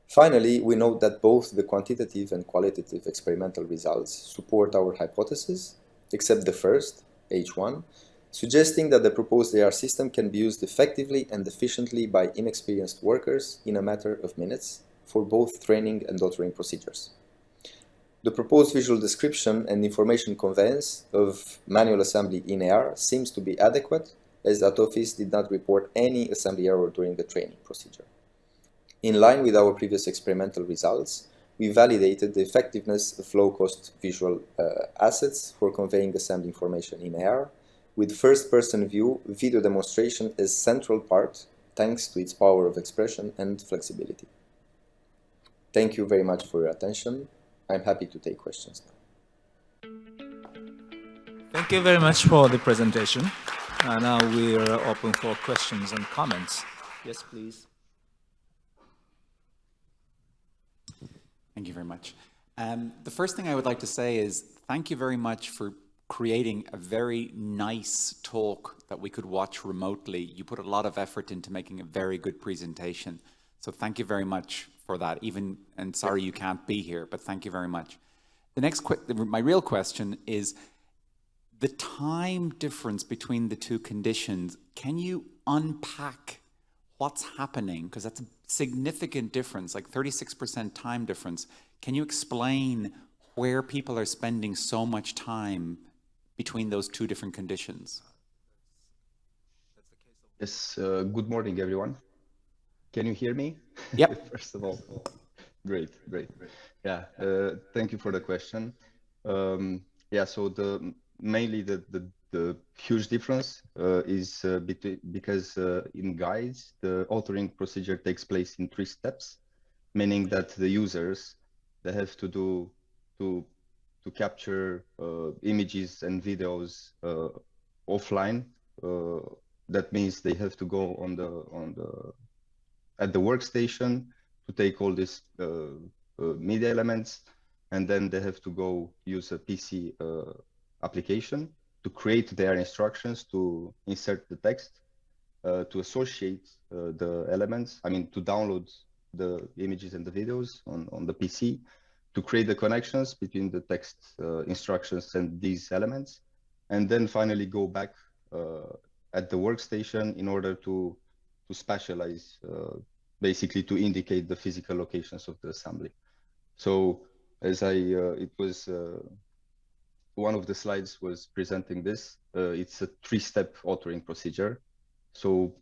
Finally, we note that both the quantitative and qualitative experimental results support our hypothesis, except the first, H1, suggesting that the proposed AR system can be used effectively and efficiently by inexperienced workers in a matter of minutes for both training and authoring procedures. The proposed visual description and information conveyance of manual assembly in AR seems to be adequate, as at office did not report any assembly error during the training procedure. In line with our previous experimental results, we validated the effectiveness of low-cost visual assets for conveying assembly information in AR, with first-person view video demonstration as central part, thanks to its power of expression and flexibility. Thank you very much for your attention. I'm happy to take questions now. Thank you very much for the presentation. Now we're open for questions and comments. Yes, please. Thank you very much. The first thing I would like to say is thank you very much for creating a very nice talk that we could watch remotely. You put a lot of effort into making a very good presentation. So thank you very much for that. And sorry you can't be here, but thank you very much. The next, my real question is the time difference between the two conditions. Can you unpack what's happening? Because that's a significant difference, like 36% time difference. Can you explain where people are spending so much time between those two different conditions? Yes, good morning, everyone. Can you hear me? Yep. First of all, great. Yeah, thank you for the question. Yeah, so mainly the huge difference is because in guides, the authoring procedure takes place in 3 steps, meaning that the users, they have to capture images and videos offline. That means they have to go at the workstation to take all these media elements, and then they have to go use a PC application to create their instructions, to insert the text, to associate the elements, to download the images and the videos on the PC, to create the connections between the text instructions and these elements, and then finally go back at the workstation in order to spatialize, basically to indicate the physical locations of the assembly. So as it was one of the slides was presenting this, it's a 3-step authoring procedure. So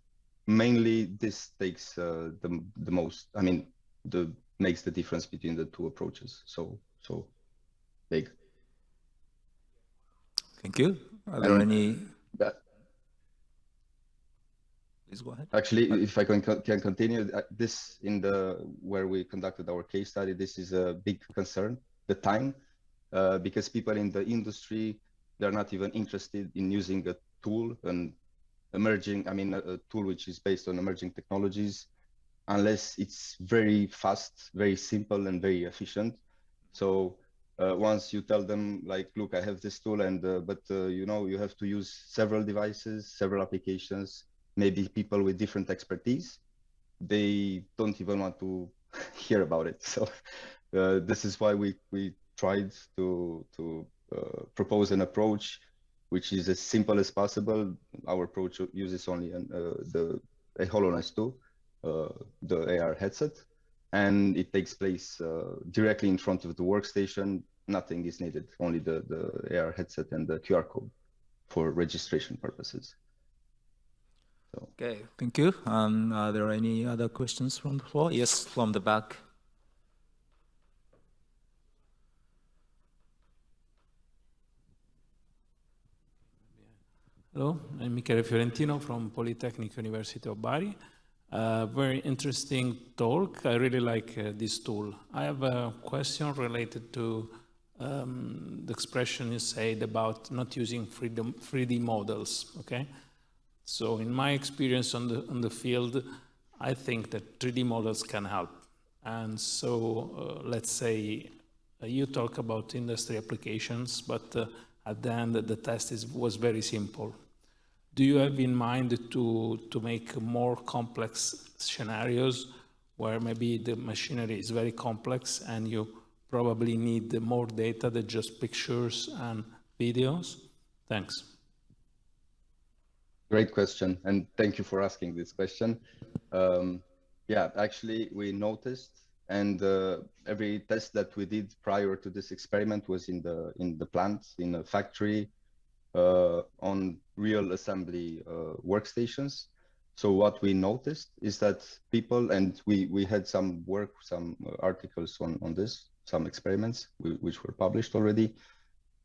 mainly this takes the most, makes the difference between the two approaches. So big. Thank you. Are there any? Please go ahead. Actually, if I can continue, this where we conducted our case study, this is a big concern, the time, because people in the industry, they're not even interested in using a tool, a tool which is based on emerging technologies, unless it's very fast, very simple, and very efficient. So once you tell them, like, look, I have this tool, but you have to use several devices, several applications, maybe people with different expertise, they don't even want to hear about it. So this is why we tried to propose an approach which is as simple as possible. Our approach uses only a HoloLens 2, the AR headset, and it takes place directly in front of the workstation. Nothing is needed, only the AR headset and the QR code for registration purposes. So. Okay, thank you. And are there any other questions from the floor? Yes, from the back. Hello, I'm Michele Fiorentino from Polytechnic University of Bari. Very interesting talk. I really like this tool. I have a question related to the expression you said about not using 3D models, okay? So in my experience on the field, I think that 3D models can help. And so let's say you talk about industry applications, but at the end, the test was very simple. Do you have in mind to make more complex scenarios where maybe the machinery is very complex and you probably need more data than just pictures and videos? Thanks. Great question, and thank you for asking this question. Yeah, actually, we noticed, and every test that we did prior to this experiment was in the plant, in a factory, on real assembly workstations. So what we noticed is that people, and we had some work, some articles on this, some experiments which were published already.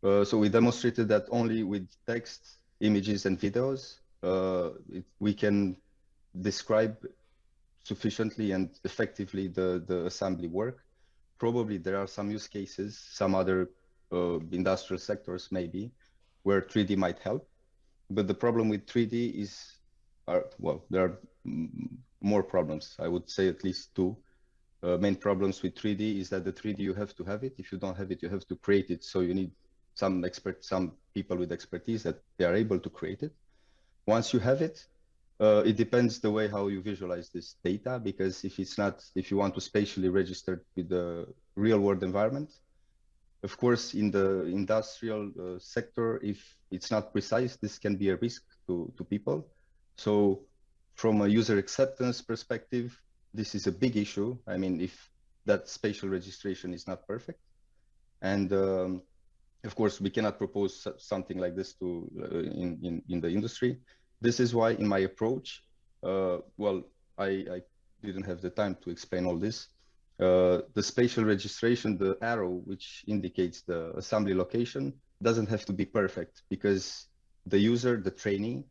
So we demonstrated that only with text, images, and videos, we can describe sufficiently and effectively the assembly work. Probably there are some use cases, some other industrial sectors maybe, where 3D might help. But the problem with 3D is, well, there are more problems. I would say at least two main problems with 3D is that the 3D, you have to have it. If you don't have it, you have to create it. So you need some people with expertise that they are able to create it. Once you have it, it depends the way how you visualize this data, because if you want to spatially register with the real world environment, of course, in the industrial sector, if it's not precise, this can be a risk to people. So from a user acceptance perspective, this is a big issue. I mean, if that spatial registration is not perfect. And of course, we cannot propose something like this in the industry. This is why in my approach, well, I didn't have the time to explain all this. The spatial registration, the arrow which indicates the assembly location, doesn't have to be perfect, because the user, the trainee,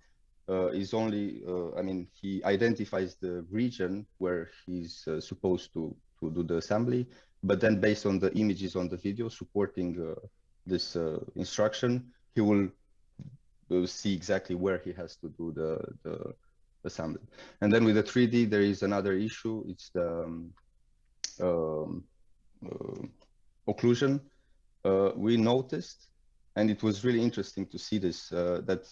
is only, I mean, he identifies the region where he's supposed to do the assembly, but then based on the images on the video supporting this instruction, he will see exactly where he has to do the assembly. And then with the 3D, there is another issue. It's the occlusion. We noticed, and it was really interesting to see this, that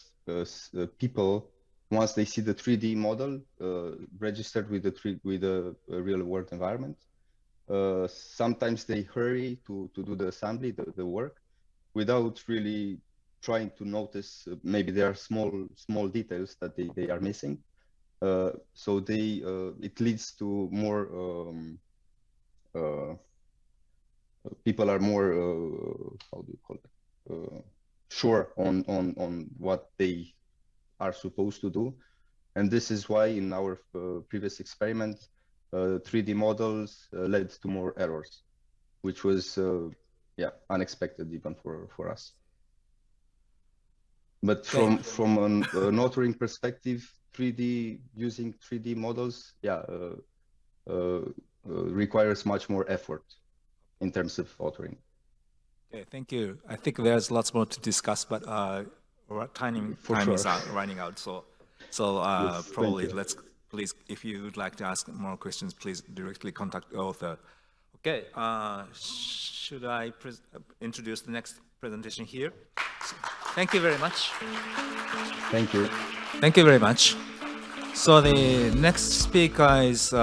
people, once they see the 3D model registered with the real world environment, sometimes they hurry to do the assembly, the work, without really trying to notice maybe there are small details that they are missing. So it leads to more people are more how do you call it, sure on what they are supposed to do. And this is why in our previous experiment, 3D models led to more errors, which was unexpected even for us. But from an authoring perspective, 3D using 3D models, yeah, requires much more effort in terms of authoring. Okay, thank you. I think there's lots more to discuss, but time is running out. So Yes, probably let's please, if you would like to ask more questions, please directly contact the author. Okay, should I introduce the next presentation here? So, thank you very much. Thank you. Thank you very much. So the next speaker is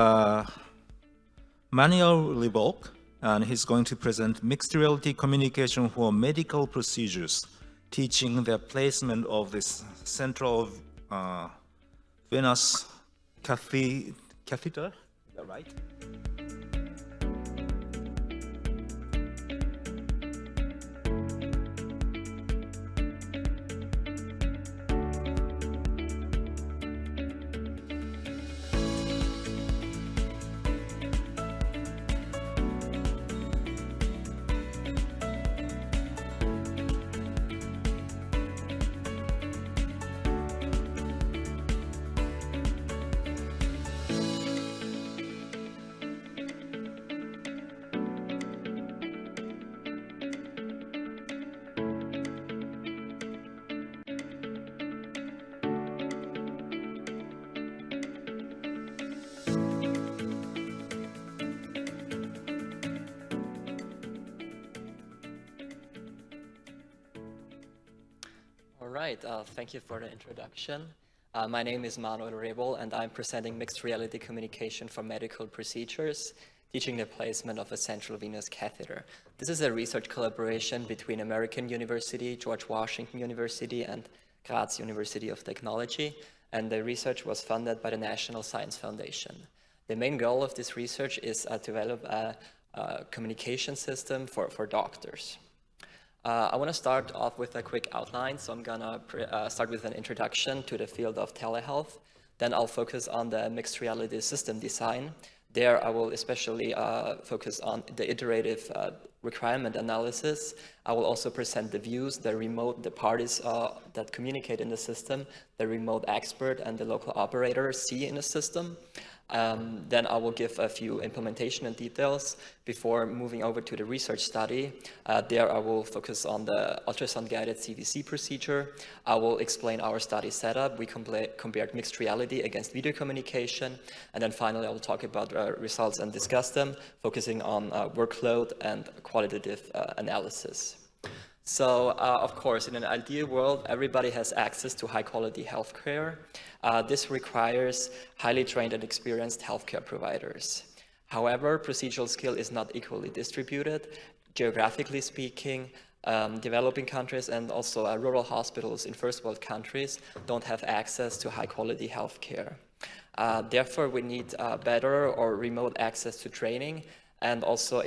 Manuel Libolk, and he's going to present mixed reality communication for medical procedures, teaching the placement of this central venous catheter. Is that right? All right, thank you for the introduction. My name is Manuel Rebel, and I'm presenting mixed reality communication for medical procedures, teaching the placement of a central venous catheter. This is a research collaboration between American University, George Washington University, and Graz University of Technology, and the research was funded by the National Science Foundation. The main goal of this research is to develop a communication system for doctors. I want to start off with a quick outline, so I'm going to start with an introduction to the field of telehealth. Then I'll focus on the mixed reality system design. There I will especially focus on the iterative requirement analysis. I will also present the views, the parties that communicate in the system, the remote expert and the local operator see in the system. Then I will give a few implementation and details before moving over to the research study. There I will focus on the ultrasound-guided CVC procedure. I will explain our study setup. We compared mixed reality against video communication. And then finally, I will talk about results and discuss them, focusing on workload and qualitative analysis. So, of course, in an ideal world, everybody has access to high-quality healthcare. This requires highly trained and experienced healthcare providers. However, procedural skill is not equally distributed. Geographically speaking, developing countries and also rural hospitals in first world countries don't have access to high-quality healthcare. Therefore, we need better or remote access to training and also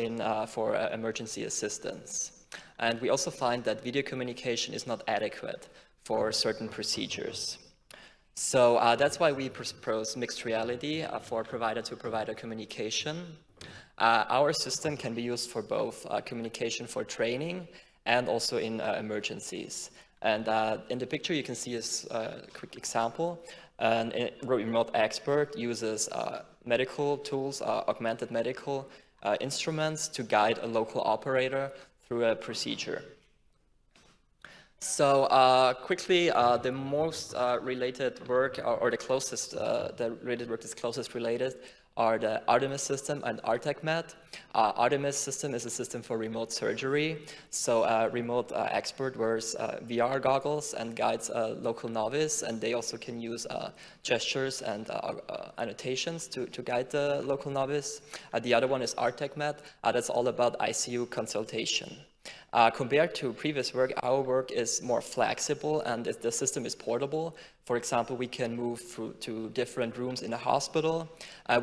for emergency assistance. And we also find that video communication is not adequate for certain procedures. So that's why we propose mixed reality for provider-to-provider communication. Our system can be used for both communication for training and also in emergencies. And in the picture, you can see a quick example. A remote expert uses medical tools, augmented medical instruments to guide a local operator through a procedure. So quickly, the most related work, or the closest, the related work that's closest related, are the Artemis system and ARTECMED. Artemis system is a system for remote surgery. So a remote expert wears VR goggles and guides a local novice, and they also can use gestures and annotations to guide the local novice. The other one is ARTECMED. That's all about ICU consultation. Compared to previous work, our work is more flexible and the system is portable. For example, we can move to different rooms in a hospital.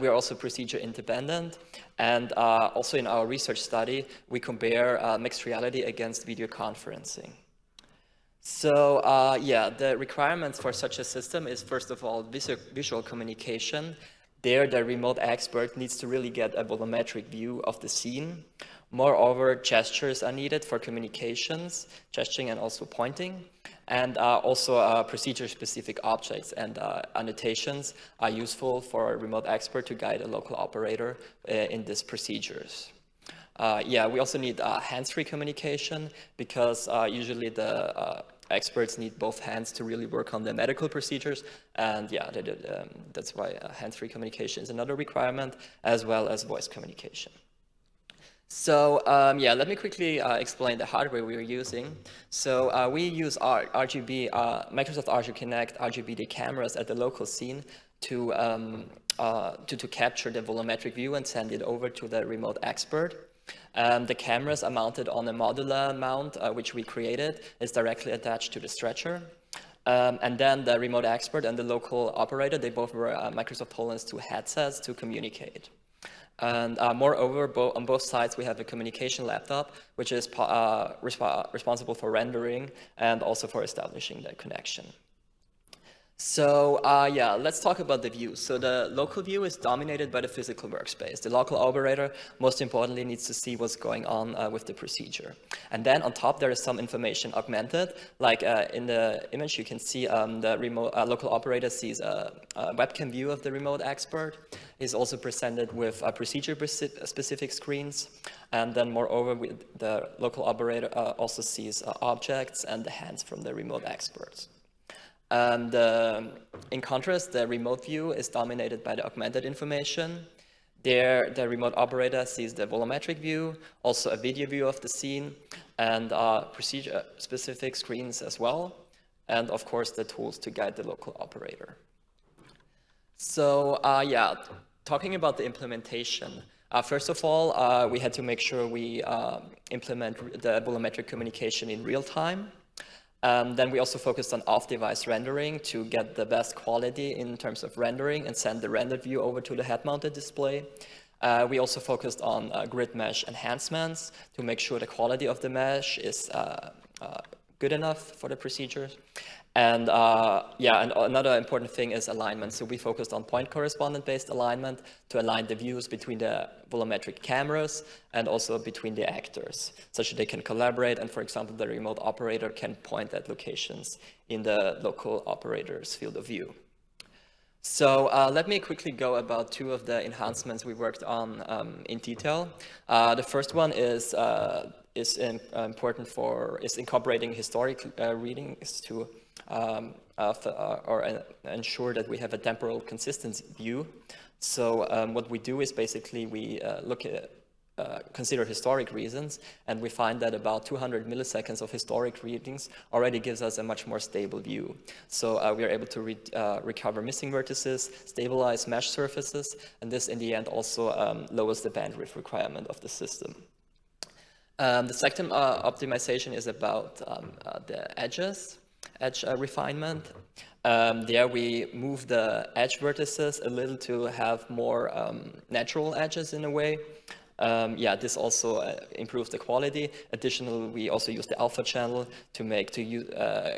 We are also procedure independent. And also in our research study, we compare mixed reality against video conferencing. So yeah, the requirements for such a system is, first of all, visual communication. There, the remote expert needs to really get a volumetric view of the scene. Moreover, gestures are needed for communications, gesturing and also pointing. And also procedure-specific objects and annotations are useful for a remote expert to guide a local operator in these procedures. Yeah, we also need hands-free communication because usually the experts need both hands to really work on the medical procedures. And yeah, that's why hands-free communication is another requirement, as well as voice communication. So yeah, let me quickly explain the hardware we are using. So we use RGB, Microsoft RGB Connect RGBD cameras at the local scene to capture the volumetric view and send it over to the remote expert. The cameras are mounted on a modular mount, which we created. It's directly attached to the stretcher. And then the remote expert and the local operator, they both wear Microsoft HoloLens 2 headsets to communicate. And moreover, on both sides, we have a communication laptop, which is responsible for rendering and also for establishing the connection. So yeah, let's talk about the view. So the local view is dominated by the physical workspace. The local operator, most importantly, needs to see what's going on with the procedure. And then on top, there is some information augmented. Like in the image, you can see the remote local operator sees a webcam view of the remote expert. Is also presented with procedure-specific screens. And then moreover, the local operator also sees objects and the hands from the remote experts. And in contrast, the remote view is dominated by the augmented information. There, the remote operator sees the volumetric view, also a video view of the scene, and procedure-specific screens as well, and of course the tools to guide the local operator. So yeah, talking about the implementation. First of all, we had to make sure we implement the volumetric communication in real time. Then we also focused on off-device rendering to get the best quality in terms of rendering and send the rendered view over to the head-mounted display. We also focused on grid mesh enhancements to make sure the quality of the mesh is good enough for the procedures. And yeah, and another important thing is alignment. So we focused on point correspondent-based alignment to align the views between the volumetric cameras and also between the actors, such that they can collaborate. And for example, the remote operator can point at locations in the local operator's field of view. So let me quickly go about two of the enhancements we worked on in detail. The first one is incorporating historic readings to ensure that we have a temporal consistency view. So what we do is basically we consider historic reasons, and we find that about 200 milliseconds of historic readings already gives us a much more stable view. So we are able to recover missing vertices, stabilize mesh surfaces, and this in the end also lowers the bandwidth requirement of the system. The second optimization is about the edge refinement. There we move the edge vertices a little to have more natural edges in a way. Yeah, this also improves the quality. Additionally, we also use the alpha channel to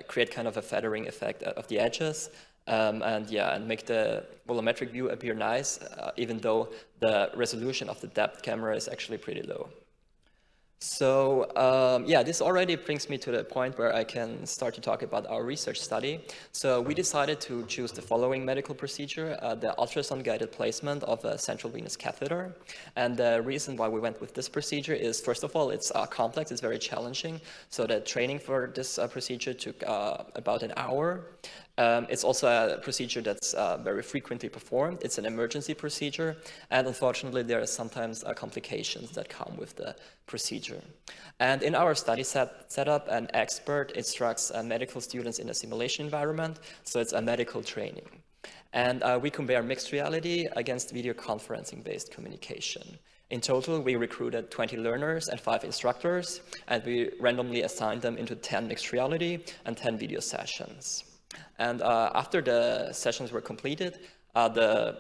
create kind of a feathering effect of the edges. And yeah, and make the volumetric view appear nice, even though the resolution of the depth camera is actually pretty low. So yeah, this already brings me to the point where I can start to talk about our research study. So we decided to choose the following medical procedure, the ultrasound-guided placement of a central venous catheter. And the reason why we went with this procedure is, first of all, it's complex, it's very challenging. So the training for this procedure took about an hour. It's also a procedure that's very frequently performed. It's an emergency procedure, and unfortunately there are sometimes complications that come with the procedure. And in our study setup, an expert instructs medical students in a simulation environment, so it's a medical training. And we compare mixed reality against video conferencing-based communication. In total, we recruited 20 learners and 5 instructors, and we randomly assigned them into 10 mixed reality and 10 video sessions. And after the sessions were completed, the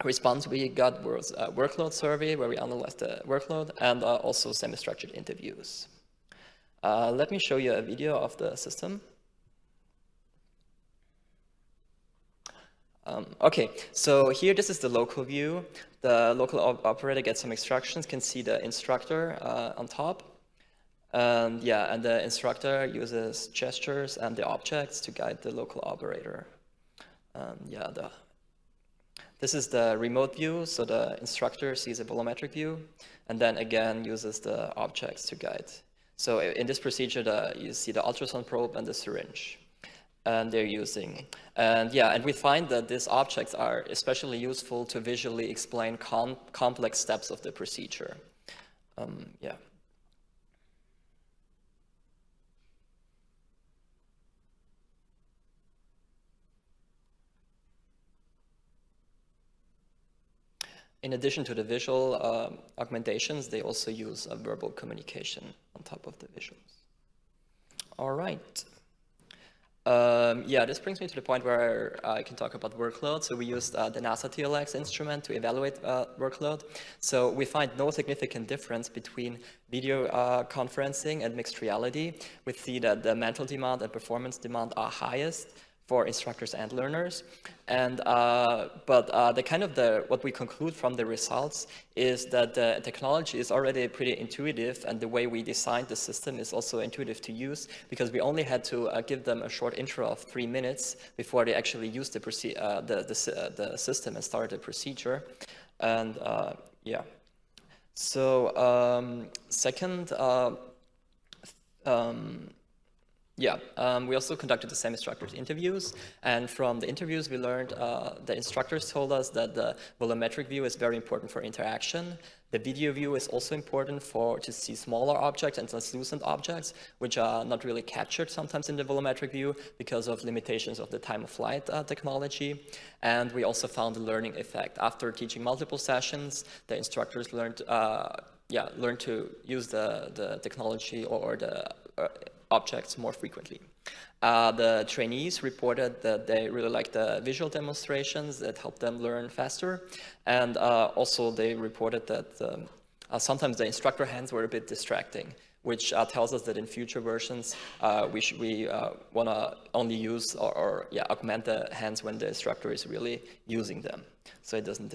response we got was a workload survey where we analyzed the workload and also semi-structured interviews. Let me show you a video of the system. Okay, so here this is the local view. The local operator gets some instructions, can see the instructor on top. And yeah, and the instructor uses gestures and the objects to guide the local operator. Yeah, this is the remote view, so the instructor sees a volumetric view, and then again uses the objects to guide. So in this procedure, you see the ultrasound probe and the syringe, and they're using. And yeah, and we find that these objects are especially useful to visually explain complex steps of the procedure. Yeah. In addition to the visual augmentations, they also use a verbal communication on top of the visuals. All right. Yeah, this brings me to the point where I can talk about workload. So we used the NASA TLX instrument to evaluate workload. So we find no significant difference between video conferencing and mixed reality. We see that the mental demand and performance demand are highest for instructors and learners. And what we conclude from the results is that the technology is already pretty intuitive, and the way we designed the system is also intuitive to use, because we only had to give them a short intro of 3 minutes before they actually used the system and started the procedure. And yeah. So second, we also conducted the same instructors interviews, and from the interviews we learned the instructors told us that the volumetric view is very important for interaction. The video view is also important to see smaller objects and translucent objects, which are not really captured sometimes in the volumetric view because of limitations of the time of flight technology. And we also found the learning effect. After teaching multiple sessions, the instructors learned to use the technology or the objects more frequently. The trainees reported that they really liked the visual demonstrations that helped them learn faster. And also they reported that sometimes the instructor hands were a bit distracting, which tells us that in future versions, we want to only use or augment the hands when the instructor is really using them. So it doesn't,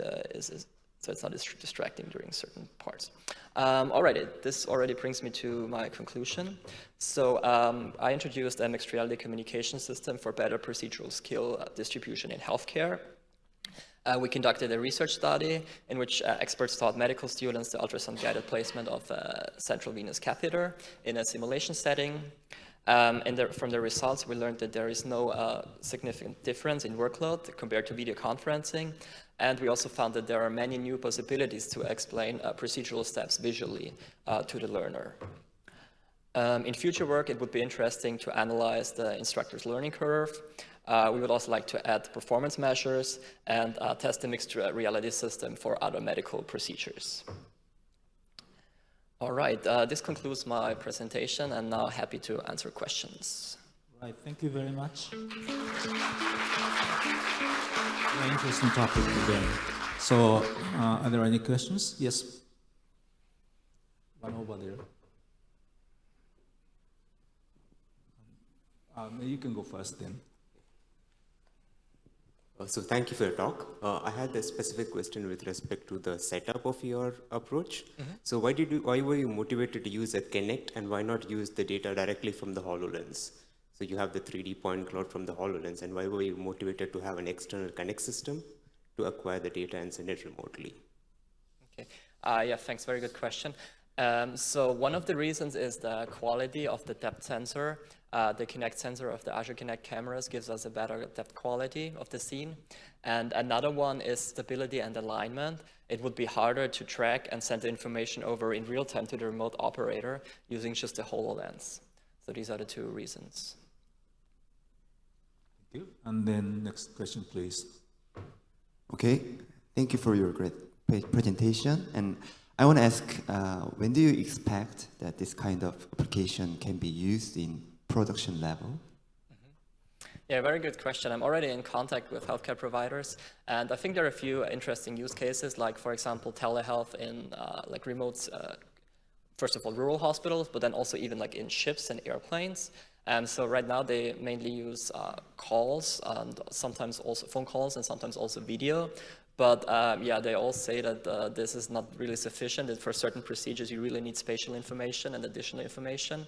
so it's not distracting during certain parts. Alrighty, this already brings me to my conclusion. So I introduced a mixed reality communication system for better procedural skill distribution in healthcare. We conducted a research study in which experts taught medical students the ultrasound-guided placement of a central venous catheter in a simulation setting. From the results, we learned that there is no significant difference in workload compared to video conferencing. And we also found that there are many new possibilities to explain procedural steps visually to the learner. In future work, it would be interesting to analyze the instructor's learning curve. We would also like to add performance measures and test the mixed reality system for other medical procedures. All right, this concludes my presentation, and now happy to answer questions. Right, thank you very much. Very interesting topic today. So, are there any questions? Yes. One over there. You can go first then. So thank you for your talk. I had a specific question with respect to the setup of your approach. Mm-hmm. So why were you motivated to use a Kinect, and why not use the data directly from the HoloLens? So you have the 3D point cloud from the HoloLens, and why were you motivated to have an external Kinect system to acquire the data and send it remotely? Okay. Yeah, thanks. Very good question. So one of the reasons is the quality of the depth sensor. The Kinect sensor of the Azure Kinect cameras gives us a better depth quality of the scene. And another one is stability and alignment. It would be harder to track and send the information over in real time to the remote operator using just the HoloLens. So these are the two reasons. Thank you. And then next question, please. Okay, thank you for your great presentation. And I want to ask, when do you expect that this kind of application can be used in production level? Yeah, very good question. I'm already in contact with healthcare providers, and I think there are a few interesting use cases, like, for example, telehealth in like remote, first of all, rural hospitals, but then also even like in ships and airplanes. So right now they mainly use calls and sometimes also phone calls and sometimes also video. But yeah, they all say that this is not really sufficient, that for certain procedures you really need spatial information and additional information.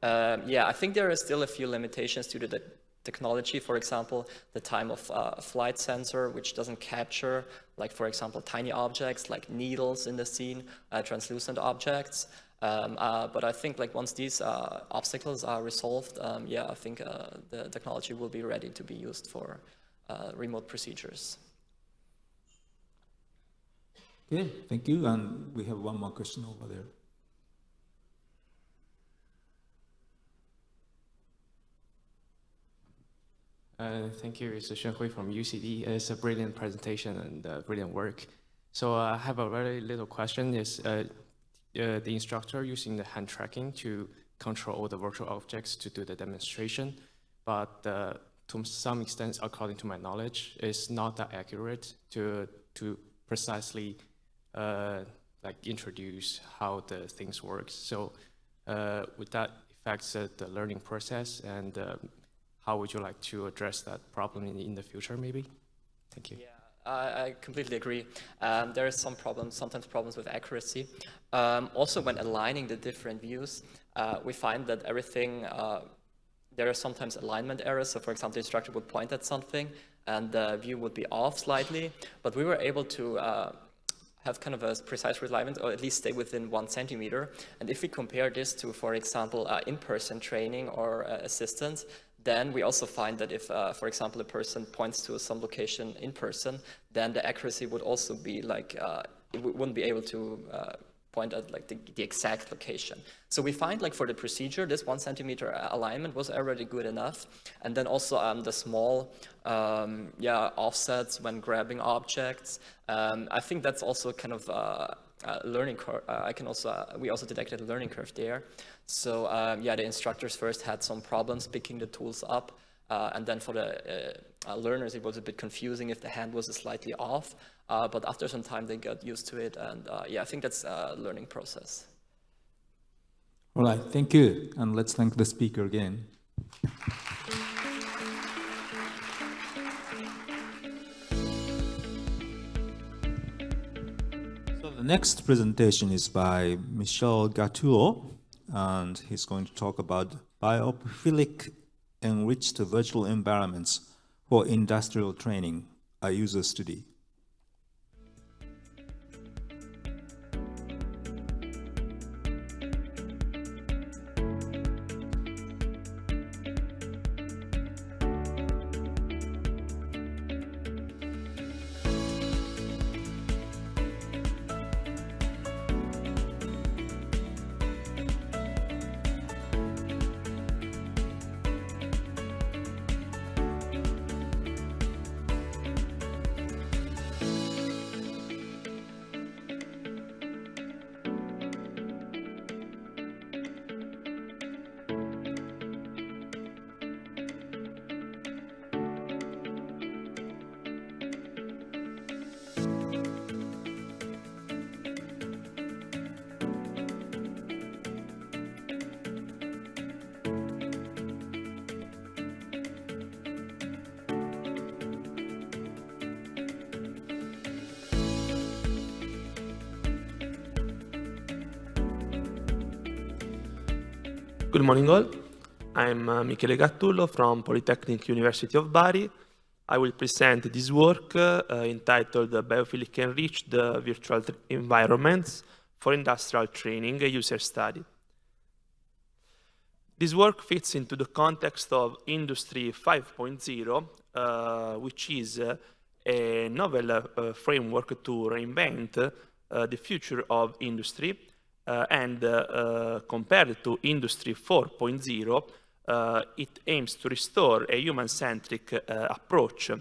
Yeah, I think there are still a few limitations due to the technology. For example, the time of flight sensor, which doesn't capture, like for example, tiny objects like needles in the scene, translucent objects. But I think like once these obstacles are resolved, yeah, I think the technology will be ready to be used for remote procedures. Okay, thank you. And we have one more question over there. Thank you, Mr. Shenhui from UCD. It's a brilliant presentation and brilliant work. So I have a very little question. Is the instructor using the hand tracking to control all the virtual objects to do the demonstration, but to some extent, according to my knowledge, is not that accurate to precisely like introduce how the things work. So would that affect the learning process, and how would you like to address that problem in the future, maybe? Thank you. Yeah, I completely agree. There are some problems, sometimes problems with accuracy. Also, when aligning the different views, we find that everything, there are sometimes alignment errors. So for example, the instructor would point at something and the view would be off slightly, but we were able to have kind of a precise alignment, or at least stay within 1 centimeter. And if we compare this to, for example, in-person training or assistance, then we also find that if, for example, a person points to some location in person, then the accuracy would also be like, it wouldn't be able to point at like the exact location. So we find like for the procedure, this 1 centimeter alignment was already good enough. And then also the small offsets when grabbing objects. I think that's also kind of learning curve. We also detected a learning curve there. So yeah, the instructors first had some problems picking the tools up, and then for the learners it was a bit confusing if the hand was slightly off, but after some time they got used to it, and yeah, I think that's a learning process. All right, thank you, and let's thank the speaker again. So the next presentation is by Michel Gattuo, and he's going to talk about biophilic enriched virtual environments for industrial training, a user study. Good morning all, I'm Michele Gattullo from Polytechnic University of Bari. I will present this work entitled Biophilic Enriched Virtual Environments for Industrial Training, a User Study. This work fits into the context of Industry 5.0, which is a novel framework to reinvent the future of industry. And compared to Industry 4.0, it aims to restore a human-centric approach.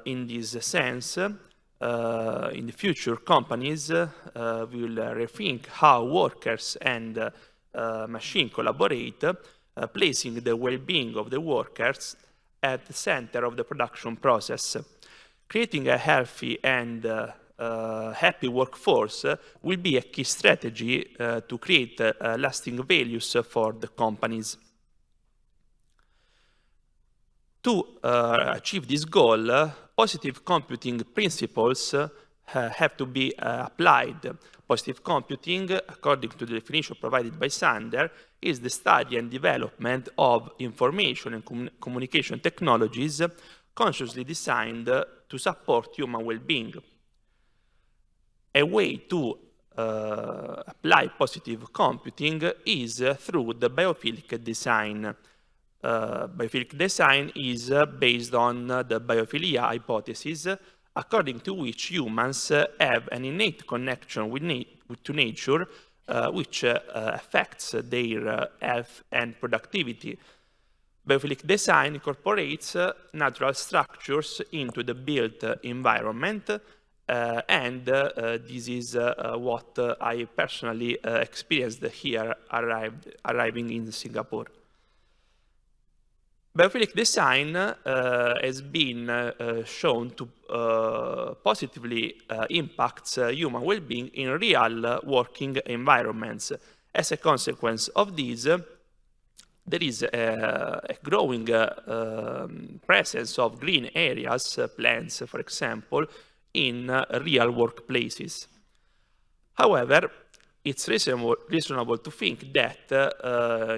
In this sense, in the future, companies will rethink how workers and machine collaborate, placing the well-being of the workers at the center of the production process. Creating a healthy and happy workforce will be a key strategy to create lasting values for the companies. To achieve this goal, positive computing principles have to be applied. Positive computing, according to the definition provided by Sander, is the study and development of information and communication technologies consciously designed to support human well-being. A way to apply positive computing is through the biophilic design. Biophilic design is based on the biophilia hypothesis, according to which humans have an innate connection to nature, which affects their health and productivity. Biophilic design incorporates natural structures into the built environment, and this is what I personally experienced here arriving in Singapore. Biophilic design has been shown to positively impact human well-being in real working environments. As a consequence of this, there is a growing presence of green areas, plants, for example, in real workplaces. However, it's reasonable to think that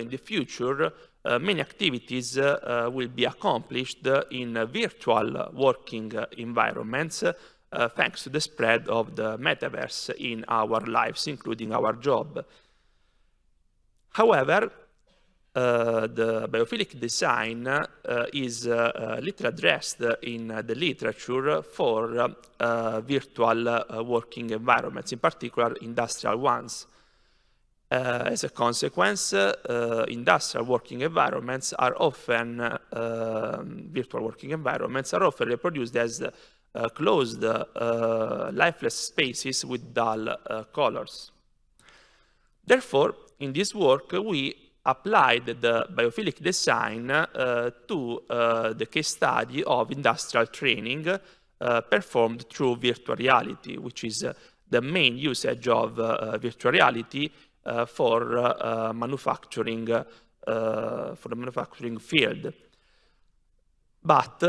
in the future, many activities will be accomplished in virtual working environments thanks to the spread of the metaverse in our lives, including our job. However, the biophilic design is little addressed in the literature for virtual working environments, in particular industrial ones. As a consequence, industrial working environments are often, virtual working environments are often reproduced as closed, lifeless spaces with dull colors. Therefore, in this work, we applied the biophilic design to the case study of industrial training performed through virtual reality, which is the main usage of virtual reality for the manufacturing field. But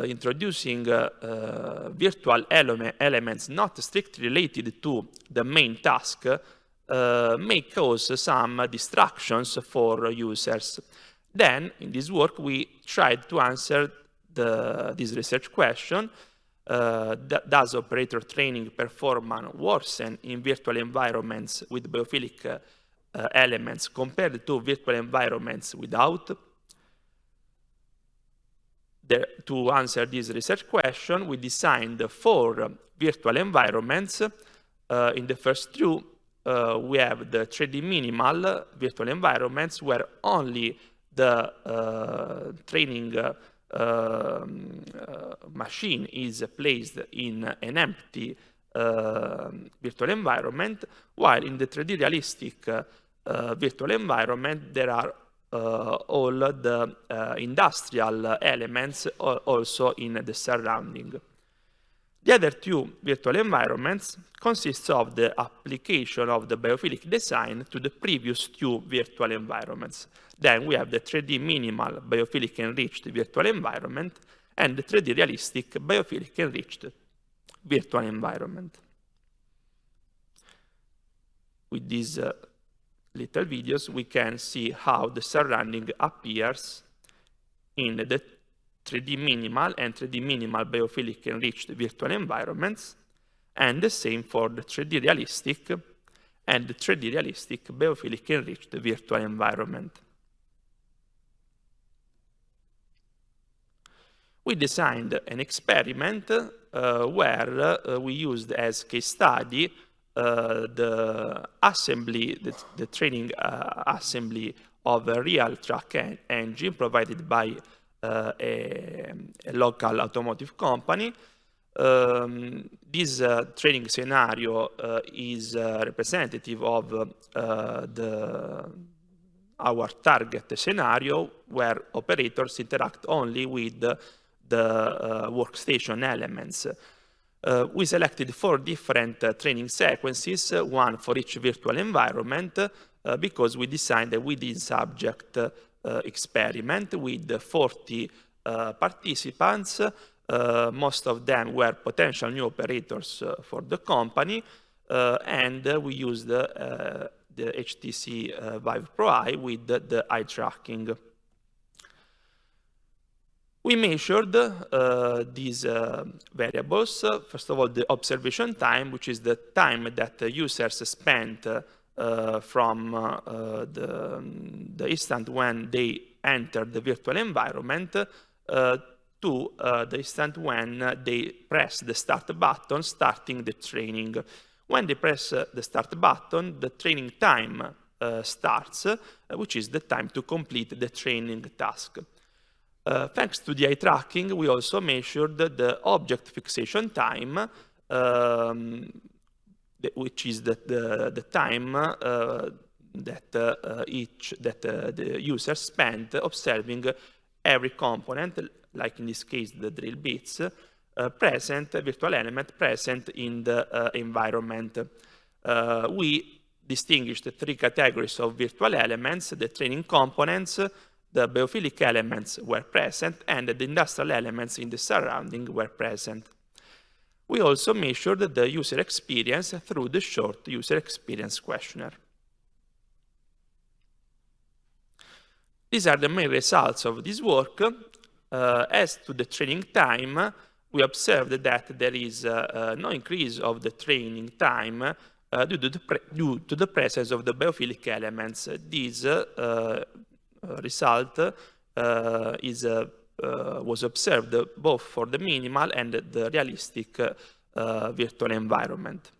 introducing virtual elements not strictly related to the main task may cause some distractions for users. Then, in this work, we tried to answer this research question. Does operator training performance worsen in virtual environments with biophilic elements compared to virtual environments without? To answer this research question, we designed 4 virtual environments. In the first 2, we have the 3D minimal virtual environments where only the training machine is placed in an empty virtual environment, while in the 3D realistic virtual environment there are all the industrial elements also in the surrounding. The other 2 virtual environments consist of the application of the biophilic design to the previous 2 virtual environments. Then we have the 3D minimal biophilic enriched virtual environment and the 3D realistic biophilic enriched virtual environment. With these little videos, we can see how the surrounding appears in the 3D minimal and 3D minimal biophilic enriched virtual environments, and the same for the 3D realistic and the 3D realistic biophilic enriched virtual environment. We designed an experiment where we used as case study the training assembly of a real truck engine provided by a local automotive company. This training scenario is representative of our target scenario, where operators interact only with the workstation elements. We selected 4 different training sequences, one for each virtual environment, because we designed a within-subject experiment with 40 participants Most of them were potential new operators for the company, and we used the HTC Vive Pro Eye with the eye tracking. We measured these variables. First of all, the observation time, which is the time that the users spent from the instant when they enter the virtual environment to the instant when they press the start button, starting the training. When they press the start button, the training time starts, which is the time to complete the training task. Thanks to the eye tracking, we also measured the object fixation time, which is the time that the user spent observing every component, like in this case the drill bits, virtual element present in the environment. We distinguished 3 categories of virtual elements: the training components, the biophilic elements were present, and the industrial elements in the surrounding were present. We also measured the user experience through the short user experience questionnaire. These are the main results of this work. As to the training time, we observed that there is no increase of the training time due to the presence of the biophilic elements. This result was observed both for the minimal and the realistic virtual environment.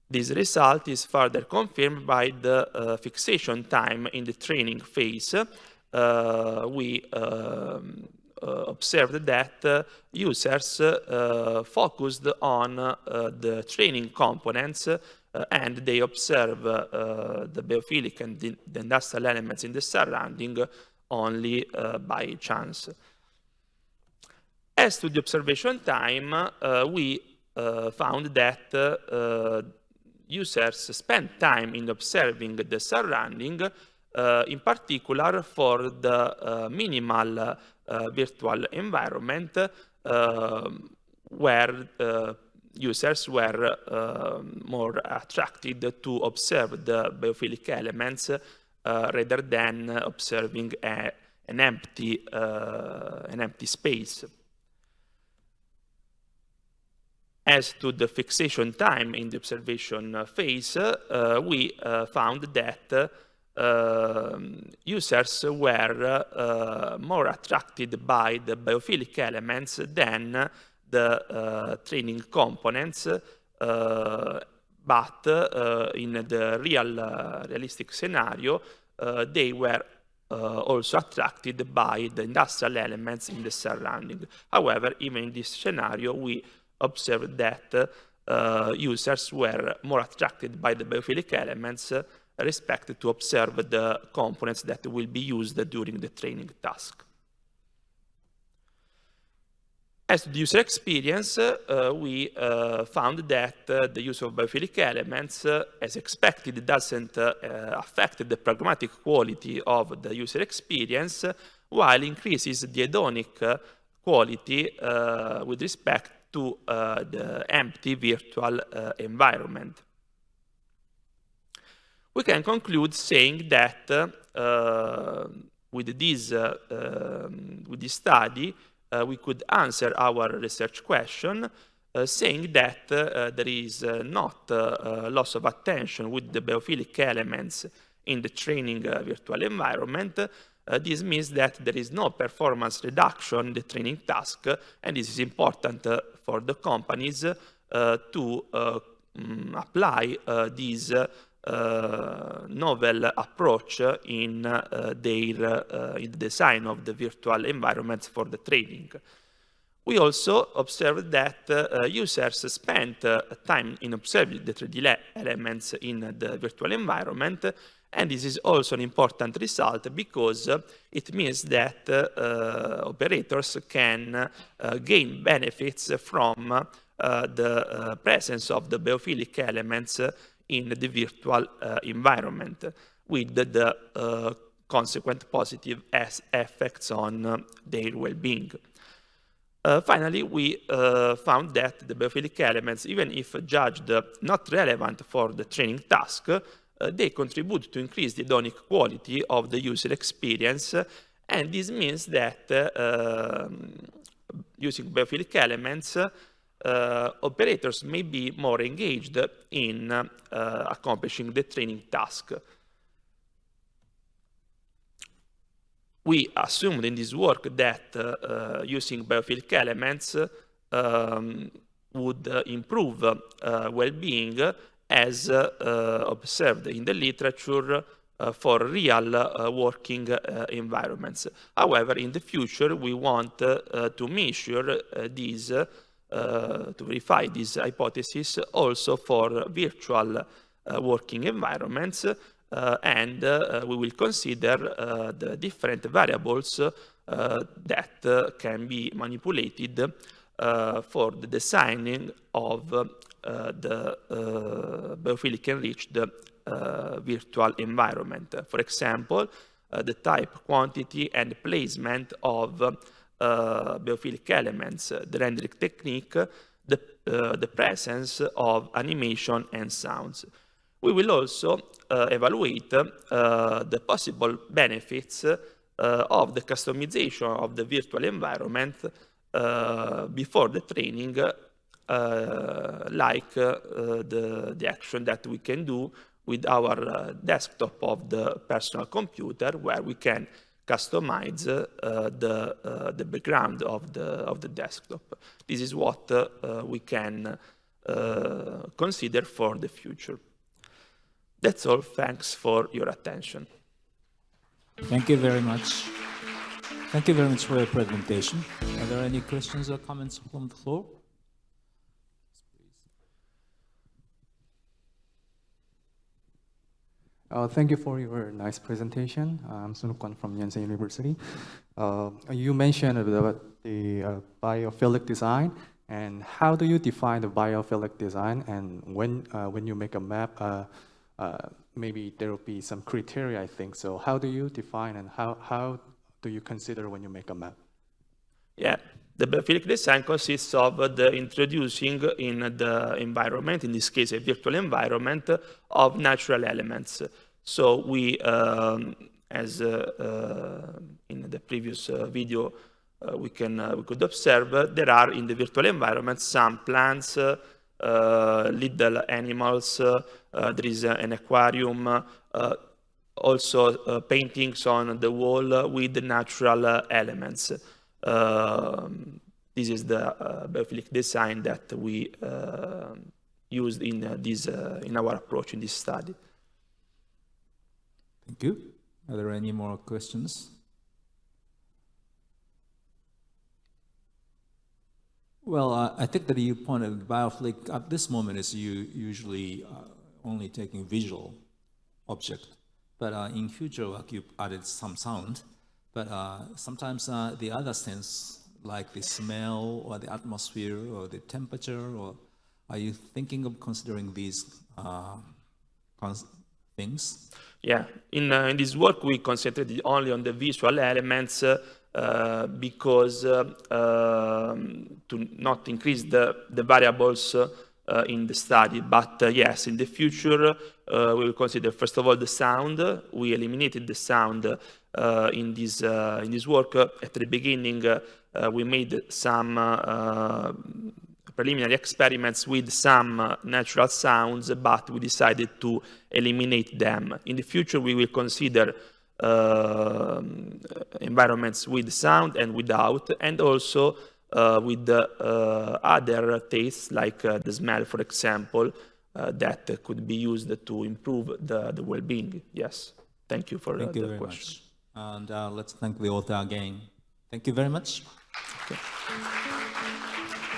This result is further confirmed by the fixation time in the training phase. We observed that users focused on the training components and they observe the biophilic and the industrial elements in the surrounding only by chance. As to the observation time, we found that users spend time in observing the surrounding, in particular for the minimal virtual environment, where users were more attracted to observe the biophilic elements rather than observing an empty space. As to the fixation time in the observation phase, we found that users were more attracted by the biophilic elements than the training components, but in the realistic scenario, they were also attracted by the industrial elements in the surrounding. However, even in this scenario, we observed that users were more attracted by the biophilic elements respect to observe the components that will be used during the training task. As to the user experience, we found that the use of biophilic elements, as expected, doesn't affect the pragmatic quality of the user experience, while increases the hedonic quality with respect to the empty virtual environment. We can conclude saying that with this study, we could answer our research question, saying that there is not loss of attention with the biophilic elements in the training virtual environment. This means that there is no performance reduction in the training task, and this is important for the companies to apply this novel approach in the design of the virtual environments for the training. We also observed that users spent time in observing the 3D elements in the virtual environment, and this is also an important result because it means that operators can gain benefits from the presence of the biophilic elements in the virtual environment, with the consequent positive effects on their well-being. Finally, we found that the biophilic elements, even if judged not relevant for the training task, they contribute to increase the hedonic quality of the user experience, and this means that using biophilic elements, operators may be more engaged in accomplishing the training task. We assumed in this work that using biophilic elements would improve well-being as observed in the literature for real working environments. However, in the future, we want to measure these, to verify this hypothesis also for virtual working environments, and we will consider the different variables that can be manipulated for the designing of the biophilic enriched virtual environment. For example, the type, quantity, and placement of biophilic elements, the rendering technique, the presence of animation and sounds. We will also evaluate the possible benefits of the customization of the virtual environment before the training, like the action that we can do with our desktop of the personal computer, where we can customize the background of the desktop. This is what we can consider for the future. That's all. Thanks for your attention. Thank you very much. Thank you very much for your presentation. Are there any questions or comments from the floor? Thank you for your nice presentation. I'm Sunukwan from Yonsei University. You mentioned about the biophilic design, and how do you define the biophilic design? And when you make a map, maybe there will be some criteria, I think. So how do you define, and how do you consider when you make a map? Yeah, the biophilic design consists of the introducing in the environment, in this case a virtual environment, of natural elements. So we, as in the previous video, we could observe there are in the virtual environment some plants, little animals, there is an aquarium, also paintings on the wall with natural elements. This is the biophilic design that we used in our approach in this study. Thank you. Are there any more questions? Well, I think that you pointed biophilic at this moment is usually only taking visual object, but in future work you added some sound, but sometimes the other sense, like the smell or the atmosphere or the temperature, or are you thinking of considering these things? Yeah, in this work we concentrated only on the visual elements because to not increase the variables in the study. But yes, in the future we will consider first of all the sound. We eliminated the sound in this work. At the beginning we made some preliminary experiments with some natural sounds, but we decided to eliminate them. In the future, we will consider environments with sound and without, and also with other tastes, like the smell, for example, that could be used to improve the well-being. Yes. Thank you for the question. Thank you very much. And let's thank the author again. Thank you very much. Okay.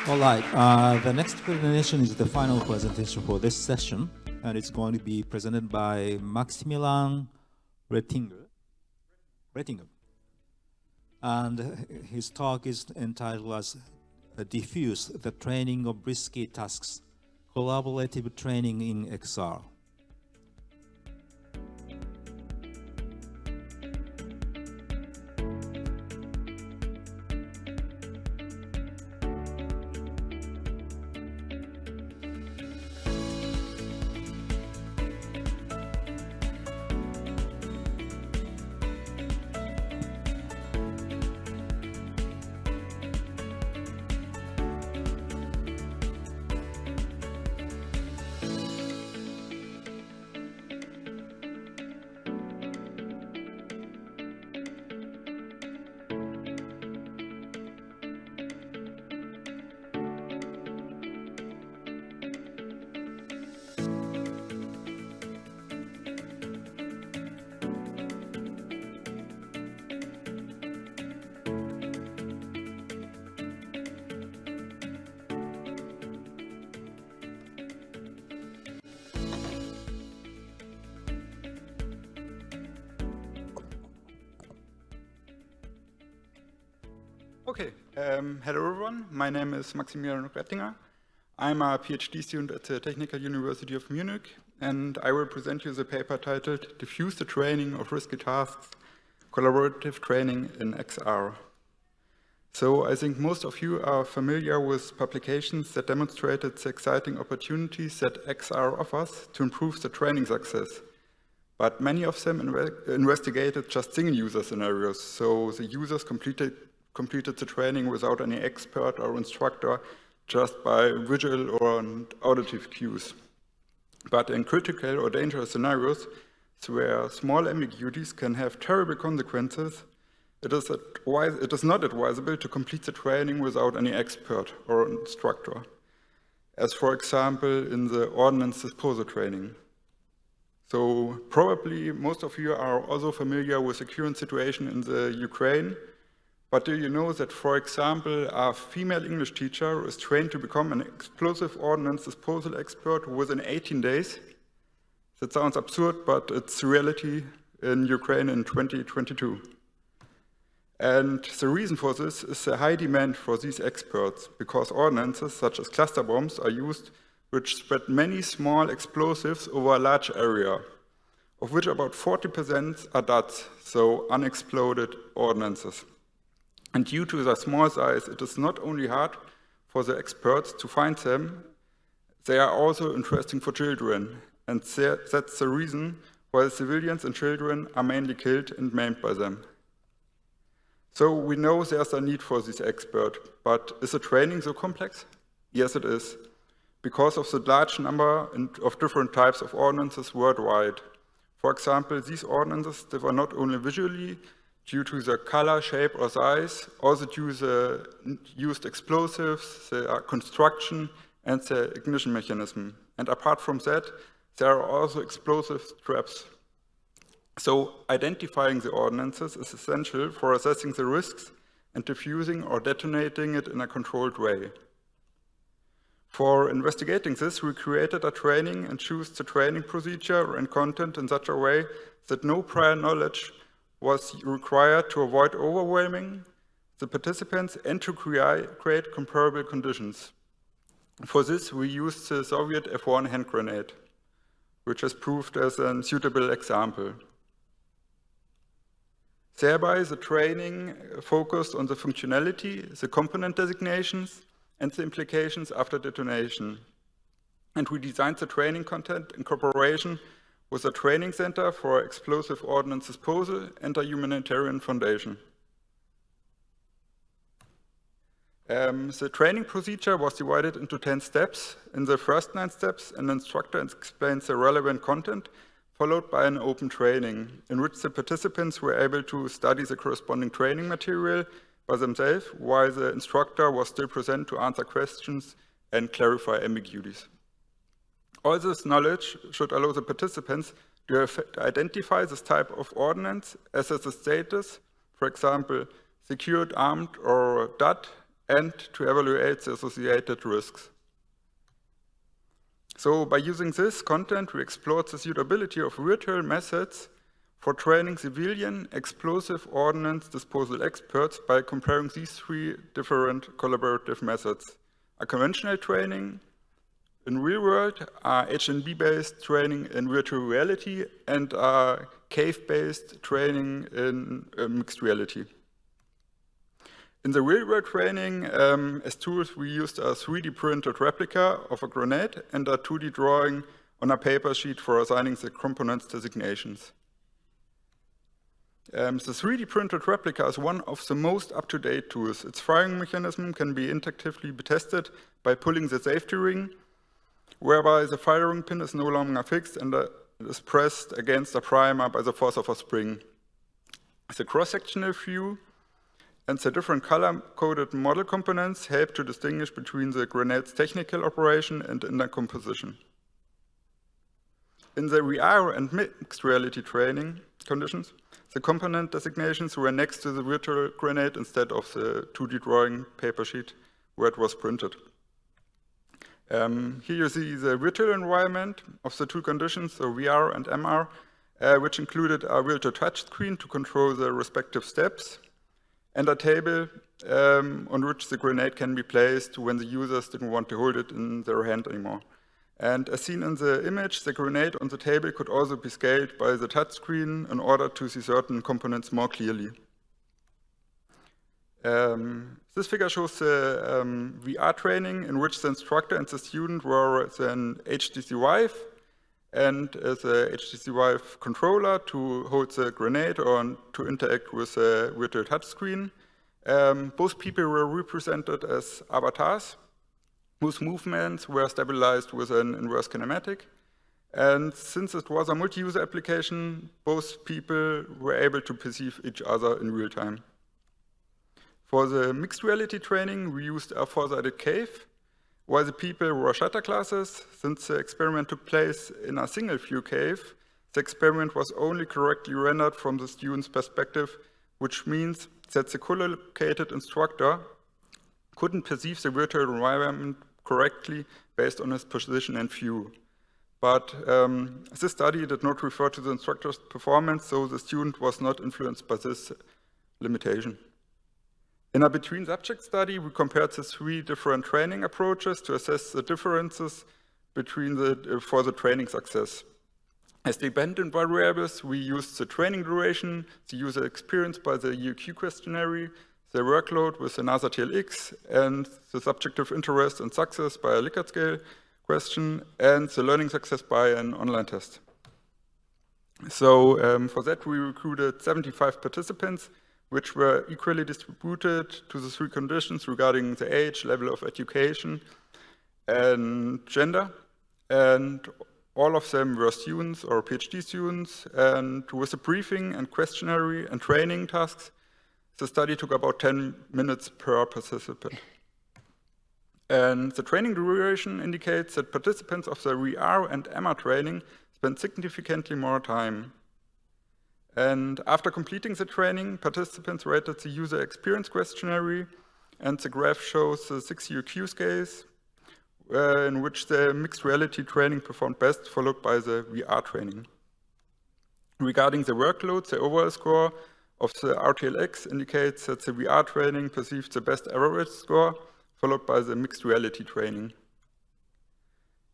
All right, the next presentation is the final presentation for this session, and it's going to be presented by Maximilian Rettinger. And his talk is entitled as Diffuse the Training of Risky Tasks, Collaborative Training in XR. Okay, hello everyone. My name is Maximilian Rettinger. I'm a PhD student at the Technical University of Munich, and I will present you the paper titled Diffuse the Training of Risky Tasks, Collaborative Training in XR. So I think most of you are familiar with publications that demonstrated the exciting opportunities that XR offers to improve the training success. But many of them investigated just single-user scenarios, so the users completed the training without any expert or instructor, just by visual or auditive cues. But in critical or dangerous scenarios, where small ambiguities can have terrible consequences, it is not advisable to complete the training without any expert or instructor, as for example in the ordnance disposal training. So probably most of you are also familiar with the current situation in the Ukraine, but do you know that, for example, a female English teacher is trained to become an explosive ordnance disposal expert within 18 days? That sounds absurd, but it's reality in Ukraine in 2022. And the reason for this is the high demand for these experts, because ordnances such as cluster bombs are used, which spread many small explosives over a large area, of which about 40% are dots, so unexploded ordnances. And due to their small size, it is not only hard for the experts to find them, they are also interesting for children. And that's the reason why civilians and children are mainly killed and maimed by them. So we know there's a need for this expert, but is the training so complex? Yes, it is, because of the large number of different types of ordnances worldwide. For example, these ordnances differ not only visually due to their color, shape, or size, also due to the used explosives, their construction, and the ignition mechanism. And apart from that, there are also explosive traps. So identifying the ordnances is essential for assessing the risks and diffusing or detonating it in a controlled way. For investigating this, we created a training and chose the training procedure and content in such a way that no prior knowledge was required to avoid overwhelming the participants and to create comparable conditions. For this, we used the Soviet F1 hand grenade, which has proved as a suitable example. Thereby, the training focused on the functionality, the component designations, and the implications after detonation. And we designed the training content in cooperation with a training center for explosive ordnance disposal and a humanitarian foundation. The training procedure was divided into 10 steps. In the first 9 steps, an instructor explains the relevant content, followed by an open training, in which the participants were able to study the corresponding training material by themselves, while the instructor was still present to answer questions and clarify ambiguities. All this knowledge should allow the participants to identify this type of ordnance, assess the status, for example, secured, armed, or DUT, and to evaluate the associated risks. So by using this content, we explored the suitability of virtual methods for training civilian explosive ordnance disposal experts by comparing these 3 different collaborative methods: a conventional training in real world, a HNB-based training in virtual reality, and a cave-based training in mixed reality. In the real-world training, as tools, we used a 3D printed replica of a grenade and a 2D drawing on a paper sheet for assigning the components designations. The 3D printed replica is one of the most up-to-date tools. Its firing mechanism can be interactively tested by pulling the safety ring, whereby the firing pin is no longer fixed and is pressed against a primer by the force of a spring. The cross-sectional view and the different color-coded model components help to distinguish between the grenade's technical operation and inner composition. In the VR and mixed reality training conditions, the component designations were next to the virtual grenade instead of the 2D drawing paper sheet where it was printed. Here you see the virtual environment of the 2 conditions, so VR and MR, which included a virtual touch screen to control the respective steps, and a table on which the grenade can be placed when the users didn't want to hold it in their hand anymore. And as seen in the image, the grenade on the table could also be scaled by the touchscreen in order to see certain components more clearly. This figure shows the VR training in which the instructor and the student were an HTC Vive and the HTC Vive controller to hold the grenade or to interact with the virtual touchscreen. Both people were represented as avatars whose movements were stabilized with an inverse kinematic. And since it was a multi-user application, both people were able to perceive each other in real time. For the mixed reality training, we used a four-sided cave, while the people were shutter classes. Since the experiment took place in a single view cave, the experiment was only correctly rendered from the student's perspective, which means that the co-located instructor couldn't perceive the virtual environment correctly based on his position and view. But this study did not refer to the instructor's performance, so the student was not influenced by this limitation. In a between subject study, we compared the three different training approaches to assess the differences between for the training success. As dependent variables, we used the training duration, the user experience by the UQ questionnaire, the workload with the NASA TLX, and the subjective interest and success by a Likert scale question, and the learning success by an online test. So for that, we recruited 75 participants, which were equally distributed to the three conditions regarding the age, level of education, and gender. And all of them were students or PhD students. And with a briefing and questionnaire and training tasks, the study took about 10 minutes per participant. And the training duration indicates that participants of the VR and MR training spent significantly more time. And after completing the training, participants rated the user experience questionnaire, and the graph shows the 6 UQ scales, in which the mixed reality training performed best, followed by the VR training. Regarding the workload, the overall score of the RTLX indicates that the VR training perceived the best average score, followed by the mixed reality training.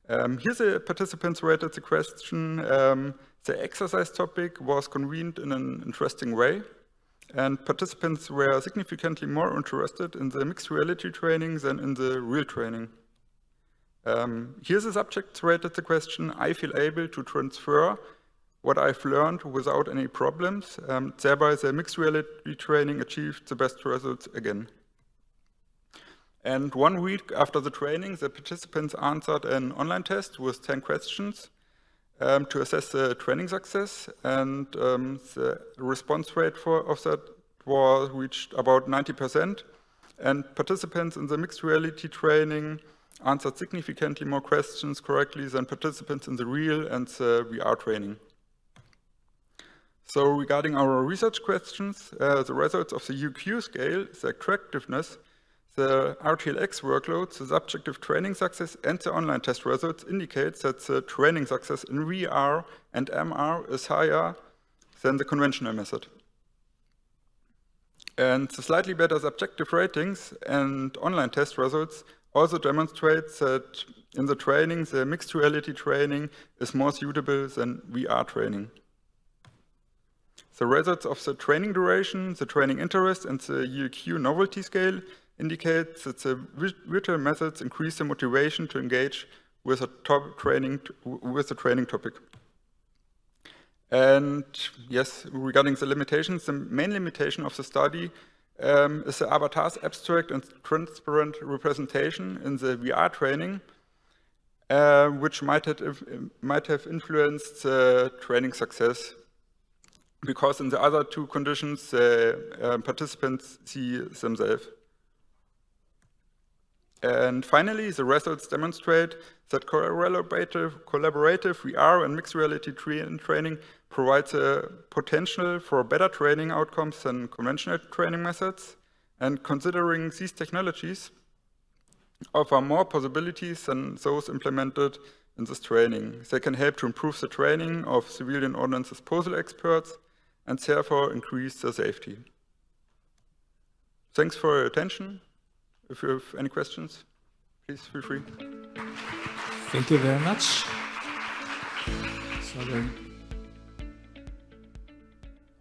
Here the participants rated the question. The exercise topic was convened in an interesting way, and participants were significantly more interested in the mixed reality training than in the real training. Here the subjects rated the question, I feel able to transfer what I've learned without any problems. Thereby the mixed reality training achieved the best results again. And 1 week after the training, the participants answered an online test with 10 questions to assess the training success, and the response rate of that was reached about 90%. And participants in the mixed reality training answered significantly more questions correctly than participants in the real and the VR training. So regarding our research questions, the results of the UQ scale, the attractiveness, the RTLX workload, the subjective training success, and the online test results indicate that the training success in VR and MR is higher than the conventional method. And the slightly better subjective ratings and online test results also demonstrate that in the training, the mixed reality training is more suitable than VR training. The results of the training duration, the training interest, and the UQ novelty scale indicate that the virtual methods increase the motivation to engage with the training topic. And yes, regarding the limitations, the main limitation of the study is the avatar's abstract and transparent representation in the VR training, which might have influenced the training success, because in the other two conditions, participants see themselves. And finally, the results demonstrate that collaborative VR and mixed reality training provides a potential for better training outcomes than conventional training methods. And considering these technologies offer more possibilities than those implemented in this training. They can help to improve the training of civilian ordnance disposal experts and therefore increase their safety. thanks for your attention. If you have any questions, please feel free. Thank you very much. So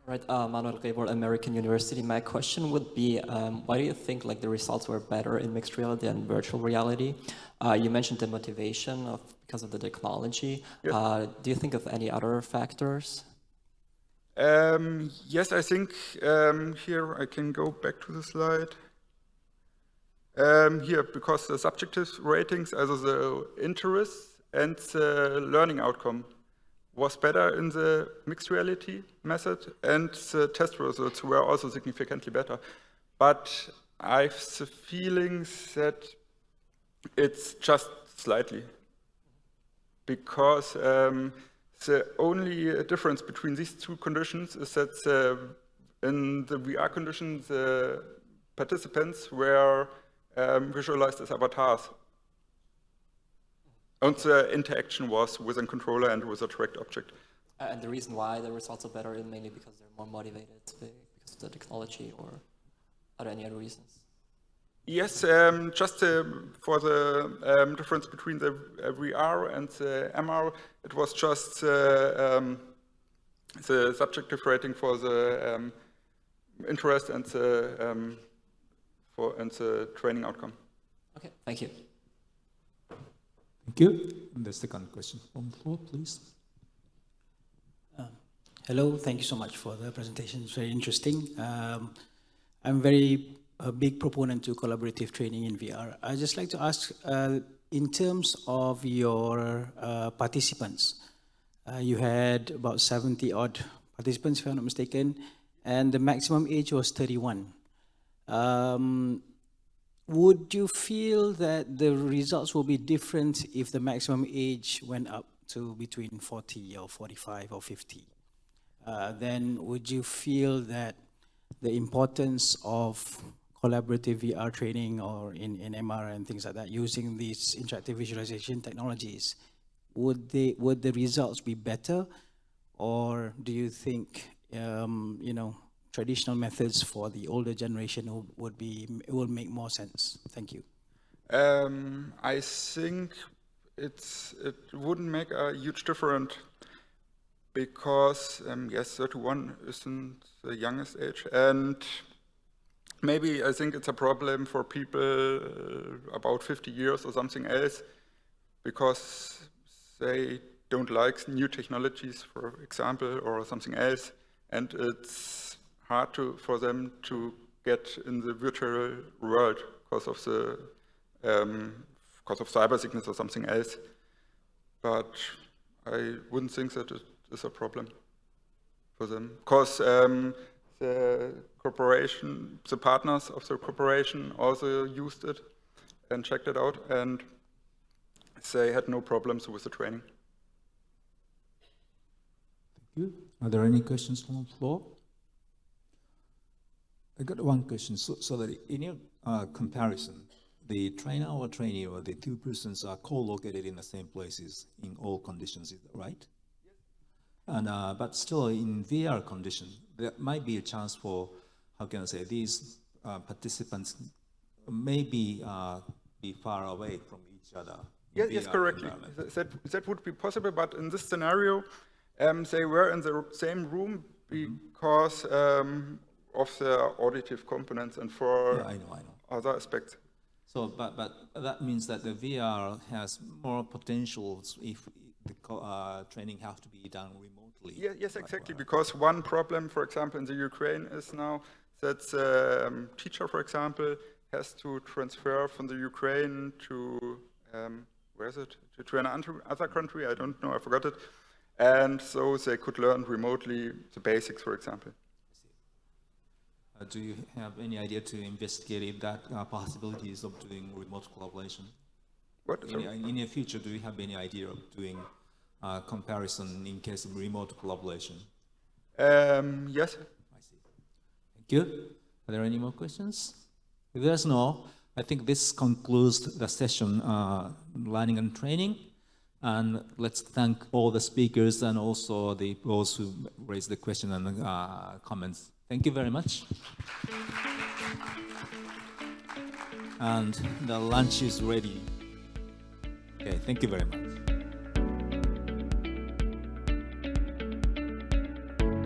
Right, Manuel Rebor, American University. My question would be, why do you think like the results were better in mixed reality and virtual reality? You mentioned the motivation because of the technology. Yeah. Do you think of any other factors? Yes, I think here I can go back to the slide. Here, because the subjective ratings, also the interest and the learning outcome was better in the mixed reality method, and the test results were also significantly better. But I have the feeling that it's just slightly, because the only difference between these two conditions is that in the VR condition, the participants were visualized as avatars. And the interaction was with a controller and with a tracked object. And the reason why the results are better is mainly because they're more motivated because of the technology, or are there any other reasons? Yes, just for the difference between the VR and the MR, it was just the subjective rating for the interest and the training outcome. Okay, thank you. thank you. And the second question from the floor, please. Hello, thank you so much for the presentation. It's very interesting. I'm a big proponent to collaborative training in VR. I'd just like to ask, in terms of your participants, you had about 70 odd participants, if I'm not mistaken, and the maximum age was 31. Would you feel that the results will be different if the maximum age went up to between 40 or 45 or 50? Then would you feel that the importance of collaborative VR training or in MR and things like that, using these interactive visualization technologies, would the results be better, or do you think traditional methods for the older generation will make more sense? Thank you. I think it wouldn't make a huge difference, because yes, 31 isn't the youngest age, and maybe I think it's a problem for people about 50 years or something else, because they don't like new technologies, for example, or something else, and it's hard for them to get in the virtual world because of cyber sickness or something else. But I wouldn't think that it is a problem for them, because the corporation, the partners of the corporation also used it and checked it out, and they had no problems with the training. Thank you. Are there any questions from the floor? I got one question. So that in your comparison, the trainer or trainee or the two persons are co-located in the same places in all conditions, is that right? Yes. And but still in VR condition, there might be a chance for, how can I say, these participants maybe be far away from each other. Yes, correctly. That would be possible, but in this scenario, they were in the same room because of the auditive components and for other aspects. So, but that means that the VR has more potentials if the training has to be done remotely. Yes, exactly. Because one problem, for example, in the Ukraine is now that the teacher, for example, has to transfer from the Ukraine to where is it? To another country. I don't know. I forgot it. And so they could learn remotely the basics, for example. Do you have any idea to investigate if that possibilities of doing remote collaboration? What? In the future, do you have any idea of doing comparison in case of remote collaboration? Yes. I see. Thank you. Are there any more questions? If there's no, I think this concludes the session, learning and training. And let's thank all the speakers and also those who raised the question and comments. Thank you very much. and the lunch is ready. Okay, thank you very much.